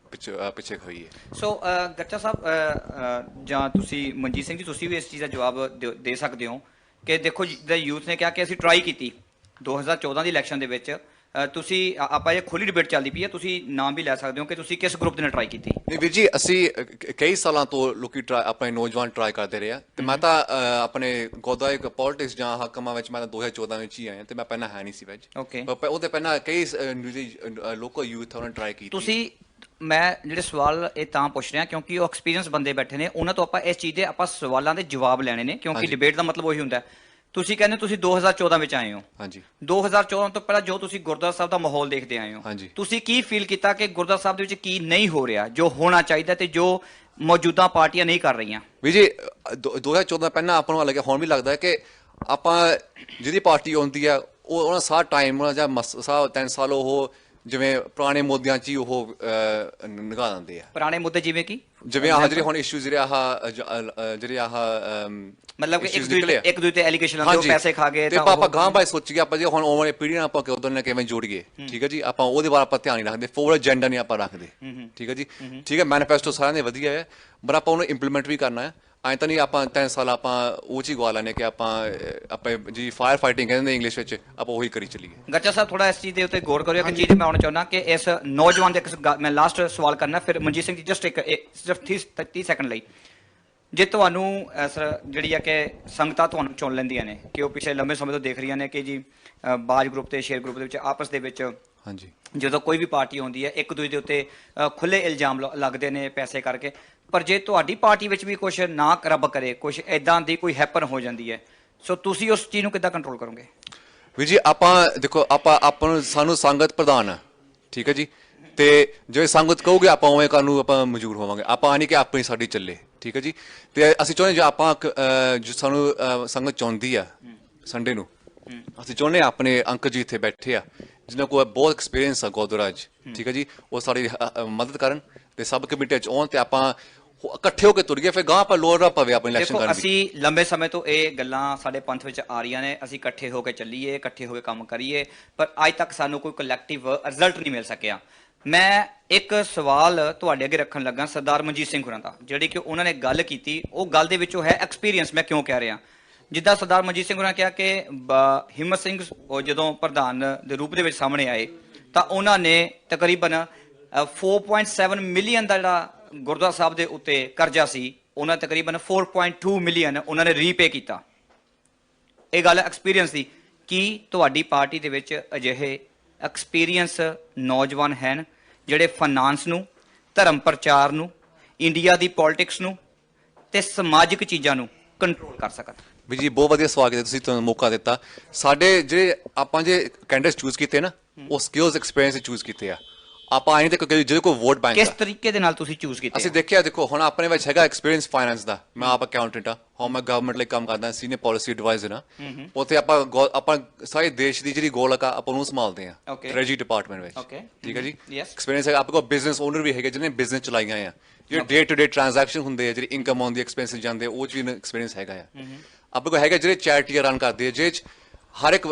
ਪਿੱਛੇ ਖੋਈਏ। ਸੋ ਗੱਚਾ ਸਾਹਿਬ ਜਾਂ ਤੁਸੀਂ ਮਨਜੀਤ ਸਿੰਘ ਜੀ, ਤੁਸੀਂ ਵੀ ਇਸ ਚੀਜ਼ ਦਾ ਜਵਾਬ ਦੇ ਸਕਦੇ ਹੋ ਕਿ ਦੇਖੋ ਯੂਥ ਨੇ ਕਿਹਾ ਕਿ ਅਸੀਂ ਟਰਾਈ ਕੀਤੀ 2014 ਦੀ ਇਲੈਕਸ਼ਨ ਦੇ ਵਿੱਚ। ਤੁਸੀਂ ਆਪਾਂ ਇਹ ਖੁੱਲੀ ਡਿਬੇਟ ਚੱਲਦੀ ਪਈ ਹੈ, ਤੁਸੀਂ ਨਾਮ ਵੀ ਲੈ ਸਕਦੇ ਹੋ ਕਿ ਤੁਸੀਂ ਕਿਸ ਗਰੁੱਪ ਦੇ ਨਾਲ ਟਰਾਈ ਕੀਤੀ। ਨਹੀਂ ਵੀਰ ਜੀ, ਅਸੀਂ ਕਈ ਸਾਲਾਂ ਤੋਂ ਲੋਕੀ ਆਪਣੇ ਨੌਜਵਾਨ ਟਰਾਈ ਕਰਦੇ ਰਹੇ ਆ, ਤੇ ਮੈਂ ਤਾਂ ਆਪਣੇ ਗੁਰਦੁਆਰਾ ਪੋਲਿਟਿਕਸ ਜਾਂ ਹਕਮਾਂ ਵਿੱਚ ਮੈਂ ਤਾਂ 2014 ਵਿੱਚ ਹੀ ਆਇਆ, ਤੇ ਮੈਂ ਪਹਿਲਾਂ ਹੈ ਨਹੀਂ ਸੀ ਵਿੱਚ। ਉਹਦੇ ਪਹਿਲਾਂ ਕਈ ਲੋਕਲ ਯੂਥ ਉਹਨਾਂ ਨੇ ਟਰਾਈ ਕੀਤੀ। ਤੁਸੀਂ ਮੈਂ ਜਿਹੜੇ ਸਵਾਲ ਇਹ ਤਾਂ ਪੁੱਛ ਰਿਹਾ ਕਿਉਂਕਿ ਉਹ ਐਕਸਪੀਰੀਅੰਸ ਬੰਦੇ ਬੈਠੇ ਨੇ, ਉਹਨਾਂ ਤੋਂ ਆਪਾਂ ਇਸ ਚੀਜ਼ ਦੇ ਆਪਾਂ ਸਵਾਲਾਂ ਦੇ ਜਵਾਬ ਲੈਣੇ ਨੇ, ਕਿਉਂਕਿ ਡਿਬੇਟ ਦਾ ਮਤਲਬ ਉਹੀ ਹੁੰਦਾ। ਤੁਸੀਂ ਕਹਿੰਦੇ ਤੁਸੀਂ 2014 ਵਿੱਚ ਆਏ ਹੋ। ਹਾਂਜੀ। 2014 ਤੋਂ ਪਹਿਲਾਂ ਜੋ ਤੁਸੀਂ ਗੁਰਦੁਆਰਾ ਸਾਹਿਬ ਦਾ ਮਾਹੌਲ ਦੇਖਦੇ ਆਏ ਹੋ, ਤੁਸੀਂ ਕੀ ਫੀਲ ਕੀਤਾ ਕਿ ਗੁਰਦੁਆਰਾ ਸਾਹਿਬ ਦੇ ਵਿੱਚ ਕੀ ਨਹੀਂ ਹੋ ਰਿਹਾ ਜੋ ਹੋਣਾ ਚਾਹੀਦਾ ਤੇ ਜੋ ਮੌਜੂਦਾ ਪਾਰਟੀਆਂ ਨਹੀਂ ਕਰ ਰਹੀਆਂ? ਵੀ ਜੀ 2014 ਪਹਿਲਾਂ ਆਪਾਂ ਨੂੰ ਲੱਗਿਆ, ਹੁਣ ਵੀ ਲੱਗਦਾ ਹੈ ਕਿ ਆਪਾਂ ਜਿਹਦੀ ਪਾਰਟੀ ਆਉਂਦੀ ਆ ਉਹ ਉਹਨਾਂ ਸਾਰਾ ਟਾਈਮ ਜਾਂ 3 ਸਾਲ ਉਹ ਜਿਵੇਂ ਪੁਰਾਣੇ ਮੁੱਦਿਆਂ 'ਚ ਹੀ ਉਹ ਨਿਗਾਹ ਦਿੰਦੇ ਆ। ਪੁਰਾਣੇ ਮੁੱਦੇ ਜਿਵੇਂ ਕਿ ਜਿਵੇਂ ਆਹ ਜਿਹੜੇ ਹੁਣ ਇਸ਼ੂ ਜਿਹੜੇ ਮਤਲਬ ਕਿ ਇੱਕ ਦੂਜੇ ਤੇ ਐਲੀਗੇਸ਼ਨ ਆਉਂਦੇ, ਉਹ ਪੈਸੇ ਖਾ ਗਏ, ਤੇ ਆਪਾਂ ਗਾਂ ਬਾਈ ਸੋਚੀਏ ਆਪਾਂ ਜੇ ਹੁਣ ਆਉਣ ਵਾਲੀ ਪੀੜ੍ਹੀ ਨਾਲ ਆਪਾਂ ਉਦੋਂ ਨਾਲ ਕਿਵੇਂ ਜੋੜੀਏ। ਠੀਕ ਹੈ ਜੀ, ਆਪਾਂ ਉਹਦੇ ਬਾਰੇ ਆਪਾਂ ਧਿਆਨ ਨਹੀਂ ਰੱਖਦੇ, ਫੋਰਵਰਡ ਏਜੰਡਾ ਨਹੀਂ ਆਪਾਂ ਰੱਖਦੇ। ਠੀਕ ਹੈ ਜੀ, ਠੀਕ ਹੈ, ਮੈਨੀਫੈਸਟੋ ਸਾਰਿਆਂ ਦੇ ਵਧੀਆ ਹੈ, ਪਰ ਆਪਾਂ ਉਹਨੂੰ ਇੰਪਲੀਮੈਂਟ ਵੀ ਕਰਨਾ ਹੈ। ਐਂ ਤਾਂ ਨਹੀਂ ਆਪਾਂ 3 ਸਾਲ ਆਪਾਂ ਉਹ 'ਚ ਹੀ ਗਵਾ ਲੈਂਦੇ ਕਿ ਆਪਾਂ ਜੀ ਫਾਇਰ ਫਾਈਟਿੰਗ ਕਹਿੰਦੇ ਇੰਗਲਿਸ਼ ਵਿੱਚ, ਆਪਾਂ ਉਹੀ ਕਰੀ ਚੱਲੀਏ। ਗੱਚਾ ਸਾਹਿਬ ਥੋੜਾ ਇਸ ਚੀਜ਼ ਦੇ ਉੱਤੇ ਗੌਰ ਕਰਿਓ। ਇੱਕ ਚੀਜ਼ ਮੈਂ ਆਉਣਾ ਚਾਹੁੰਦਾ ਕਿ ਇਸ ਨੌਜਵਾਨ ਦੇ ਮੈਂ ਲਾਸਟ ਸਵਾਲ ਕਰਨਾ, ਫਿਰ ਮਨਜੀਤ ਸਿੰਘ ਜੀ ਜਸਟ ਸਿਰਫ 30 ਸੈਕਿੰਡ ਲਈ। ਜੇ ਤੁਹਾਨੂੰ ਜਿਹੜੀ ਹੈ ਕਿ ਸੰਗਤਾਂ ਤੁਹਾਨੂੰ ਚੁਣ ਲੈਂਦੀਆਂ ਨੇ ਕਿ ਉਹ ਪਿਛਲੇ ਲੰਬੇ ਸਮੇਂ ਤੋਂ ਦੇਖ ਰਹੀਆਂ ਨੇ ਕਿ ਜੀ ਬਾਜ ਗਰੁੱਪ ਤੇ ਸ਼ੇਰ ਗਰੁੱਪ ਦੇ ਵਿੱਚ ਆਪਸ ਦੇ ਵਿੱਚ ਹਾਂਜੀ ਜਦੋਂ ਕੋਈ ਵੀ ਪਾਰਟੀ ਆਉਂਦੀ ਹੈ ਇੱਕ ਦੂਜੇ ਦੇ ਉੱਤੇ ਖੁੱਲੇ ਇਲਜ਼ਾਮ ਲੱਗਦੇ ਨੇ ਪੈਸੇ ਕਰਕੇ, ਪਰ ਜੇ ਤੁਹਾਡੀ ਪਾਰਟੀ ਵਿੱਚ ਵੀ ਕੁਝ ਨਾ ਰੱਬ ਕਰੇ ਕੁਝ ਇਦਾਂ ਦੀ ਕੋਈ ਹੈਪਨ ਹੋ ਜਾਂਦੀ ਹੈ, ਸੋ ਤੁਸੀਂ ਉਸ ਚੀਜ਼ ਨੂੰ ਕਿੱਦਾਂ ਕੰਟਰੋਲ ਕਰੋਗੇ? ਵੀਰ ਜੀ ਆਪਾਂ ਦੇਖੋ ਆਪਾਂ ਨੂੰ ਸਾਨੂੰ ਸੰਗਤ ਪ੍ਰਧਾਨ ਹੈ। ਠੀਕ ਹੈ ਜੀ, ਤੇ ਜਿਵੇਂ ਸੰਗਤ ਕਹੋਗੇ ਆਪਾਂ ਉਵੇਂ ਕਰਨ ਨੂੰ ਆਪਾਂ ਮਨਜ਼ੂਰ ਹੋਵਾਂਗੇ। ਆਪਾਂ ਨਹੀਂ ਕਿ ਆਪਣੀ ਸਾਡੀ ਚੱਲੇ। ਠੀਕ ਹੈ ਜੀ, ਤੇ ਅਸੀਂ ਚਾਹੁੰਦੇ ਜੇ ਆਪਾਂ ਜੋ ਸਾਨੂੰ ਸੰਗਤ ਚਾਹੁੰਦੀ ਆ ਸੰਡੇ ਨੂੰ, ਅਸੀਂ ਚਾਹੁੰਦੇ ਆਪਣੇ ਅੰਕਲ ਜੀ ਇੱਥੇ ਬੈਠੇ ਆ ਜਿਨ੍ਹਾਂ ਕੋਲ ਬਹੁਤ ਐਕਸਪੀਰੀਅੰਸ ਆ ਗੁਰਦੁਆਰਾ 'ਚ। ਠੀਕ ਹੈ ਜੀ, ਉਹ ਸਾਡੀ ਮਦਦ ਕਰਨ ਤੇ ਸਬ ਕਮੇਟੀਆਂ 'ਚ ਆਉਣ ਤੇ ਆਪਾਂ ਇਕੱਠੇ ਹੋ ਕੇ ਤੁਰ ਗਏ, ਫਿਰ ਗਾਂ ਆਪਾਂ ਲੋੜ ਨਾ ਪਵੇ ਆਪਣੇ ਇਲੈਕਸ਼ਨ ਕਰਨ ਦੀ। ਅਸੀਂ ਲੰਬੇ ਸਮੇਂ ਤੋਂ ਇਹ ਗੱਲਾਂ ਸਾਡੇ ਪੰਥ ਵਿੱਚ ਆ ਰਹੀਆਂ ਨੇ, ਅਸੀਂ ਇਕੱਠੇ ਹੋ ਕੇ ਚੱਲੀਏ, ਇਕੱਠੇ ਹੋ ਕੇ ਕੰਮ ਕਰੀਏ, ਪਰ ਅੱਜ ਤੱਕ ਸਾਨੂੰ ਕੋਈ ਕਲੈਕਟਿਵ ਰਿਜ਼ਲਟ ਨਹੀਂ ਮਿਲ ਸਕਿਆ। ਮੈਂ ਇੱਕ ਸਵਾਲ ਤੁਹਾਡੇ ਅੱਗੇ ਰੱਖਣ ਲੱਗਾ ਸਰਦਾਰ ਮਨਜੀਤ ਸਿੰਘ ਹੋਰਾਂ ਦਾ, ਜਿਹੜੀ ਕਿ ਉਹਨਾਂ ਨੇ ਗੱਲ ਕੀਤੀ, ਉਹ ਗੱਲ ਦੇ ਵਿੱਚੋਂ ਹੈ ਐਕਸਪੀਰੀਅੰਸ। ਮੈਂ ਕਿਉਂ ਕਹਿ ਰਿਹਾ, ਜਿੱਦਾਂ ਸਰਦਾਰ ਮਨਜੀਤ ਸਿੰਘ ਹੋਰਾਂ ਕਿਹਾ ਕਿ ਹਿੰਮਤ ਸਿੰਘ ਉਹ ਜਦੋਂ ਪ੍ਰਧਾਨ ਦੇ ਰੂਪ ਦੇ ਵਿੱਚ ਸਾਹਮਣੇ ਆਏ ਤਾਂ ਉਹਨਾਂ ਨੇ ਤਕਰੀਬਨ 4.7 ਮਿਲੀਅਨ ਦਾ ਜਿਹੜਾ ਗੁਰਦੁਆਰਾ ਸਾਹਿਬ ਦੇ ਉੱਤੇ ਕਰਜ਼ਾ ਸੀ, ਉਹਨਾਂ ਤਕਰੀਬਨ 4.2 ਮਿਲੀਅਨ ਉਹਨਾਂ ਨੇ ਰੀਪੇ ਕੀਤਾ। ਇਹ ਗੱਲ ਐਕਸਪੀਰੀਅੰਸ ਦੀ। ਕੀ ਤੁਹਾਡੀ ਪਾਰਟੀ ਦੇ ਵਿੱਚ ਅਜਿਹੇ ਐਕਸਪੀਰੀਅੰਸ ਨੌਜਵਾਨ ਹਨ ਜਿਹੜੇ ਫਾਈਨਾਂਸ ਨੂੰ, ਧਰਮ ਪ੍ਰਚਾਰ ਨੂੰ, ਇੰਡੀਆ ਦੀ ਪੋਲਿਟਿਕਸ ਨੂੰ ਤੇ ਸਮਾਜਿਕ ਚੀਜ਼ਾਂ ਨੂੰ ਕੰਟਰੋਲ ਕਰ ਸਕਣ? ਵੀ ਜੀ ਬਹੁਤ ਵਧੀਆ ਸਵਾਲ ਕੀਤਾ ਤੁਸੀਂ, ਤੁਹਾਨੂੰ ਮੌਕਾ ਦਿੱਤਾ। ਸਾਡੇ ਜਿਹੜੇ ਆਪਾਂ ਜੇ ਕੈਂਡੀਡੇਟਸ ਚੂਜ਼ ਕੀਤੇ ਨਾ, ਉਹ ਸਕਿੱਲਸ ਐਕਸਪੀਰੀਅੰਸ ਚੂਜ਼ ਕੀਤੇ ਆ। ਆਪਾਂ ਆਏ ਤੇ ਜਿਹਦੇ ਕੋਲ ਵੋਟ ਬੈਂਕ ਕਿਸ ਤਰੀਕੇ ਦੇ ਨਾਲ ਤੁਸੀਂ ਚੂਜ਼ ਕੀਤੇ ਅਸੀਂ ਦੇਖਿਆ ਦੇਖੋ ਹੁਣ ਆਪਣੇ ਵਿੱਚ ਹੈਗਾ ਐਕਸਪੀਰੀਅੰਸ ਫਾਈਨੈਂਸ ਦਾ ਮੈਂ ਆਪ ਅਕਾਊਂਟੈਂਟ ਹਾਂ ਹੁਣ ਮੈਂ ਗਵਰਨਮੈਂਟ ਲਈ ਕੰਮ ਕਰਦਾ ਸੀਨੀਅਰ ਪਾਲਿਸੀ ਐਡਵਾਈਜ਼ਰ ਹਾਂ ਉੱਥੇ ਆਪਾਂ ਸਾਰੇ ਦੇਸ਼ ਦੀ ਜਿਹੜੀ ਗੋਲਕ ਆ ਆਪਾਂ ਨੂੰ ਸੰਭਾਲਦੇ ਹਾਂ ਟ੍ਰੈਜਰੀ ਡਿਪਾਰਟਮੈਂਟ ਵਿੱਚ ਠੀਕ ਹੈ ਜੀ ਐਕਸਪੀਰੀਅੰਸ ਹੈਗਾ ਆਪਣੇ ਕੋਲ ਬਿਜ਼ਨਸ ਓਨਰ ਵੀ ਹੈਗੇ ਜਿਹਨੇ ਬਿਜ਼ਨਸ ਚਲਾਈਆਂ ਆ ਜਿਹੜੇ ਡੇ ਟੂ ਡੇ ਟ੍ਰਾਂਜੈਕਸ਼ਨ ਹੁੰਦੇ ਆ ਜਿਹੜੀ ਇਨਕਮ ਆਉਂਦੀ ਐਕਸਪੈਂਸਿਸ ਜਾਂਦੇ ਉਹ ਚ ਵੀ ਐਕਸਪੀਰੀਅੰਸ ਹੈਗਾ ਆ ਆਪਣੇ ਕੋਲ ਹੈਗਾ ਜਿਹੜੇ ਚੈਰਿਟੀ ਰਨ ਕਰਦੇ ਆ ਜਿਹਦੇ ਚ ਹਰ ਇੱਕ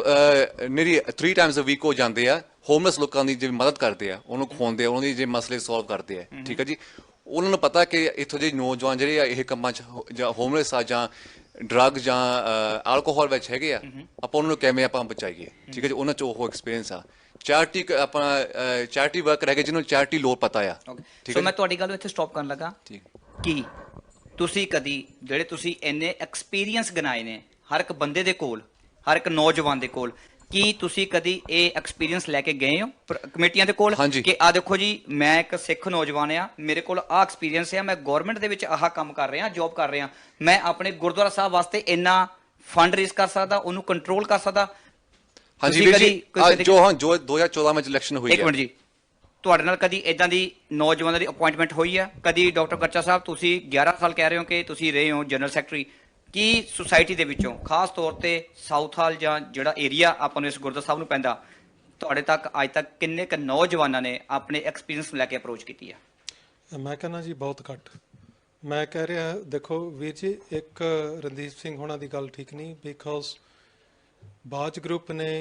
ਮੇਰੀ 3 ਟਾਈਮਸ ਅ ਵੀਕ ਹੋ ਜਾਂਦੇ ਆ ਹੋਮਲੈਸ ਲੋਕਾਂ ਦੀ ਜਿਵੇਂ ਮਦਦ ਕਰਦੇ ਆ ਉਹਨੂੰ ਖਵਾਉਂਦੇ ਆ ਉਹਨਾਂ ਦੀ ਜੇ ਮਸਲੇ ਸੋਲਵ ਕਰਦੇ ਆ ਠੀਕ ਹੈ ਜੀ ਉਹਨਾਂ ਨੂੰ ਪਤਾ ਕਿ ਇੱਥੋਂ ਦੇ ਨੌਜਵਾਨ ਜਿਹੜੇ ਆ ਇਹ ਕੰਮਾਂ 'ਚ ਜਾਂ ਹੋਮਲੈਸ ਆ ਜਾਂ ਡਰੱਗ ਜਾਂ ਐਲਕੋਹਲ ਵਿੱਚ ਹੈਗੇ ਆ ਆਪਾਂ ਉਹਨਾਂ ਨੂੰ ਕਿਵੇਂ ਆਪਾਂ ਬਚਾਈਏ ਠੀਕ ਹੈ ਜੀ ਉਹਨਾਂ 'ਚ ਉਹ ਐਕਸਪੀਰੀਅੰਸ ਆ ਚੈਰਿਟੀ ਆਪਣਾ ਚੈਰਿਟੀ ਵਰਕਰ ਹੈਗੇ ਜਿਹਨੂੰ ਚੈਰਿਟੀ ਲੋੜ ਪਤਾ ਆ ਸੋ ਮੈਂ ਤੁਹਾਡੀ ਗੱਲ ਨੂੰ ਇੱਥੇ ਸਟਾਪ ਕਰਨ ਲੱਗਾ ਕਿ ਤੁਸੀਂ ਕਦੀ ਜਿਹੜੇ ਤੁਸੀਂ ਇੰਨੇ ਐਕਸਪੀਰੀਅੰਸ ਗਨਾਏ ਨੇ ਹਰ ਇੱਕ ਬੰਦੇ ਦੇ ਕੋਲ ਹਰ ਇੱਕ ਨੌਜਵਾਨ ਦੇ ਕੋਲ ਕੀ ਤੁਸੀਂ ਕਦੀ ਇਹ ਐਕਸਪੀਰੀਅੰਸ ਲੈ ਕੇ ਗਏ ਹੋ ਕਮੇਟੀਆਂ ਦੇ ਕੋਲ ਕਿ ਆ ਦੇਖੋ ਜੀ ਮੈਂ ਇੱਕ ਸਿੱਖ ਨੌਜਵਾਨ ਆ ਮੇਰੇ ਕੋਲ ਆ ਐਕਸਪੀਰੀਅੰਸ ਆ ਮੈਂ ਗਵਰਨਮੈਂਟ ਦੇ ਵਿੱਚ ਆਹ ਕੰਮ ਕਰ ਰਿਹਾ ਜੌਬ ਕਰ ਰਿਹਾ ਮੈਂ ਆਪਣੇ ਗੁਰਦੁਆਰਾ ਸਾਹਿਬ ਵਾਸਤੇ ਇੰਨਾ ਫੰਡ ਰੇਜ਼ ਕਰ ਸਕਦਾ ਉਹਨੂੰ ਕੰਟਰੋਲ ਕਰ ਸਕਦਾ ਹਾਂਜੀ ਜੋ 2014 ਵਿੱਚ ਇਲੈਕਸ਼ਨ ਹੋਈ ਹੈ ਇੱਕ ਮਿੰਟ ਜੀ ਤੁਹਾਡੇ ਨਾਲ ਕਦੀ ਇਦਾਂ ਦੀ ਨੌਜਵਾਨਾਂ ਦੀ ਅਪਾਇੰਟਮੈਂਟ ਹੋਈ ਆ ਕਦੀ ਡਾਕਟਰ ਕਰਚਾ ਸਾਹਿਬ ਤੁਸੀਂ 11 ਸਾਲ ਕਹਿ ਰਹੇ ਹੋ ਕਿ ਤੁਸੀਂ ਰਹੇ ਹੋ ਜਨਰਲ ਸੈਕਟਰੀ ਕੀ ਸੁਸਾਇਟੀ ਦੇ ਵਿੱਚੋਂ ਖਾਸ ਤੌਰ ਤੇ ਸਾਊਥ ਹਾਲ ਜਾਂ ਜਿਹੜਾ ਏਰੀਆ ਆਪਾਂ ਨੂੰ ਇਸ ਗੁਰਦੁਆਰਾ ਸਾਹਿਬ ਨੂੰ ਪੈਂਦਾ ਤੁਹਾਡੇ ਤੱਕ ਅੱਜ ਤੱਕ ਕਿੰਨੇ ਕੁ ਨੌਜਵਾਨਾਂ ਨੇ ਆਪਣੇ ਐਕਸਪੀਰੀਅੰਸ ਲੈ ਕੇ ਅਪਰੋਚ ਕੀਤੀ ਆ ਮੈਂ ਕਹਿੰਦਾ ਜੀ ਬਹੁਤ ਘੱਟ ਮੈਂ ਕਹਿ ਰਿਹਾ ਦੇਖੋ ਵੀਰ ਜੀ ਇੱਕ ਰਣਦੀਪ ਸਿੰਘ ਹੋਣਾ ਦੀ ਗੱਲ ਠੀਕ ਨਹੀਂ ਬਿਕਾਜ਼ ਬਾਜ ਗਰੁੱਪ ਨੇ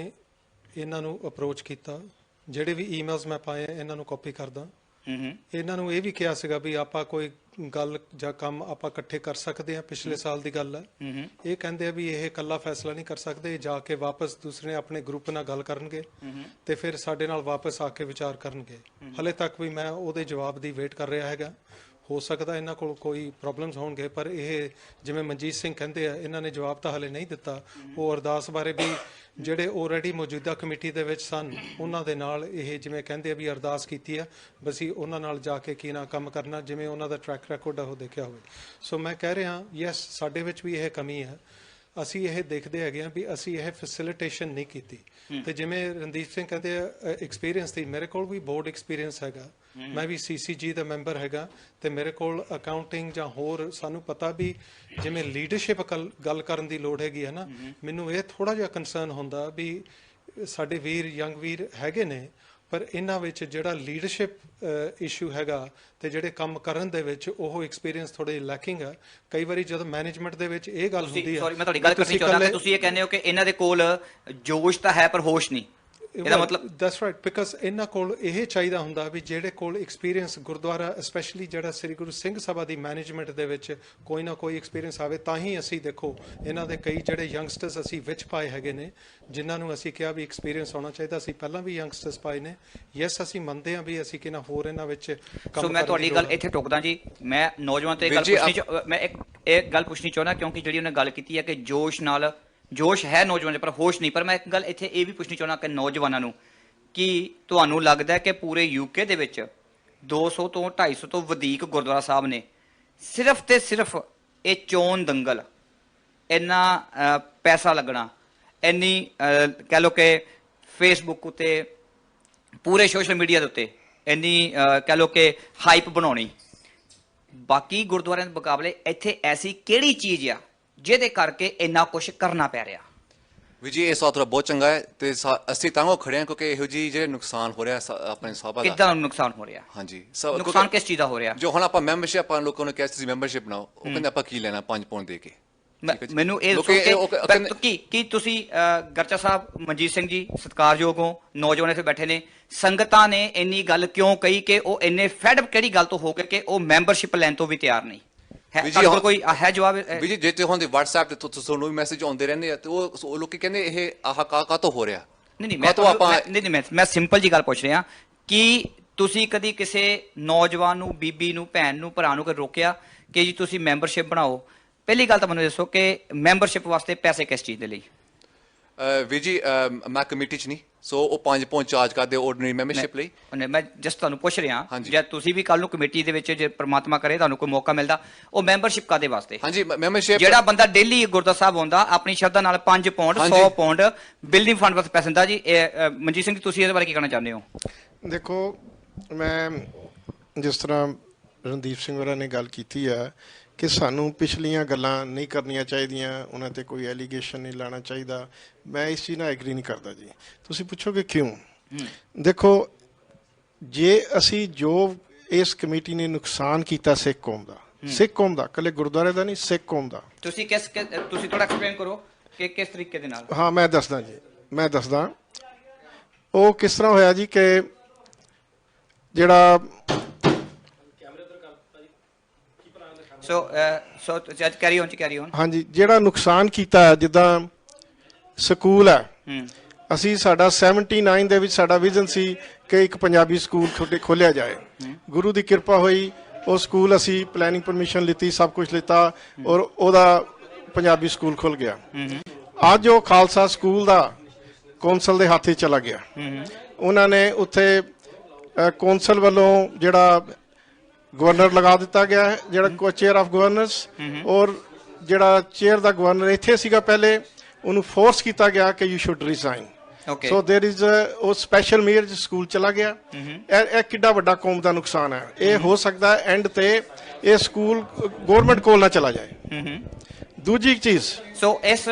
ਇਹਨਾਂ ਨੂੰ ਅਪਰੋਚ ਕੀਤਾ ਜਿਹੜੇ ਵੀ ਈਮੇਲਸ ਮੈਂ ਪਾਏ ਇਹਨਾਂ ਨੂੰ ਕਾਪੀ ਕਰਦਾ ਇਹਨਾਂ ਨੂੰ ਇਹ ਵੀ ਕਿਹਾ ਸੀਗਾ ਵੀ ਆਪਾਂ ਕੋਈ ਗੱਲ ਜਾਂ ਕੰਮ ਆਪਾਂ ਇਕੱਠੇ ਕਰ ਸਕਦੇ ਹਾਂ ਪਿਛਲੇ ਸਾਲ ਦੀ ਗੱਲ ਹੈ ਇਹ ਕਹਿੰਦੇ ਆ ਵੀ ਇਹ ਇਕੱਲਾ ਫੈਸਲਾ ਨਹੀਂ ਕਰ ਸਕਦੇ ਜਾ ਕੇ ਵਾਪਸ ਦੂਸਰੇ ਆਪਣੇ ਗਰੁੱਪ ਨਾਲ ਗੱਲ ਕਰਨਗੇ ਤੇ ਫਿਰ ਸਾਡੇ ਨਾਲ ਵਾਪਸ ਆ ਕੇ ਵਿਚਾਰ ਕਰਨਗੇ ਹਲੇ ਤੱਕ ਵੀ ਮੈਂ ਉਹਦੇ ਜਵਾਬ ਦੀ ਵੇਟ ਕਰ ਰਿਹਾ ਹੈਗਾ ਹੋ ਸਕਦਾ ਇਹਨਾਂ ਕੋਲ ਕੋਈ ਪ੍ਰੋਬਲਮਸ ਹੋਣਗੇ ਪਰ ਇਹ ਜਿਵੇਂ ਮਨਜੀਤ ਸਿੰਘ ਕਹਿੰਦੇ ਆ ਇਹਨਾਂ ਨੇ ਜਵਾਬ ਤਾਂ ਹਲੇ ਨਹੀਂ ਦਿੱਤਾ ਉਹ ਅਰਦਾਸ ਬਾਰੇ ਵੀ ਜਿਹੜੇ ਆਲਰੇਡੀ ਮੌਜੂਦਾ ਕਮੇਟੀ ਦੇ ਵਿੱਚ ਸਨ ਉਹਨਾਂ ਦੇ ਨਾਲ ਇਹ ਜਿਵੇਂ ਕਹਿੰਦੇ ਆ ਵੀ ਅਰਦਾਸ ਕੀਤੀ ਆ ਬਸੀ ਉਹਨਾਂ ਨਾਲ ਜਾ ਕੇ ਕੀ ਨਾ ਕੰਮ ਕਰਨਾ ਜਿਵੇਂ ਉਹਨਾਂ ਦਾ ਟਰੈਕ ਰਿਕਾਰਡ ਉਹ ਦੇਖਿਆ ਹੋਵੇ ਸੋ ਮੈਂ ਕਹਿ ਰਿਹਾ ਯੈਸ ਸਾਡੇ ਵਿੱਚ ਵੀ ਇਹ ਕਮੀ ਹੈ ਅਸੀਂ ਇਹ ਦੇਖਦੇ ਹੈਗੇ ਆ ਵੀ ਅਸੀਂ ਇਹ ਫੈਸਿਲਿਟੇਸ਼ਨ ਨਹੀਂ ਕੀਤੀ ਤੇ ਜਿਵੇਂ ਰਣਦੀਪ ਸਿੰਘ ਕਹਿੰਦੇ ਆ ਐਕਸਪੀਰੀਅੰਸ ਦੀ ਮੇਰੇ ਕੋਲ ਵੀ ਬੋਰਡ ਐਕਸਪੀਰੀਅੰਸ ਹੈਗਾ ਮੈਂ ਵੀ ਸੀਸੀਜੀ ਦਾ ਮੈਂਬਰ ਹੈਗਾ ਤੇ ਮੇਰੇ ਕੋਲ ਅਕਾਊਂਟਿੰਗ ਜਾਂ ਹੋਰ ਸਾਨੂੰ ਪਤਾ ਵੀ ਜਿਵੇਂ ਲੀਡਰਸ਼ਿਪ ਗੱਲ ਕਰਨ ਦੀ ਲੋੜ ਹੈਗੀ ਹੈ ਨਾ ਮੈਨੂੰ ਇਹ ਥੋੜਾ ਜਿਹਾ ਕੰਸਰਨ ਹੁੰਦਾ ਵੀ ਸਾਡੇ ਵੀਰ ਯੰਗ ਵੀਰ ਹੈਗੇ ਨੇ ਪਰ ਇਹਨਾਂ ਵਿੱਚ ਜਿਹੜਾ ਲੀਡਰਸ਼ਿਪ ਇਸ਼ੂ ਹੈਗਾ ਤੇ ਜਿਹੜੇ ਕੰਮ ਕਰਨ ਦੇ ਵਿੱਚ ਉਹ ਐਕਸਪੀਰੀਅੰਸ ਥੋੜੇ ਲੈਕਿੰਗ ਹੈ ਕਈ ਵਾਰੀ ਜਦੋਂ ਮੈਨੇਜਮੈਂਟ ਦੇ ਵਿੱਚ ਇਹ ਗੱਲ ਹੁੰਦੀ ਹੈ ਸੌਰੀ ਮੈਂ ਤੁਹਾਡੀ ਗੱਲ ਕਰਨੀ ਚਾਹੁੰਦਾ ਕਿ ਤੁਸੀਂ ਇਹ ਕਹਿੰਦੇ ਹੋ ਕਿ ਇਹਨਾਂ ਦੇ ਕੋਲ ਜੋਸ਼ ਤਾਂ ਹੈ ਪਰ ਹੋਸ਼ ਨਹੀਂ ਇਹਦਾ ਮਤਲਬ ਦੈਟਸ ਰਾਈਟ ਬਿਕਾਜ਼ ਇਹਨਾਂ ਕੋਲ ਇਹ ਚਾਹੀਦਾ ਹੁੰਦਾ ਵੀ ਜਿਹੜੇ ਕੋਲ ਐਕਸਪੀਰੀਅੰਸ ਗੁਰਦੁਆਰਾ ਸਪੈਸ਼ਲੀ ਜਿਹੜਾ ਸ੍ਰੀ ਗੁਰੂ ਸਿੰਘ ਸਭਾ ਦੀ ਮੈਨੇਜਮੈਂਟ ਦੇ ਵਿੱਚ ਕੋਈ ਨਾ ਕੋਈ ਐਕਸਪੀਰੀਅੰਸ ਆਵੇ ਤਾਂ ਹੀ ਅਸੀਂ ਦੇਖੋ ਇਹਨਾਂ ਦੇ ਕਈ ਜਿਹੜੇ ਯੰਗਸਟਰਸ ਅਸੀਂ ਵਿੱਚ ਪਾਏ ਹੈਗੇ ਨੇ ਜਿਨ੍ਹਾਂ ਨੂੰ ਅਸੀਂ ਕਿਹਾ ਵੀ ਐਕਸਪੀਰੀਅੰਸ ਹੋਣਾ ਚਾਹੀਦਾ ਅਸੀਂ ਪਹਿਲਾਂ ਵੀ ਯੰਗਸਟਰਸ ਪਾਏ ਨੇ ਯੈਸ ਅਸੀਂ ਮੰਨਦੇ ਹਾਂ ਵੀ ਅਸੀਂ ਕਿਨਾਂ ਹੋਰ ਇਹਨਾਂ ਵਿੱਚ ਸੋ ਮੈਂ ਤੁਹਾਡੀ ਗੱਲ ਇੱਥੇ ਟੋਕਦਾ ਜੀ ਮੈਂ ਨੌਜਵਾਨ ਤੇ ਗੱਲ ਪੁੱਛਣੀ ਮੈਂ ਇੱਕ ਗੱਲ ਪੁੱਛਣੀ ਚਾਹੁੰਦਾ ਕਿਉਂਕਿ ਜਿਹੜੀ ਉਹਨੇ ਗੱਲ ਕੀਤੀ ਹੈ ਕਿ ਜੋਸ਼ ਨਾਲ ਜੋਸ਼ ਹੈ ਨੌਜਵਾਨ ਪਰ ਹੋਸ਼ ਨਹੀਂ ਪਰ ਮੈਂ ਇੱਕ ਗੱਲ ਇੱਥੇ ਇਹ ਵੀ ਪੁੱਛਣੀ ਚਾਹੁੰਦਾ ਕਿ ਨੌਜਵਾਨਾਂ ਨੂੰ ਕਿ ਤੁਹਾਨੂੰ ਲੱਗਦਾ ਕਿ ਪੂਰੇ ਯੂਕੇ ਦੇ ਵਿੱਚ 200 ਤੋਂ 250 ਤੋਂ ਵਧੇਕ ਗੁਰਦੁਆਰਾ ਸਾਹਿਬ ਨੇ ਸਿਰਫ ਤੇ ਸਿਰਫ ਇਹ ਚੋਣ ਦੰਗਲ ਇੰਨਾ ਪੈਸਾ ਲੱਗਣਾ ਇੰਨੀ ਕਹਿ ਲਓ ਕਿ ਫੇਸਬੁੱਕ ਉੱਤੇ ਪੂਰੇ ਸੋਸ਼ਲ ਮੀਡੀਆ ਦੇ ਉੱਤੇ ਇੰਨੀ ਕਹਿ ਲਓ ਕਿ ਹਾਈਪ ਬਣਾਉਣੀ ਬਾਕੀ ਗੁਰਦੁਆਰਿਆਂ ਦੇ ਮੁਕਾਬਲੇ ਇੱਥੇ ਐਸੀ ਕਿਹੜੀ ਚੀਜ਼ ਆ ਜਿਹਦੇ ਕਰਕੇ ਇੰਨਾ ਕੁਝ ਕਰਨਾ ਪੈ ਰਿਹਾ ਵੀ ਜੀ ਇਹ ਸਵਾਲ ਬਹੁਤ ਚੰਗਾ ਹੈ ਤੇ ਅਸੀਂ ਤਾਂ ਉਹ ਖੜੇ ਹਾਂ ਕਿਉਂਕਿ ਇਹੋ ਜਿਹੀ ਜਿਹੜੇ ਨੁਕਸਾਨ ਹੋ ਰਿਹਾ ਆਪਣੇ ਸਭਾ ਦਾ ਕਿੱਦਾਂ ਨੁਕਸਾਨ ਹੋ ਰਿਹਾ ਹਾਂਜੀ ਨੁਕਸਾਨ ਕਿਸ ਚੀਜ਼ ਦਾ ਹੋ ਰਿਹਾ ਜੋ ਹੁਣ ਆਪਾਂ ਮੈਂਬਰਸ਼ਿਪ ਆਪਾਂ ਲੋਕਾਂ ਨੂੰ ਕਿਹਾ ਤੁਸੀਂ ਮੈਂਬਰਸ਼ਿਪ ਬਣਾਓ ਉਹ ਕਹਿੰਦੇ ਆਪਾਂ ਕੀ ਲੈਣਾ 5 ਪਾਉਂਡ ਦੇ ਕੇ ਮੈਨੂੰ ਇਹ ਕੀ ਤੁਸੀਂ ਗਰਚਾ ਸਾਹਿਬ ਮਨਜੀਤ ਸਿੰਘ ਜੀ ਸਤਿਕਾਰਯੋਗ ਹੋ ਨੌਜਵਾਨ ਇੱਥੇ ਬੈਠੇ ਨੇ ਸੰਗਤਾਂ ਨੇ ਇੰਨੀ ਗੱਲ ਕਿਉਂ ਕਹੀ ਕਿ ਉਹ ਇੰਨੇ ਫੈਡ ਕਿਹੜੀ ਗੱਲ ਤੋਂ ਹੋ ਕੇ ਕਿ ਉਹ ਮੈਂਬਰਸ਼ਿਪ ਲੈਣ ਤੋਂ ਵੀ ਤਿਆਰ ਨਹੀਂ ਕੋਈ ਹੈ ਜਵਾਬ ਵੀ ਜੀ ਜੇ ਹੁੰਦੇ WhatsApp ਤੇ ਤੁਹਾਨੂੰ ਵੀ ਮੈਸੇਜ ਆਉਂਦੇ ਰਹਿੰਦੇ ਆ ਤੇ ਉਹ ਲੋਕੀ ਕਹਿੰਦੇ ਇਹ ਆਹ ਕਾ ਤੋਂ ਹੋ ਰਿਹਾ ਨਹੀਂ ਮੈਂ ਸਿੰਪਲ ਜੀ ਗੱਲ ਪੁੱਛ ਰਿਹਾ ਕਿ ਤੁਸੀਂ ਕਦੀ ਕਿਸੇ ਨੌਜਵਾਨ ਨੂੰ ਬੀਬੀ ਨੂੰ ਭੈਣ ਨੂੰ ਭਰਾ ਨੂੰ ਰੋਕਿਆ ਕਿ ਜੀ ਤੁਸੀਂ ਮੈਂਬਰਸ਼ਿਪ ਬਣਾਓ ਪਹਿਲੀ ਗੱਲ ਤਾਂ ਮੈਨੂੰ ਦੱਸੋ ਕਿ ਮੈਂਬਰਸ਼ਿਪ ਵਾਸਤੇ ਪੈਸੇ ਕਿਸ ਚੀਜ਼ ਦੇ ਲਈ ਵੀ ਜੀ ਮੈਂ ਕਮੇਟੀ ਚ ਨਹੀਂ ਸੋ ਉਹ 5 ਪਾਉਂਡ ਚਾਰਜ ਕਰਦੇ ਆਰਡੀਨਰੀ ਮੈਂਬਰਸ਼ਿਪ ਲਈ ਮੈਂ ਜਸਟ ਤੁਹਾਨੂੰ ਪੁੱਛ ਰਿਹਾ ਜੇ ਤੁਸੀਂ ਵੀ ਕੱਲ ਨੂੰ ਕਮੇਟੀ ਦੇ ਵਿੱਚ ਜੇ ਪ੍ਰਮਾਤਮਾ ਕਰੇ ਤੁਹਾਨੂੰ ਕੋਈ ਮੌਕਾ ਮਿਲਦਾ ਉਹ ਮੈਂਬਰਸ਼ਿਪ ਕਾਦੇ ਵਾਸਤੇ ਹਾਂਜੀ ਮੈਂਬਰਸ਼ਿਪ ਜਿਹੜਾ ਬੰਦਾ ਡੇਲੀ ਗੁਰਦੁਆਰਾ ਸਾਹਿਬ ਆਉਂਦਾ ਆਪਣੀ ਸ਼ਰਧਾ ਨਾਲ 5 ਪਾਉਂਡ 100 ਪਾਉਂਡ ਬਿਲਡਿੰਗ ਫੰਡ ਵਾਸਤੇ ਪੈਸਾ ਦਿੰਦਾ ਜੀ ਮਨਜੀਤ ਸਿੰਘ ਜੀ ਤੁਸੀਂ ਇਹਦੇ ਬਾਰੇ ਕੀ ਕਹਿਣਾ ਚਾਹੁੰਦੇ ਹੋ ਦੇਖੋ ਮੈਂ ਜਿਸ ਤਰ੍ਹਾਂ ਰਣਦੀਪ ਸਿੰਘ ਹੋਰਾਂ ਨੇ ਗੱਲ ਕੀਤੀ ਹੈ ਕਿ ਸਾਨੂੰ ਪਿਛਲੀਆਂ ਗੱਲਾਂ ਨਹੀਂ ਕਰਨੀਆਂ ਚਾਹੀਦੀਆਂ, ਉਹਨਾਂ ਤੇ ਕੋਈ ਐਲੀਗੇਸ਼ਨ ਨਹੀਂ ਲਾਣਾ ਚਾਹੀਦਾ, ਮੈਂ ਇਸ ਚੀਜ਼ ਨਾਲ ਐਗਰੀ ਨਹੀਂ ਕਰਦਾ ਜੀ। ਤੁਸੀਂ ਪੁੱਛੋਗੇ ਕਿਉਂ? ਦੇਖੋ, ਜੇ ਅਸੀਂ ਜੋ ਇਸ ਕਮੇਟੀ ਨੇ ਨੁਕਸਾਨ ਕੀਤਾ ਸਿੱਖ ਕੌਮ ਦਾ, ਇਕੱਲੇ ਗੁਰਦੁਆਰੇ ਦਾ ਨਹੀਂ, ਸਿੱਖ ਕੌਮ ਦਾ, ਤੁਸੀਂ ਥੋੜਾ ਐਕਸਪਲੇਨ ਕਰੋ ਕਿ ਕਿਸ ਤਰੀਕੇ ਦੇ ਨਾਲ। ਹਾਂ, ਮੈਂ ਦੱਸਦਾ ਜੀ, ਮੈਂ ਦੱਸਦਾ। ਉਹ ਕਿਸ ਤਰ੍ਹਾਂ ਹੋਇਆ ਜੀ ਕਿ ਜਿਹੜਾ ਕੈਰੀ ਔਨ ਹਾਂਜੀ, ਜਿਹੜਾ ਨੁਕਸਾਨ ਕੀਤਾ ਹੈ, ਜਿੱਦਾਂ ਸਕੂਲ ਹੈ, ਅਸੀਂ ਸਾਡਾ 79 ਦੇ ਵਿੱਚ ਸਾਡਾ ਵਿਜ਼ਨ ਸੀ ਕਿ ਇੱਕ ਪੰਜਾਬੀ ਸਕੂਲ ਖੋਲਿਆ ਜਾਏ। ਗੁਰੂ ਦੀ ਕਿਰਪਾ ਹੋਈ, ਉਹ ਸਕੂਲ ਅਸੀਂ ਪਲੈਨਿੰਗ ਪਰਮਿਸ਼ਨ ਲਿੱਤੀ, ਸਭ ਕੁਝ ਲਿੱਤਾ, ਔਰ ਉਹਦਾ ਪੰਜਾਬੀ ਸਕੂਲ ਖੁੱਲ ਗਿਆ। ਅੱਜ ਉਹ ਖਾਲਸਾ ਸਕੂਲ ਦਾ ਕੌਂਸਲ ਦੇ ਹੱਥ 'ਚ ਚਲਾ ਗਿਆ। ਉਹਨਾਂ ਨੇ ਉੱਥੇ ਕੌਂਸਲ ਵੱਲੋਂ ਜਿਹੜਾ ਗਵਰਨਰ ਲਗਾ ਦਿੱਤਾ ਗਿਆ ਹੈ, ਜਿਹੜਾ ਚੇਅਰ ਆਫ ਗਵਰਨਰਸ, ਔਰ ਜਿਹੜਾ ਚੇਅਰ ਦਾ ਗਵਰਨਰ ਇੱਥੇ ਸੀਗਾ ਪਹਿਲੇ, ਉਹਨੂੰ ਫੋਰਸ ਕੀਤਾ ਗਿਆ ਕਿ you should resign. So there is ਉਹ ਸਪੈਸ਼ਲ ਮੇਅਰ ਸਕੂਲ ਚਲਾ ਗਿਆ। ਇਹ ਕਿੱਡਾ ਵੱਡਾ ਕੌਮ ਦਾ ਨੁਕਸਾਨ ਹੈ। ਇਹ ਹੋ ਸਕਦਾ ਐਂਡ ਤੇ ਇਹ ਸਕੂਲ ਗਵਰਨਮੈਂਟ ਕੋਲ ਨਾ ਚਲਾ ਜਾਏ। ਦੂਜੀ ਚੀਜ਼, ਸੋ ਇਸ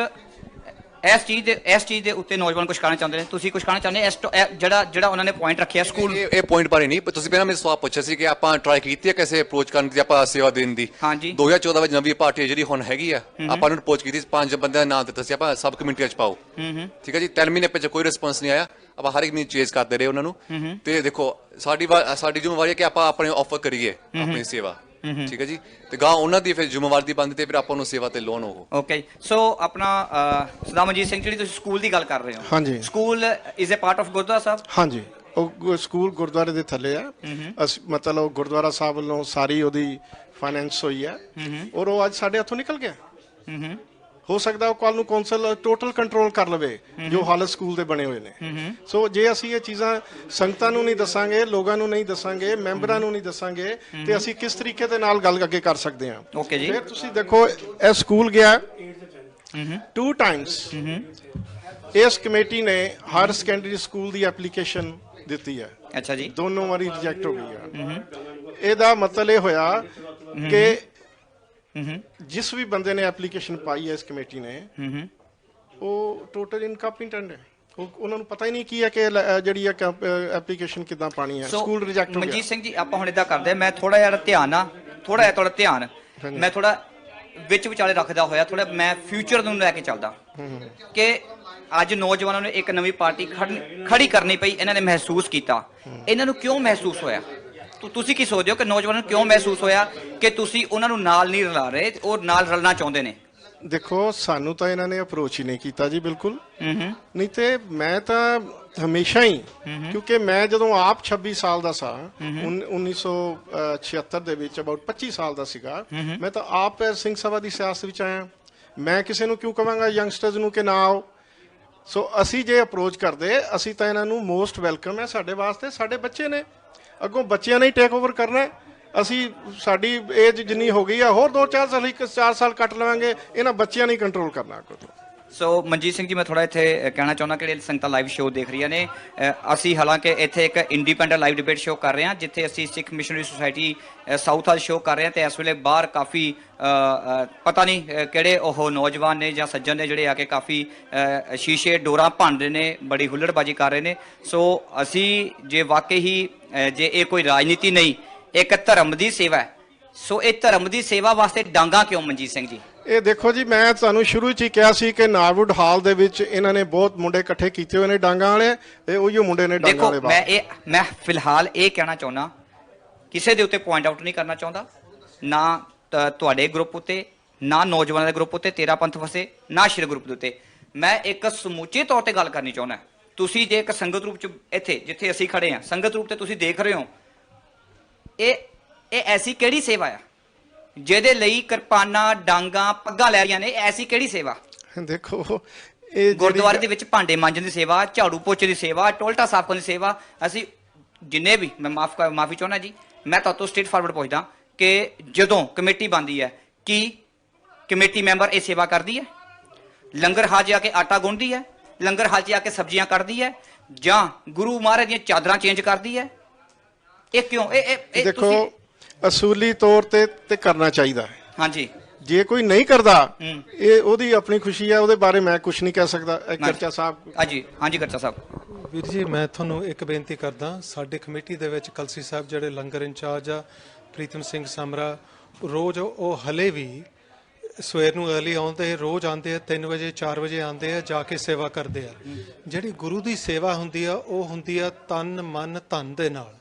ਚੀਜ਼ ਦੇ ਉੱਤੇ ਨੌਜਵਾਨ ਕੁਝ ਕਹਿਣਾ ਚਾਹੁੰਦੇ ਨੇ, ਤੁਸੀਂ ਕੁਝ ਕਹਿਣਾ ਚਾਹੁੰਦੇ ਜਿਹੜਾ ਉਹਨਾਂ ਨੇ ਪੁਆਇੰਟ ਰੱਖਿਆ ਸਕੂਲ? ਇਹ ਪੁਆਇੰਟ ਬਾਰੇ ਨਹੀਂ, ਤੁਸੀਂ ਪਹਿਲਾਂ ਮੈਨੂੰ ਸਵਾਲ ਪੁੱਛਿਆ ਸੀ ਕਿ ਆਪਾਂ ਟਰਾਈ ਕੀਤੀ ਹੈ ਕਿਸੇ ਅਪਰੋਚ ਕਰਨ ਦੀ, ਆਪਾਂ ਸੇਵਾ ਦੇਣ ਦੀ। ਹਾਂਜੀ, 2014 ਵਿੱਚ ਨਵੀਂ ਪਾਰਟੀ ਜਿਹੜੀ ਹੁਣ ਹੈਗੀ ਆ, ਆਪਾਂ ਨੂੰ ਅਪਰੋਚ ਕੀਤੀ, 5 ਬੰਦਿਆਂ ਦਾ ਨਾਮ ਦਿੱਤਾ ਸੀ, ਆਪਾਂ ਸਬ ਕਮਿਊਨਿਟੀ 'ਚ ਪਾਓ। ਠੀਕ ਹੈ ਜੀ, 3 ਮਹੀਨੇ ਪਿੱਛੇ ਕੋਈ ਰਿਸਪੌਂਸ ਨਹੀਂ ਆਇਆ, ਆਪਾਂ ਹਰ ਇੱਕ ਮਹੀਨੇ ਚੇਂਜ ਕਰਦੇ ਰਹੇ ਉਹਨਾਂ ਨੂੰ। ਤੇ ਦੇਖੋ, ਸਾਡੀ ਜ਼ਿੰਮੇਵਾਰੀ ਹੈ ਕਿ ਆਪਾਂ ਆਪਣੇ ਆਫਰ ਕਰੀਏ ਆਪਣੀ ਸੇਵਾ। ਠੀਕ ਹੈ ਜੀ, ਤੇ ਗਾਂ ਉਹਨਾਂ ਦੀ ਫਿਰ ਜ਼ਿੰਮੇਵਾਰੀ ਦੀ ਬੰਦ ਤੇ ਫਿਰ ਆਪਾਂ ਨੂੰ ਸੇਵਾ ਤੇ ਲੋਨ ਹੋ। ਓਕੇ, ਸੋ ਆਪਣਾ ਸਰਦਾਰ ਮਨਜੀਤ ਸਿੰਘ, ਜਿਹੜੀ ਤੁਸੀਂ ਸਕੂਲ ਦੀ ਗੱਲ ਕਰ ਰਹੇ ਹੋ, ਹਾਂਜੀ, school is a part of Gurdwara Sahib? ਹਾਂਜੀ, ਉਹ ਸਕੂਲ ਗੁਰਦੁਆਰੇ ਦੇ ਥੱਲੇ ਆ। ਮਤਲਬ ਗੁਰਦੁਆਰਾ ਸਾਹਿਬ ਵੱਲੋਂ ਸਾਰੀ ਉਹਦੀ ਫਾਈਨੈਂਸ ਹੋਈ ਹੈ, ਔਰ ਉਹ ਅੱਜ ਸਾਡੇ ਹੱਥੋਂ ਨਿਕਲ ਗਿਆ। ਹੋ ਸਕਦਾ ਉਹ ਕੱਲ ਨੂੰ ਕੌਂਸਲ ਟੋਟਲ ਕੰਟਰੋਲ ਕਰ ਲਵੇ ਜੋ ਹਾਲਤ ਸਕੂਲ ਦੇ ਬਣੇ ਹੋਏ ਨੇ। ਸੋ ਜੇ ਅਸੀਂ ਇਹ ਚੀਜ਼ਾਂ ਸੰਗਤਾਂ ਨੂੰ ਨਹੀਂ ਦੱਸਾਂਗੇ, ਲੋਕਾਂ ਨੂੰ ਨਹੀਂ ਦੱਸਾਂਗੇ, ਮੈਂਬਰਾਂ ਨੂੰ ਨਹੀਂ ਦੱਸਾਂਗੇ, ਤੇ ਅਸੀਂ ਕਿਸ ਤਰੀਕੇ ਦੇ ਨਾਲ ਗੱਲ ਅੱਗੇ ਕਰ ਸਕਦੇ ਹਾਂ? ਓਕੇ ਜੀ, ਫਿਰ ਤੁਸੀਂ ਦੇਖੋ, ਇਹ ਸਕੂਲ ਗਿਆ 2 ਟਾਈਮਸ। ਇਸ ਕਮੇਟੀ ਨੇ ਹਾਇਰ ਸੈਕੰਡਰੀ ਸਕੂਲ ਦੀ ਐਪਲੀਕੇਸ਼ਨ ਦਿੱਤੀ ਹੈ। ਅੱਛਾ ਜੀ, ਦੋਨੋਂ ਵਾਰੀ ਰਿਜੈਕਟ ਹੋ ਗਈ ਹੈ। ਇਹਦਾ ਮਤਲਬ ਇਹ ਹੋਇਆ ਕਿ ਜਿਸ ਵੀ ਬੰਦੇ ਨੇ ਐਪਲੀਕੇਸ਼ਨ ਪਾਈ ਹੈ ਇਸ ਕਮੇਟੀ ਨੇ, ਉਹ ਟੋਟਲ ਇਨਕੰਪੀਟੈਂਟ ਹੈ। ਉਹਨਾਂ ਨੂੰ ਪਤਾ ਹੀ ਨਹੀਂ ਕੀ ਹੈ ਕਿ ਜਿਹੜੀ ਐਪਲੀਕੇਸ਼ਨ ਕਿੱਦਾਂ ਪਾਣੀ ਹੈ। ਸਕੂਲ ਰਿਜੈਕਟ ਹੋ ਗਿਆ। ਮਨਜੀਤ ਸਿੰਘ ਜੀ, ਆਪਾਂ ਹੁਣ ਇਦਾਂ ਕਰਦੇ, ਮੈਂ ਥੋੜਾ ਜਿਹਾ ਧਿਆਨ ਮੈਂ ਥੋੜਾ ਵਿੱਚ ਵਿਚਾਲੇ ਰੱਖਦਾ ਹੋਇਆ, ਥੋੜਾ ਮੈਂ ਫਿਊਚਰ ਨੂੰ ਲੈ ਕੇ ਚੱਲਦਾ ਕਿ ਅੱਜ ਨੌਜਵਾਨਾਂ ਨੂੰ ਇੱਕ ਨਵੀਂ ਪਾਰਟੀ ਖੜੀ ਕਰਨੀ ਪਈ। ਇਹਨਾਂ ਨੇ ਮਹਿਸੂਸ ਕੀਤਾ, ਇਹਨਾਂ ਨੂੰ ਕਿਉਂ ਮਹਿਸੂਸ ਹੋਇਆ? ਤੁਸੀਂ ਕੀ ਸੋਚਦੇ ਹੋ ਕਿ ਨੌਜਵਾਨਾਂ ਨੂੰ ਕਿਉਂ ਮਹਿਸੂਸ ਹੋਇਆ ਕਿ ਤੁਸੀਂ ਉਹਨਾਂ ਨੂੰ ਨਾਲ ਨਹੀਂ ਰਲਾ ਰਹੇ, ਉਹ ਨਾਲ ਰਲਣਾ ਚਾਹੁੰਦੇ ਨੇ? ਦੇਖੋ, ਸਾਨੂੰ ਤਾਂ ਇਹਨਾਂ ਨੇ ਅਪਰੋਚ ਹੀ ਨਹੀਂ ਕੀਤਾ ਜੀ, ਬਿਲਕੁਲ ਨਹੀਂ। ਤੇ ਮੈਂ ਤਾਂ ਹਮੇਸ਼ਾ ਹੀ, ਕਿਉਂਕਿ ਮੈਂ ਜਦੋਂ ਆਪ 26 ਸਾਲ ਦਾ ਸਾਂ, 1976 ਦੇ ਵਿੱਚ ਅਬਾਊਟ 25 ਸਾਲ ਦਾ ਸੀਗਾ, ਮੈਂ ਤਾਂ ਆਪ ਸਿੰਘ ਸਭਾ ਦੀ ਸਿਆਸਤ ਵਿੱਚ ਆਇਆ। ਮੈਂ ਕਿਸੇ ਨੂੰ ਕਿਉਂ ਕਵਾਂਗਾ ਯੰਗਸਟਰਸ ਨੂੰ ਕਿ ਨਾ ਆਓ? ਸੋ ਅਸੀਂ ਜੇ ਅਪਰੋਚ ਕਰਦੇ, ਅਸੀਂ ਤਾਂ ਇਹਨਾਂ ਨੂੰ ਮੋਸਟ ਵੈਲਕਮ ਹੈ। ਸਾਡੇ ਵਾਸਤੇ ਸਾਡੇ ਬੱਚੇ ਨੇ, ਅੱਗੋਂ ਬੱਚਿਆਂ ਨੇ ਟੇਕ ਓਵਰ ਕਰਨਾ। ਅਸੀਂ ਸਾਡੀ ਏਜ ਜਿੰਨੀ ਹੋ ਗਈ ਆ, ਹੋਰ 4 ਸਾਲ ਕੱਟ ਲਵਾਂਗੇ, ਇਹਨਾਂ ਬੱਚਿਆਂ ਨੇ ਕੰਟਰੋਲ ਕਰਨਾ। ਸੋ ਮਨਜੀਤ ਸਿੰਘ ਜੀ, ਮੈਂ ਥੋੜਾ ਇੱਥੇ ਕਹਿਣਾ ਚਾਹੁੰਦਾ ਕਿ ਸੰਗਤਾਂ ਲਾਈਵ ਸ਼ੋਅ ਦੇਖ ਰਹੀਆਂ ਨੇ, ਅਸੀਂ ਹਾਲਾਂਕਿ ਇੱਥੇ ਇੱਕ ਇੰਡੀਪੈਂਡੈਂਟ ਲਾਈਵ ਡਿਬੇਟ ਸ਼ੋਅ ਕਰ ਰਹੇ ਹਾਂ, ਜਿੱਥੇ ਅਸੀਂ ਸਿੱਖ ਮਿਸ਼ਨਰੀ ਸੁਸਾਇਟੀ ਸਾਊਥ ਹਾਲ ਸ਼ੋਅ ਕਰ ਰਹੇ ਹਾਂ। ਤੇ ਇਸ ਵੇਲੇ ਬਾਹਰ ਕਾਫੀ ਪਤਾ ਨਹੀਂ ਕਿਹੜੇ ਉਹ ਨੌਜਵਾਨ ਨੇ ਜਾਂ ਸੱਜਣ ਨੇ ਜਿਹੜੇ ਆ ਕੇ ਕਾਫੀ ਸ਼ੀਸ਼ੇ ਡੋਰਾਂ ਭੰਨਦੇ ਨੇ, ਬੜੀ ਹੁੱਲੜਬਾਜੀ ਕਰ ਰਹੇ ਨੇ। ਸੋ ਅਸੀਂ ਜੇ ਵਾਕਈ ਹੀ ਜੇ ਇਹ ਕੋਈ ਰਾਜਨੀਤੀ ਨਹੀਂ, ਇੱਕ ਧਰਮ ਦੀ ਸੇਵਾ ਹੈ, ਸੋ ਇਹ ਧਰਮ ਦੀ ਸੇਵਾ ਵਾਸਤੇ ਡਾਂਗਾ ਕਿਉਂ ਮਨਜੀਤ ਸਿੰਘ ਜੀ? ਇਹ ਦੇਖੋ ਜੀ, ਮੈਂ ਤੁਹਾਨੂੰ ਸ਼ੁਰੂ 'ਚ ਹੀ ਕਿਹਾ ਸੀ ਕਿ ਨਾਰਵੁੱਡ ਹਾਲ ਦੇ ਵਿੱਚ ਇਹਨਾਂ ਨੇ ਬਹੁਤ ਮੁੰਡੇ ਇਕੱਠੇ ਕੀਤੇ ਹੋਏ ਨੇ ਡਾਂਗਾਂ ਵਾਲੇ, ਤੇ ਉਹੀਓ ਮੁੰਡੇ ਨੇ ਡਾਂਗਾਂ ਵਾਲੇ। ਦੇਖੋ, ਮੈਂ ਫਿਲਹਾਲ ਇਹ ਕਹਿਣਾ ਚਾਹੁੰਦਾ, ਕਿਸੇ ਦੇ ਉੱਤੇ ਪੁਆਇੰਟ ਆਊਟ ਨਹੀਂ ਕਰਨਾ ਚਾਹੁੰਦਾ, ਨਾ ਤੁਹਾਡੇ ਗਰੁੱਪ ਉੱਤੇ, ਨਾ ਨੌਜਵਾਨਾਂ ਦੇ ਗਰੁੱਪ ਉੱਤੇ, ਤੇਰਾ ਪੰਥ ਵਸੇ, ਨਾ ਸ਼੍ਰੀ ਗਰੁੱਪ ਦੇ ਉੱਤੇ। ਮੈਂ ਇੱਕ ਸਮੁੱਚੇ ਤੌਰ ਤੇ ਗੱਲ ਕਰਨੀ ਚਾਹੁੰਦਾ। ਤੁਸੀਂ ਜੇ ਇੱਕ ਸੰਗਤ ਰੂਪ 'ਚ ਇੱਥੇ ਜਿੱਥੇ ਅਸੀਂ ਖੜੇ ਹਾਂ, ਸੰਗਤ ਰੂਪ ਤੇ ਤੁਸੀਂ ਦੇਖ ਰਹੇ ਹੋ, ਇਹ ਐਸੀ ਕਿਹੜੀ ਸੇਵਾ ਆ ਜਿਹਦੇ ਲਈ ਕਿਰਪਾਨਾਂ, ਡਾਂਗਾਂ, ਪੱਗਾਂ ਲੈ ਰਹੀਆਂ ਨੇ? ਐਸੀ ਕਿਹੜੀ ਸੇਵਾ? ਦੇਖੋ, ਇਹ ਗੁਰਦੁਆਰੇ ਦੇ ਵਿੱਚ ਭਾਂਡੇ ਮਾਂਜਣ ਦੀ ਸੇਵਾ, ਝਾੜੂ ਪੋਚੇ ਦੀ ਸੇਵਾ, ਟੋਇਲਟਾਂ ਸਾਫ਼ ਕਰਨ ਦੀ ਸੇਵਾ। ਅਸੀਂ ਜਿੰਨੇ ਵੀ, ਮੈਂ ਮਾਫੀ ਚਾਹੁੰਦਾ ਜੀ, ਮੈਂ ਤੁਹਾਤੋਂ ਸਟੇਟ ਫਾਰਵਰਡ ਪੁੱਛਦਾ ਕਿ ਜਦੋਂ ਕਮੇਟੀ ਬਣਦੀ ਹੈ, ਕੀ ਕਮੇਟੀ ਮੈਂਬਰ ਇਹ ਸੇਵਾ ਕਰਦੀ ਹੈ? ਲੰਗਰ ਹਾਲ 'ਚ ਆ ਕੇ ਆਟਾ ਗੁੰਨਦੀ ਹੈ, ਲੰਗਰ ਹਾਲ 'ਚ ਆ ਕੇ ਸਬਜ਼ੀਆਂ ਕੱਢਦੀ ਹੈ, ਜਾਂ ਗੁਰੂ ਮਹਾਰਾਜ ਦੀਆਂ ਚਾਦਰਾਂ ਚੇਂਜ ਕਰਦੀ ਹੈ? ਇਹ ਕਿਉਂ ਇਹ ਦੇਖੋ ਅਸੂਲੀ ਤੌਰ ਤੇ ਕਰਨਾ ਚਾਹੀਦਾ ਹੈ। ਹਾਂਜੀ, ਜੇ ਕੋਈ ਨਹੀਂ ਕਰਦਾ ਇਹ ਉਹਦੀ ਆਪਣੀ ਖੁਸ਼ੀ ਹੈ, ਉਹਦੇ ਬਾਰੇ ਮੈਂ ਕੁਝ ਨਹੀਂ ਕਹਿ ਸਕਦਾ। ਗਰਚਾ ਸਾਹਿਬ। ਹਾਂਜੀ ਗਰਚਾ ਸਾਹਿਬ। ਵੀਰ ਜੀ, ਮੈਂ ਤੁਹਾਨੂੰ ਇੱਕ ਬੇਨਤੀ ਕਰਦਾ, ਸਾਡੇ ਕਮੇਟੀ ਦੇ ਵਿੱਚ ਕਲਸੀ ਸਾਹਿਬ ਜਿਹੜੇ ਲੰਗਰ ਇੰਚਾਰਜ ਆ, ਪ੍ਰੀਤਮ ਸਿੰਘ ਸਮਰਾ, ਰੋਜ਼ ਉਹ ਹਲੇ ਵੀ ਸਵੇਰ ਨੂੰ ਅਰਲੀ ਆਉਂਦੇ, ਰੋਜ਼ ਆਉਂਦੇ ਆ, 3 ਵਜੇ 4 ਵਜੇ ਆਉਂਦੇ ਆ, ਜਾ ਕੇ ਸੇਵਾ ਕਰਦੇ ਆ। ਜਿਹੜੀ ਗੁਰੂ ਦੀ ਸੇਵਾ ਹੁੰਦੀ ਆ ਉਹ ਹੁੰਦੀ ਆ ਤਨ ਮਨ ਧਨ ਦੇ ਨਾਲ।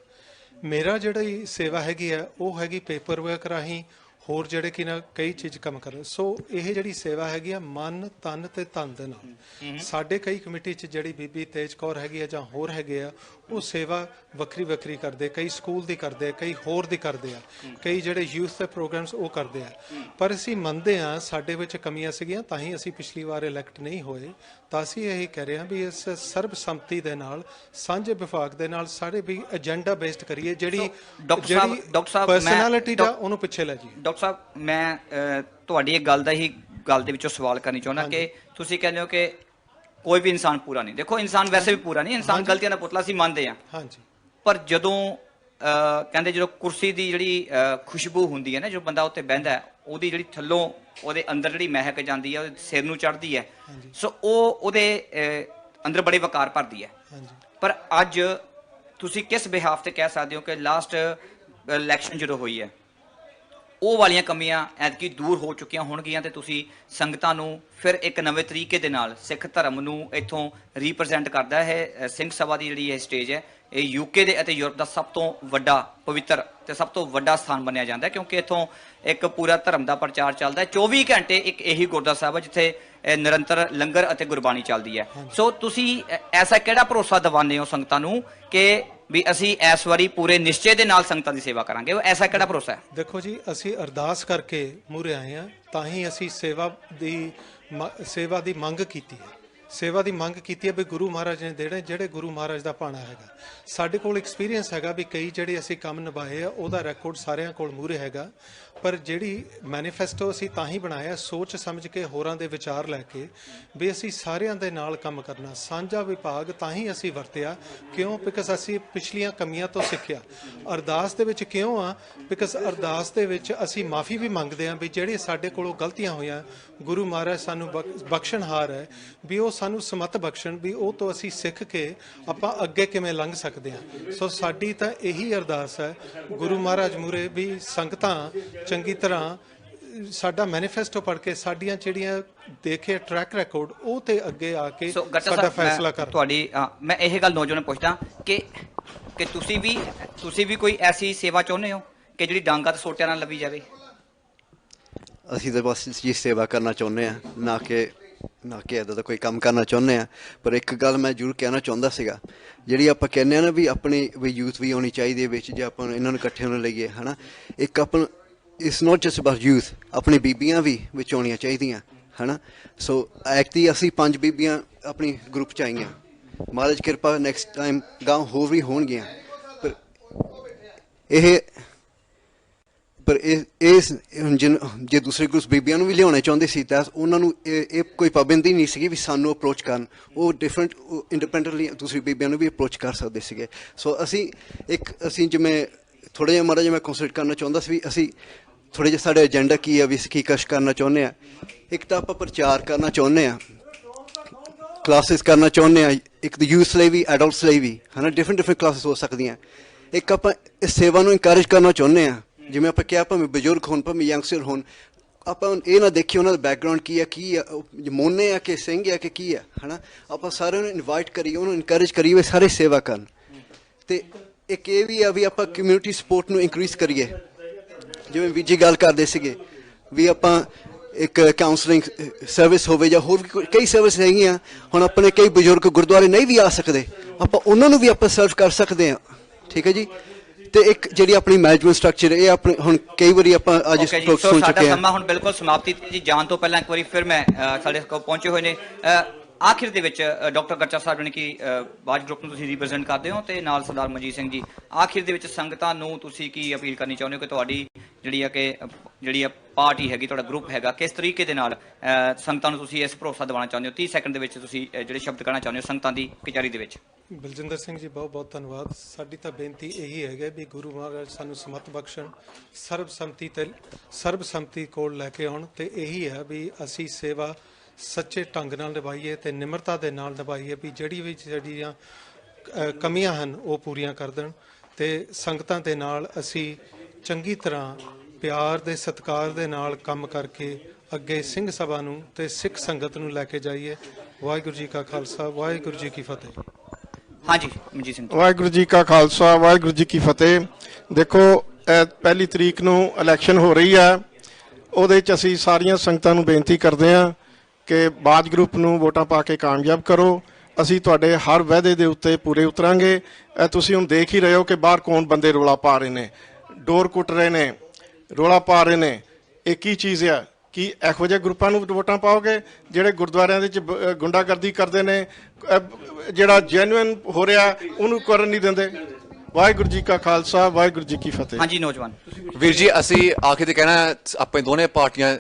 ਮੇਰਾ ਜਿਹੜੀ ਸੇਵਾ ਹੈਗੀ ਆ ਉਹ ਹੈਗੀ ਪੇਪਰ ਵਰਕ ਰਾਹੀਂ, ਹੋਰ ਜਿਹੜੇ ਕਿ ਨਾ ਕਈ ਚੀਜ਼ ਕੰਮ ਕਰਨ। ਸੋ ਇਹ ਜਿਹੜੀ ਸੇਵਾ ਹੈਗੀ ਆ ਮਨ ਤਨ ਤੇ ਧਨ ਦੇ ਨਾਲ। ਸਾਡੇ ਕਈ ਕਮੇਟੀ 'ਚ ਜਿਹੜੀ ਬੀਬੀ ਤੇਜ ਕੌਰ ਹੈਗੀ ਆ ਜਾਂ ਹੋਰ ਹੈਗੇ ਆ, ਉਹ ਸੇਵਾ ਵੱਖਰੀ ਵੱਖਰੀ ਕਰਦੇ, ਕਈ ਸਕੂਲ ਦੀ ਕਰਦੇ ਆ, ਕਈ ਹੋਰ ਦੀ ਕਰਦੇ ਆ, ਕਈ ਜਿਹੜੇ ਯੂਥ ਦੇ ਪ੍ਰੋਗਰਾਮਸ ਉਹ ਕਰਦੇ ਆ। ਪਰ ਅਸੀਂ ਮੰਨਦੇ ਆ ਸਾਡੇ ਵਿੱਚ ਕਮੀਆਂ ਸੀਗੀਆਂ, ਤਾਂ ਹੀ ਅਸੀਂ ਪਿਛਲੀ ਵਾਰ ਇਲੈਕਟ ਨਹੀਂ ਹੋਏ। ਤਾਂ ਅਸੀਂ ਇਹੀ ਕਹਿ ਰਹੇ ਹਾਂ ਵੀ ਇਸ ਸਰਬਸੰਮਤੀ ਦੇ ਨਾਲ, ਸਾਂਝੇ ਵਿਭਾਗ ਦੇ ਨਾਲ ਸਾਰੇ ਵੀ ਏਜੰਡਾ ਬੇਸਡ ਕਰੀਏ। ਜਿਹੜੀ ਪਰਸਨੈਲਿਟੀ ਦਾ ਉਹਨੂੰ ਪਿੱਛੇ ਲੈ ਜੀ। ਡਾਕਟਰ ਸਾਹਿਬ, ਮੈਂ ਤੁਹਾਡੀ ਇੱਕ ਗੱਲ ਦੇ ਵਿੱਚੋਂ ਸਵਾਲ ਕਰਨੀ ਚਾਹੁੰਦਾ ਕਿ ਤੁਸੀਂ ਕਹਿੰਦੇ ਹੋ ਕਿ ਕੋਈ ਵੀ ਇਨਸਾਨ ਪੂਰਾ ਨਹੀਂ। ਦੇਖੋ, ਇਨਸਾਨ ਵੈਸੇ ਵੀ ਪੂਰਾ ਨਹੀਂ, ਇਨਸਾਨ ਗਲਤੀਆਂ ਦਾ ਪੁਤਲਾ ਅਸੀਂ ਮੰਨਦੇ ਹਾਂ। ਹਾਂਜੀ। ਪਰ ਜਦੋਂ ਕਹਿੰਦੇ ਜਦੋਂ ਕੁਰਸੀ ਦੀ ਜਿਹੜੀ ਖੁਸ਼ਬੂ ਹੁੰਦੀ ਹੈ ਨਾ, ਜੋ ਬੰਦਾ ਉੱਤੇ ਬਹਿੰਦਾ ਉਹਦੀ ਜਿਹੜੀ ਥੱਲੋਂ ਉਹਦੇ ਅੰਦਰ ਜਿਹੜੀ ਮਹਿਕ ਜਾਂਦੀ ਹੈ, ਉਹਦੇ ਸਿਰ ਨੂੰ ਚੜ੍ਹਦੀ ਹੈ, ਸੋ ਉਹ ਉਹਦੇ ਅੰਦਰ ਬੜੇ ਵਕਾਰ ਭਰਦੀ ਹੈ। ਪਰ ਅੱਜ ਤੁਸੀਂ ਕਿਸ ਬਿਹਾਫ ਤੇ ਕਹਿ ਸਕਦੇ ਹੋ ਕਿ ਲਾਸਟ ਇਲੈਕਸ਼ਨ ਜਦੋਂ ਹੋਈ ਹੈ ਉਹ ਵਾਲੀਆਂ ਕਮੀਆਂ ਐਤਕੀ ਦੂਰ ਹੋ ਚੁੱਕੀਆਂ ਹੋਣਗੀਆਂ ਤੇ ਤੁਸੀਂ ਸੰਗਤਾਂ ਨੂੰ ਫਿਰ ਇੱਕ ਨਵੇਂ ਤਰੀਕੇ ਦੇ ਨਾਲ ਸਿੱਖ ਧਰਮ ਨੂੰ ਇੱਥੋਂ ਰੀਪ੍ਰੈਜ਼ੈਂਟ ਕਰਦਾ ਹੈ। ਸਿੰਘ ਸਭਾ ਦੀ ਜਿਹੜੀ ਇਹ ਸਟੇਜ ਹੈ, ਇਹ ਯੂਕੇ ਦੇ ਅਤੇ ਯੂਰਪ ਦਾ ਸਭ ਤੋਂ ਵੱਡਾ ਪਵਿੱਤਰ ਤੇ ਸਭ ਤੋਂ ਵੱਡਾ ਸਥਾਨ ਮੰਨਿਆ ਜਾਂਦਾ ਹੈ, ਕਿਉਂਕਿ ਇੱਥੋਂ ਇੱਕ ਪੂਰਾ ਧਰਮ ਦਾ ਪ੍ਰਚਾਰ ਚੱਲਦਾ ਹੈ। 24 ਘੰਟੇ ਇੱਕ ਇਹੀ ਗੁਰਦੁਆਰਾ ਸਾਹਿਬ ਹੈ ਜਿੱਥੇ ਨਿਰੰਤਰ ਲੰਗਰ ਅਤੇ ਗੁਰਬਾਣੀ ਚੱਲਦੀ ਹੈ। ਸੋ ਤੁਸੀਂ ਐਸਾ ਕਿਹੜਾ ਭਰੋਸਾ ਦਿਵਾਉਂਦੇ ਹੋ ਸੰਗਤਾਂ ਨੂੰ ਕਿ ਵੀ ਅਸੀਂ ਇਸ ਵਾਰੀ ਪੂਰੇ ਨਿਸ਼ਚੇ ਦੇ ਨਾਲ ਸੰਗਤਾਂ ਦੀ ਸੇਵਾ ਕਰਾਂਗੇ? ਐਸਾ ਕਿਹੜਾ ਭਰੋਸਾ ਹੈ? ਦੇਖੋ ਜੀ, ਅਸੀਂ ਅਰਦਾਸ ਕਰਕੇ ਮੂਹਰੇ ਆਏ ਹਾਂ, ਤਾਂ ਹੀ ਅਸੀਂ ਸੇਵਾ ਦੀ ਮੰਗ ਕੀਤੀ ਹੈ। ਸੇਵਾ ਦੀ ਮੰਗ ਕੀਤੀ ਹੈ ਵੀ ਗੁਰੂ ਮਹਾਰਾਜ ਨੇ ਦੇਣੇ, ਜਿਹੜੇ ਗੁਰੂ ਮਹਾਰਾਜ ਦਾ ਭਾਣਾ ਹੈਗਾ। ਸਾਡੇ ਕੋਲ ਐਕਸਪੀਰੀਅੰਸ ਹੈਗਾ ਵੀ ਕਈ ਜਿਹੜੇ ਅਸੀਂ ਕੰਮ ਨਿਭਾਏ ਆ, ਉਹਦਾ ਰੈਕੋਰਡ ਸਾਰਿਆਂ ਕੋਲ ਮੂਹਰੇ ਹੈਗਾ। ਪਰ ਜਿਹੜੀ ਮੈਨੀਫੈਸਟੋ ਅਸੀਂ ਤਾਂ ਹੀ ਬਣਾਇਆ ਸੋਚ ਸਮਝ ਕੇ, ਹੋਰਾਂ ਦੇ ਵਿਚਾਰ ਲੈ ਕੇ, ਵੀ ਅਸੀਂ ਸਾਰਿਆਂ ਦੇ ਨਾਲ ਕੰਮ ਕਰਨਾ। ਸਾਂਝਾ ਵਿਭਾਗ ਤਾਂ ਹੀ ਅਸੀਂ ਵਰਤਿਆ, ਕਿਉਂ? ਬਿਕਾਜ਼ ਅਸੀਂ ਪਿਛਲੀਆਂ ਕਮੀਆਂ ਤੋਂ ਸਿੱਖਿਆ। ਅਰਦਾਸ ਦੇ ਵਿੱਚ ਕਿਉਂ ਆ? ਬਿਕਾਜ਼ ਅਰਦਾਸ ਦੇ ਵਿੱਚ ਅਸੀਂ ਮਾਫੀ ਵੀ ਮੰਗਦੇ ਹਾਂ ਵੀ ਜਿਹੜੇ ਸਾਡੇ ਕੋਲੋਂ ਗਲਤੀਆਂ ਹੋਈਆਂ, ਗੁਰੂ ਮਹਾਰਾਜ ਸਾਨੂੰ ਬਖਸ਼ਣਹਾਰ ਹੈ, ਵੀ ਉਹ ਸਾਨੂੰ ਸਮਤ ਬਖਸ਼ਣ, ਵੀ ਉਹ ਤੋਂ ਅਸੀਂ ਸਿੱਖ ਕੇ ਆਪਾਂ ਅੱਗੇ ਕਿਵੇਂ ਲੰਘ ਸਕਦੇ ਹਾਂ। ਸੋ ਸਾਡੀ ਤਾਂ ਇਹੀ ਅਰਦਾਸ ਹੈ ਗੁਰੂ ਮਹਾਰਾਜ ਮੂਹਰੇ ਵੀ ਸੰਗਤਾਂ ਚੰਗੀ ਤਰ੍ਹਾਂ ਸਾਡਾ ਮੈਨੀਫੈਸਟੋ ਪੜ੍ਹ ਕੇ ਸਾਡੀਆਂ ਜਿਹੜੀਆਂ ਦੇਖੇ ਟਰੈਕ ਰਿਕਾਰਡ ਉਹ ਤੇ ਅੱਗੇ ਆ ਕੇ ਸਾਡਾ ਫੈਸਲਾ ਕਰ। ਤੁਹਾਡੀ ਮੈਂ ਇਹ ਗੱਲ ਨੌਜਵਾਨ ਪੁੱਛਦਾ ਕਿ ਤੁਸੀਂ ਵੀ ਕੋਈ ਐਸੀ ਸੇਵਾ ਚਾਹੁੰਦੇ ਹੋ ਕਿ ਜਿਹੜੀ ਡਾਂਗਾ ਤੇ ਸੋਟਿਆਂ ਨਾਲ ਲੱਭੀ ਜਾਵੇ? ਅਸੀਂ ਤਾਂ ਬਸ ਜੀ ਸੇਵਾ ਕਰਨਾ ਚਾਹੁੰਦੇ ਹਾਂ, ਨਾ ਕਿ ਇੱਦਾਂ ਦਾ ਕੋਈ ਕੰਮ ਕਰਨਾ ਚਾਹੁੰਦੇ ਹਾਂ। ਪਰ ਇੱਕ ਗੱਲ ਮੈਂ ਜ਼ਰੂਰ ਕਹਿਣਾ ਚਾਹੁੰਦਾ ਸੀਗਾ, ਜਿਹੜੀ ਆਪਾਂ ਕਹਿੰਦੇ ਹਾਂ ਨਾ ਵੀ ਆਪਣੀ ਵੀ ਯੂਥ ਵੀ ਆਉਣੀ ਚਾਹੀਦੀ ਹੈ ਵਿੱਚ, ਜੇ ਆਪਾਂ ਇਹਨਾਂ ਨੂੰ ਇਕੱਠੇ ਹੋਣ ਲਈਏ, ਹੈ ਨਾ। ਇੱਕ ਆਪਣਾ it's not just about youth, ਆਪਣੀ ਬੀਬੀਆਂ ਵੀ ਵਿੱਚ ਆਉਣੀਆਂ ਚਾਹੀਦੀਆਂ, ਹੈ ਨਾ। ਸੋ ਐਕਟੀ ਅਸੀਂ 5 ਬੀਬੀਆਂ ਆਪਣੀ ਗਰੁੱਪ 'ਚ ਆਈਆਂ, ਮਹਾਰਾਜ ਕਿਰਪਾ ਨੈਕਸਟ ਟਾਈਮ ਗਾਂ ਹੋਰ ਵੀ ਹੋਣਗੀਆਂ। ਪਰ ਜੇ ਦੂਸਰੇ ਗਰੁੱਪ ਬੀਬੀਆਂ ਨੂੰ ਵੀ ਲਿਆਉਣਾ ਚਾਹੁੰਦੇ ਸੀ ਤਾਂ ਉਹਨਾਂ ਨੂੰ ਇਹ ਕੋਈ ਪਾਬੰਦੀ ਨਹੀਂ ਸੀਗੀ ਵੀ ਸਾਨੂੰ ਅਪਰੋਚ ਕਰਨ। ਉਹ ਡਿਫਰੈਂਟ ਇੰਡੀਪੈਂਡੈਂਟਲੀ ਦੂਸਰੀ ਬੀਬੀਆਂ ਨੂੰ ਵੀ ਅਪਰੋਚ ਕਰ ਸਕਦੇ ਸੀਗੇ। ਸੋ ਅਸੀਂ ਜਿਵੇਂ ਥੋੜ੍ਹਾ ਜਿਹਾ ਮਾੜਾ ਜਿਹਾ ਮੈਂ ਕੰਸਲਟ ਕਰਨਾ ਚਾਹੁੰਦਾ ਸੀ ਵੀ ਅਸੀਂ ਥੋੜ੍ਹਾ ਜਿਹਾ ਸਾਡਾ ਏਜੰਡਾ ਕੀ ਆ, ਵੀ ਅਸੀਂ ਕੀ ਕੁਛ ਕਰਨਾ ਚਾਹੁੰਦੇ ਹਾਂ। ਇੱਕ ਤਾਂ ਆਪਾਂ ਪ੍ਰਚਾਰ ਕਰਨਾ ਚਾਹੁੰਦੇ ਹਾਂ, ਕਲਾਸਿਸ ਕਰਨਾ ਚਾਹੁੰਦੇ ਹਾਂ, ਇੱਕ ਤਾਂ ਯੂਥ ਲਈ ਵੀ ਐਡਲਟਸ ਲਈ ਵੀ, ਹੈ ਨਾ। ਡਿਫਰੈਂਟ ਕਲਾਸਿਸ ਹੋ ਸਕਦੀਆਂ। ਇੱਕ ਆਪਾਂ ਇਸ ਸੇਵਾ ਨੂੰ ਇਨਕਰੇਜ ਕਰਨਾ ਚਾਹੁੰਦੇ ਹਾਂ, ਜਿਵੇਂ ਆਪਾਂ ਕਿਹਾ ਭਾਵੇਂ ਬਜ਼ੁਰਗ ਹੋਣ ਭਾਵੇਂ ਯੰਗਸਟਰ ਹੋਣ, ਆਪਾਂ ਇਹ ਨਾ ਦੇਖੀਏ ਉਹਨਾਂ ਦਾ ਬੈਕਗਰਾਊਂਡ ਕੀ ਆ ਮੋਨੇ ਆ ਕਿ ਸਿੰਘ ਆ ਕਿ ਕੀ ਆ, ਹੈ ਨਾ। ਆਪਾਂ ਸਾਰਿਆਂ ਨੂੰ ਇਨਵਾਈਟ ਕਰੀਏ, ਉਹਨੂੰ ਇਨਕਰੇਜ ਕਰੀਏ ਵੀ ਸਾਰੇ ਸੇਵਾ ਕਰਨ। ਅਤੇ ਇੱਕ ਇਹ ਵੀ ਆ ਵੀ ਆਪਾਂ ਕਮਿਊਨਿਟੀ ਸਪੋਰਟ ਨੂੰ ਇਨਕਰੀਜ਼ ਕਰੀਏ। ਜਿਵੇਂ ਵੀਰ ਜੀ ਗੱਲ ਕਰਦੇ ਸੀਗੇ ਵੀ ਆਪਾਂ ਇੱਕ ਕਾਉਂਸਲਿੰਗ ਸਰਵਿਸ ਹੋਵੇ ਜਾਂ ਹੋਰ ਵੀ ਕਈ ਸਰਵਿਸ ਹੈਗੀਆਂ। ਹੁਣ ਆਪਣੇ ਕਈ ਬਜ਼ੁਰਗ ਗੁਰਦੁਆਰੇ ਨਹੀਂ ਵੀ ਆ ਸਕਦੇ, ਆਪਾਂ ਉਹਨਾਂ ਨੂੰ ਵੀ ਆਪਾਂ ਸਰਵ ਕਰ ਸਕਦੇ ਹਾਂ, ਠੀਕ ਹੈ ਜੀ। ਤੇ ਇੱਕ ਜਿਹੜੀ ਆਪਣੀ ਮੈਨੇਜਮੈਂਟ ਸਟਰਕਚਰ ਇਹ ਆਪਣੇ ਹੁਣ ਕਈ ਵਾਰੀ ਆਪਾਂ ਅੱਜ ਸੁਣ ਚੁੱਕੇ ਹਾਂ। ਸਾਡਾ ਸਮਾਂ ਹੁਣ ਬਿਲਕੁਲ ਸਮਾਪਤੀ ਜੀ ਜਾਣ ਤੋਂ ਪਹਿਲਾਂ ਇੱਕ ਵਾਰੀ ਫਿਰ ਮੈਂ ਸਾਡੇ ਕੋਲ ਪਹੁੰਚੇ ਹੋਏ ਨੇ ਆਖਿਰ ਦੇ ਵਿੱਚ ਡਾਕਟਰ ਗਰਚਾ ਸਾਹਿਬ ਨੇ ਕਿ ਬਾਜ ਗਰੁੱਪ ਨੂੰ ਤੁਸੀਂ ਰਿਪਰੈਜ਼ੈਂਟ ਕਰਦੇ ਹੋ ਤੇ ਨਾਲ ਸਰਦਾਰ ਮਨਜੀਤ ਸਿੰਘ ਜੀ, ਆਖਿਰ ਦੇ ਵਿੱਚ ਸੰਗਤਾਂ ਨੂੰ ਤੁਸੀਂ ਕੀ ਅਪੀਲ ਕਰਨੀ ਚਾਹੁੰਦੇ ਹੋ ਕਿ ਤੁਹਾਡੀ ਜਿਹੜੀ ਆ ਪਾਰਟੀ ਹੈਗੀ, ਤੁਹਾਡਾ ਗਰੁੱਪ ਹੈਗਾ, ਕਿਸ ਤਰੀਕੇ ਦੇ ਨਾਲ ਸੰਗਤਾਂ ਨੂੰ ਤੁਸੀਂ ਇਸ ਭਰੋਸਾ ਦਿਵਾਉਣਾ ਚਾਹੁੰਦੇ ਹੋ? 30 ਸੈਕਿੰਡ ਦੇ ਵਿੱਚ ਤੁਸੀਂ ਜਿਹੜੇ ਸ਼ਬਦ ਕਹਿਣਾ ਚਾਹੁੰਦੇ ਹੋ ਸੰਗਤਾਂ ਦੀ ਕਚਹਿਰੀ ਦੇ ਵਿੱਚ। ਬਲਜਿੰਦਰ ਸਿੰਘ ਜੀ, ਬਹੁਤ ਬਹੁਤ ਧੰਨਵਾਦ। ਸਾਡੀ ਤਾਂ ਬੇਨਤੀ ਇਹੀ ਹੈਗਾ ਵੀ ਗੁਰੂ ਮਹਾਰਾਜ ਸਾਨੂੰ ਸਮਤ ਬਖਸ਼ਣ, ਸਰਬਸੰਮਤੀ ਕੋਲ ਲੈ ਕੇ ਆਉਣ, ਤੇ ਇਹੀ ਹੈ ਵੀ ਅਸੀਂ ਸੇਵਾ ਸੱਚੇ ਢੰਗ ਨਾਲ ਨਿਭਾਈਏ ਤੇ ਨਿਮਰਤਾ ਦੇ ਨਾਲ ਨਿਭਾਈਏ, ਵੀ ਜਿਹੜੀਆਂ ਕਮੀਆਂ ਹਨ ਉਹ ਪੂਰੀਆਂ ਕਰ ਦੇਣ, ਤੇ ਸੰਗਤਾਂ ਦੇ ਨਾਲ ਅਸੀਂ ਚੰਗੀ ਤਰ੍ਹਾਂ ਪਿਆਰ ਦੇ ਸਤਿਕਾਰ ਦੇ ਨਾਲ ਕੰਮ ਕਰਕੇ ਅੱਗੇ ਸਿੰਘ ਸਭਾ ਨੂੰ ਤੇ ਸਿੱਖ ਸੰਗਤ ਨੂੰ ਲੈ ਕੇ ਜਾਈਏ। ਵਾਹਿਗੁਰੂ ਜੀ ਕਾ ਖਾਲਸਾ, ਵਾਹਿਗੁਰੂ ਜੀ ਕੀ ਫਤਿਹ। ਹਾਂਜੀ ਮਨਜੀਤ ਸਿੰਘ। ਵਾਹਿਗੁਰੂ ਜੀ ਕਾ ਖਾਲਸਾ, ਵਾਹਿਗੁਰੂ ਜੀ ਕੀ ਫਤਿਹ। ਦੇਖੋ, 1 ਤਰੀਕ ਨੂੰ ਇਲੈਕਸ਼ਨ ਹੋ ਰਹੀ ਹੈ, ਉਹਦੇ 'ਚ ਅਸੀਂ ਸਾਰੀਆਂ ਸੰਗਤਾਂ ਨੂੰ ਬੇਨਤੀ ਕਰਦੇ ਹਾਂ ਕਿ ਬਾਜ ਗਰੁੱਪ ਨੂੰ ਵੋਟਾਂ ਪਾ ਕੇ ਕਾਮਯਾਬ ਕਰੋ। ਅਸੀਂ ਤੁਹਾਡੇ ਹਰ ਵਾਅਦੇ ਦੇ ਉੱਤੇ ਪੂਰੇ ਉਤਰਾਂਗੇ। ਤੁਸੀਂ ਹੁਣ ਦੇਖ ਹੀ ਰਹੇ ਹੋ ਕਿ ਬਾਹਰ ਕੌਣ ਬੰਦੇ ਰੌਲਾ ਪਾ ਰਹੇ ਨੇ, ਡੋਰ ਕੁੱਟ ਰਹੇ ਨੇ, ਰੌਲਾ ਪਾ ਰਹੇ ਨੇ। ਇਹ ਕੀ ਚੀਜ਼ ਆ? ਕਿ ਇਹੋ ਜਿਹੇ ਗਰੁੱਪਾਂ ਨੂੰ ਵੋਟਾਂ ਪਾਓਗੇ ਜਿਹੜੇ ਗੁਰਦੁਆਰਿਆਂ ਦੇ ਵਿੱਚ ਗੁੰਡਾਗਰਦੀ ਕਰਦੇ ਨੇ, ਜਿਹੜਾ ਜੈਨੂਇਨ ਹੋ ਰਿਹਾ ਉਹਨੂੰ ਕਰਨ ਨਹੀਂ ਦਿੰਦੇ। ਵਾਹਿਗੁਰੂ ਜੀ ਕਾ ਖਾਲਸਾ, ਵਾਹਿਗੁਰੂ ਜੀ ਕੀ ਫਤਿਹ। ਹਾਂਜੀ ਨੌਜਵਾਨ ਵੀਰ ਜੀ, ਅਸੀਂ ਆਖਿਰ ਤੇ ਕਹਿਣਾ, ਆਪਣੇ ਦੋਨੇ ਪਾਰਟੀਆਂ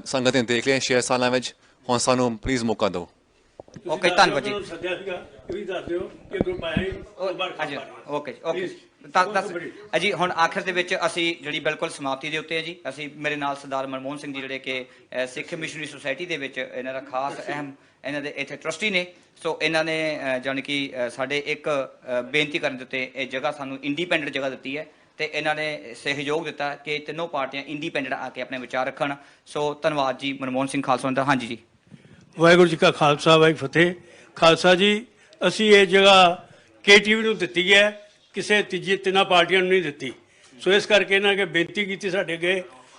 ਸੰਗਤ ਨੇ ਦੇਖ ਲਿਆ 6 ਸਾਲਾਂ ਵਿੱਚ, ਹੁਣ ਸਾਨੂੰ ਪਲੀਜ਼ ਮੌਕਾ ਦਿਓ। ਓਕੇ, ਧੰਨਵਾਦ ਜੀ। ਸੱਦਿਆ ਸੀਗਾ, ਇਹ ਵੀ ਦੱਸ ਦਿਓ ਕਿ ਗਰੁੱਪ ਆਇਆ ਹੀ ਹਾਂਜੀ ਓਕੇ ਓਕੇ। ਦੱਸ ਜੀ, ਹੁਣ ਆਖਿਰ ਦੇ ਵਿੱਚ ਅਸੀਂ ਜਿਹੜੀ ਬਿਲਕੁਲ ਸਮਾਪਤੀ ਦੇ ਉੱਤੇ ਹੈ ਜੀ। ਅਸੀਂ ਮੇਰੇ ਨਾਲ ਸਰਦਾਰ ਮਨਮੋਹਨ ਸਿੰਘ ਜੀ ਜਿਹੜੇ ਕਿ ਸਿੱਖ ਮਿਸ਼ਨਰੀ ਸੁਸਾਇਟੀ ਦੇ ਵਿੱਚ ਇਹਨਾਂ ਦਾ ਖਾਸ ਅਹਿਮ ਇਹਨਾਂ ਦੇ ਇੱਥੇ ਟਰਸਟੀ ਨੇ। ਸੋ ਇਹਨਾਂ ਨੇ ਜਾਣੀ ਕਿ ਸਾਡੇ ਇੱਕ ਬੇਨਤੀ ਕਰਨ ਦੇ ਉੱਤੇ ਇਹ ਜਗ੍ਹਾ ਸਾਨੂੰ ਇੰਡੀਪੈਂਡੈਂਟ ਜਗ੍ਹਾ ਦਿੱਤੀ ਹੈ, ਤੇ ਇਹਨਾਂ ਨੇ ਸਹਿਯੋਗ ਦਿੱਤਾ ਕਿ ਤਿੰਨੋਂ ਪਾਰਟੀਆਂ ਇੰਡੀਪੈਂਡੈਂਟ ਆ ਕੇ ਆਪਣੇ ਵਿਚਾਰ ਰੱਖਣ। ਸੋ ਧੰਨਵਾਦ ਜੀ ਮਨਮੋਹਨ ਸਿੰਘ ਖਾਲਸਾ ਦਾ। ਹਾਂਜੀ ਜੀ। ਵਾਹਿਗੁਰੂ ਜੀ ਕਾ ਖਾਲਸਾ, ਵਾਹਿਗੁਰੂ ਫਤਿਹ। ਖਾਲਸਾ ਜੀ, ਅਸੀਂ ਇਹ ਜਗ੍ਹਾ KTV ਨੂੰ ਦਿੱਤੀ ਹੈ, ਕਿਸੇ ਤਿੰਨਾਂ ਪਾਰਟੀਆਂ ਨੂੰ ਨਹੀਂ ਦਿੱਤੀ। ਸੋ ਇਸ ਕਰਕੇ ਇਹਨਾਂ ਕੇ ਬੇਨਤੀ ਕੀਤੀ ਸਾਡੇ ਅੱਗੇ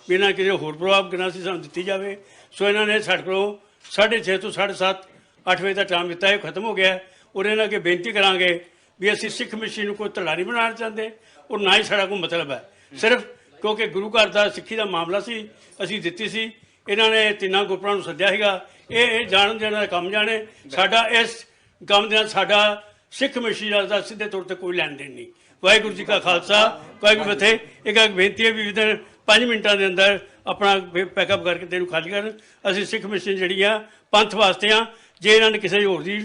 ਵੀ ਇਹਨਾਂ ਕਿਸੇ ਹੋਰ ਪ੍ਰਭਾਵ ਕਰਨਾ ਸੀ ਸਾਨੂੰ ਦਿੱਤੀ ਜਾਵੇ। ਸੋ ਇਹਨਾਂ ਨੇ ਸਾਡੇ ਕੋਲੋਂ 6:30 ਤੋਂ 7:30 8 ਵਜੇ ਦਾ ਟਾਈਮ ਦਿੱਤਾ, ਇਹ ਖਤਮ ਹੋ ਗਿਆ। ਔਰ ਇਹਨਾਂ ਅੱਗੇ ਬੇਨਤੀ ਕਰਾਂਗੇ ਵੀ ਅਸੀਂ ਸਿੱਖ ਮਿਸ਼ਨ ਨੂੰ ਕੋਈ ਧੜਾ ਨਹੀਂ ਬਣਾਉਣਾ ਚਾਹੁੰਦੇ, ਔਰ ਨਾ ਹੀ ਸਾਡਾ ਕੋਈ ਮਤਲਬ ਹੈ। ਸਿਰਫ ਕਿਉਂਕਿ ਗੁਰੂ ਘਰ ਦਾ ਸਿੱਖੀ ਦਾ ਮਾਮਲਾ ਸੀ, ਅਸੀਂ ਦਿੱਤੀ ਸੀ। ਇਹਨਾਂ ਨੇ ਤਿੰਨਾਂ ਗੁਰਪੁਰਾਂ ਨੂੰ ਸੱਦਿਆ ਸੀਗਾ, ਇਹ ਜਾਣਨ ਦੇਣ ਦਾ ਕੰਮ ਜਾਣੇ। ਸਾਡਾ ਇਸ ਕੰਮ ਦੇ ਨਾਲ ਸਾਡਾ ਸਿੱਖ ਮਿਸ਼ਨ ਦਾ ਸਿੱਧੇ ਤੌਰ ਤੇ ਕੋਈ ਲੈਣ ਦੇਣ ਨਹੀਂ। ਵਾਹਿਗੁਰੂ ਜੀ ਕਾ ਖਾਲਸਾ, ਵਾਹਿਗੁਰੂ ਫਤਿਹ। ਇੱਕ ਬੇਨਤੀ ਹੈ ਵੀ ਵਿਦਨ 5 ਮਿੰਟਾਂ ਦੇ ਅੰਦਰ ਆਪਣਾ ਪੈਕਅਪ ਕਰਕੇ ਤੈਨੂੰ ਖਾਲੀ ਕਰਨ। ਅਸੀਂ ਸਿੱਖ ਮਿਸ਼ਨ ਜਿਹੜੀ ਆ ਪੰਥ ਵਾਸਤੇ ਆ। ਜੇ ਇਹਨਾਂ ਨੇ ਕਿਸੇ ਹੋਰ ਦੀ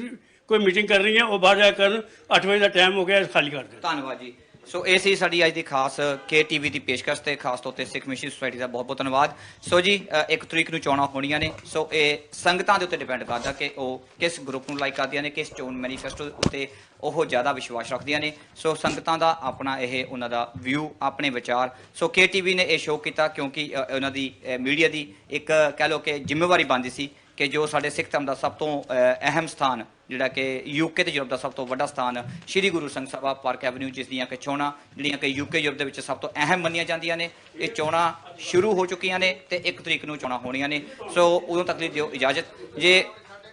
ਕੋਈ ਮੀਟਿੰਗ ਕਰਨੀ ਹੈ ਉਹ ਬਾਹਰ ਜਾ ਕਰਨ। 8 ਵਜੇ ਦਾ ਟਾਈਮ ਹੋ ਗਿਆ, ਖਾਲੀ ਕਰ ਦੇਣ। ਧੰਨਵਾਦ ਜੀ। ਸੋ ਇਹ ਸੀ ਸਾਡੀ ਅੱਜ ਦੀ ਖਾਸ KTV ਦੀ ਪੇਸ਼ਕਸ਼, ਤੇ ਖਾਸ ਤੌਰ ਤੇ ਸਿੱਖ ਮਿਸ਼ਨ ਸੁਸਾਇਟੀ ਦਾ ਬਹੁਤ ਬਹੁਤ ਧੰਨਵਾਦ। ਸੋ ਜੀ 1 ਤਰੀਕ ਨੂੰ ਚੋਣਾਂ ਹੋਣੀਆਂ ਨੇ। ਸੋ ਇਹ ਸੰਗਤਾਂ ਦੇ ਉੱਤੇ ਡਿਪੈਂਡ ਕਰਦਾ ਕਿ ਉਹ ਕਿਸ ਗਰੁੱਪ ਨੂੰ ਲਾਈਕ ਕਰਦੀਆਂ ਨੇ, ਕਿਸ ਚੋਣ ਮੈਨੀਫੈਸਟੋ ਉੱਤੇ ਉਹ ਜ਼ਿਆਦਾ ਵਿਸ਼ਵਾਸ ਰੱਖਦੀਆਂ ਨੇ। ਸੋ ਸੰਗਤਾਂ ਦਾ ਆਪਣਾ ਇਹ ਉਹਨਾਂ ਦਾ ਵਿਊ, ਆਪਣੇ ਵਿਚਾਰ। ਸੋ KTV ਨੇ ਇਹ ਸ਼ੋਅ ਕੀਤਾ ਕਿਉਂਕਿ ਉਹਨਾਂ ਦੀ ਮੀਡੀਆ ਦੀ ਇੱਕ ਕਹਿ ਲਓ ਕਿ ਜ਼ਿੰਮੇਵਾਰੀ ਬਣਦੀ ਸੀ ਕਿ ਜੋ ਸਾਡੇ ਸਿੱਖ ਧਰਮ ਦਾ ਸਭ ਤੋਂ ਅਹਿਮ ਸਥਾਨ, ਜਿਹੜਾ ਕਿ UK ਤੇ ਯੂਰਪ ਦਾ ਸਭ ਤੋਂ ਵੱਡਾ ਸਥਾਨ ਸ਼੍ਰੀ ਗੁਰੂ ਸਿੰਘ ਸਭਾ ਪਾਰਕ ਐਵਨਿਊ, ਜਿਸ ਦੀਆਂ ਕਿ ਚੋਣਾਂ ਜਿਹੜੀਆਂ ਕਿ UK ਯੂਰਪ ਦੇ ਵਿੱਚ ਸਭ ਤੋਂ ਅਹਿਮ ਮੰਨੀਆਂ ਜਾਂਦੀਆਂ ਨੇ, ਇਹ ਚੋਣਾਂ ਸ਼ੁਰੂ ਹੋ ਚੁੱਕੀਆਂ ਨੇ ਤੇ 1 ਤਰੀਕ ਨੂੰ ਚੋਣਾਂ ਹੋਣੀਆਂ ਨੇ। ਸੋ ਉਦੋਂ ਤੱਕ ਲਈ ਦਿਓ ਇਜਾਜ਼ਤ। ਜੇ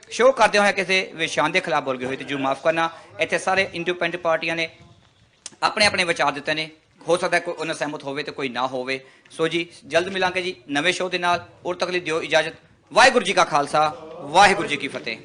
ਸ਼ੋਅ ਕਰਦੇ ਹੋਏ ਕਿਸੇ ਵਿਸ਼ਾਨ ਦੇ ਖਿਲਾਫ ਬੋਲ ਗਏ ਹੋਏ ਤੇ ਜਰੂਰ ਮਾਫ ਕਰਨਾ। ਇੱਥੇ ਸਾਰੇ ਇੰਡੀਪੈਂਡੈਂਟ ਪਾਰਟੀਆਂ ਨੇ ਆਪਣੇ ਆਪਣੇ ਵਿਚਾਰ ਦਿੱਤੇ ਨੇ। ਹੋ ਸਕਦਾ ਕੋਈ ਉਹਨਾਂ ਸਹਿਮਤ ਹੋਵੇ ਤੇ ਕੋਈ ਨਾ ਹੋਵੇ। ਸੋ ਜੀ ਜਲਦ ਮਿਲਾਂਗੇ ਜੀ ਨਵੇਂ ਸ਼ੋਅ ਦੇ ਨਾਲ। ਉਦੋਂ ਤੱਕ ਲਈ ਦਿਓ ਇਜਾਜ਼ਤ। ਵਾਹਿਗੁਰੂ ਜੀ ਕਾ ਖਾਲਸਾ, ਵਾਹਿਗੁਰੂ ਜੀ ਕੀ ਫਤਿਹ।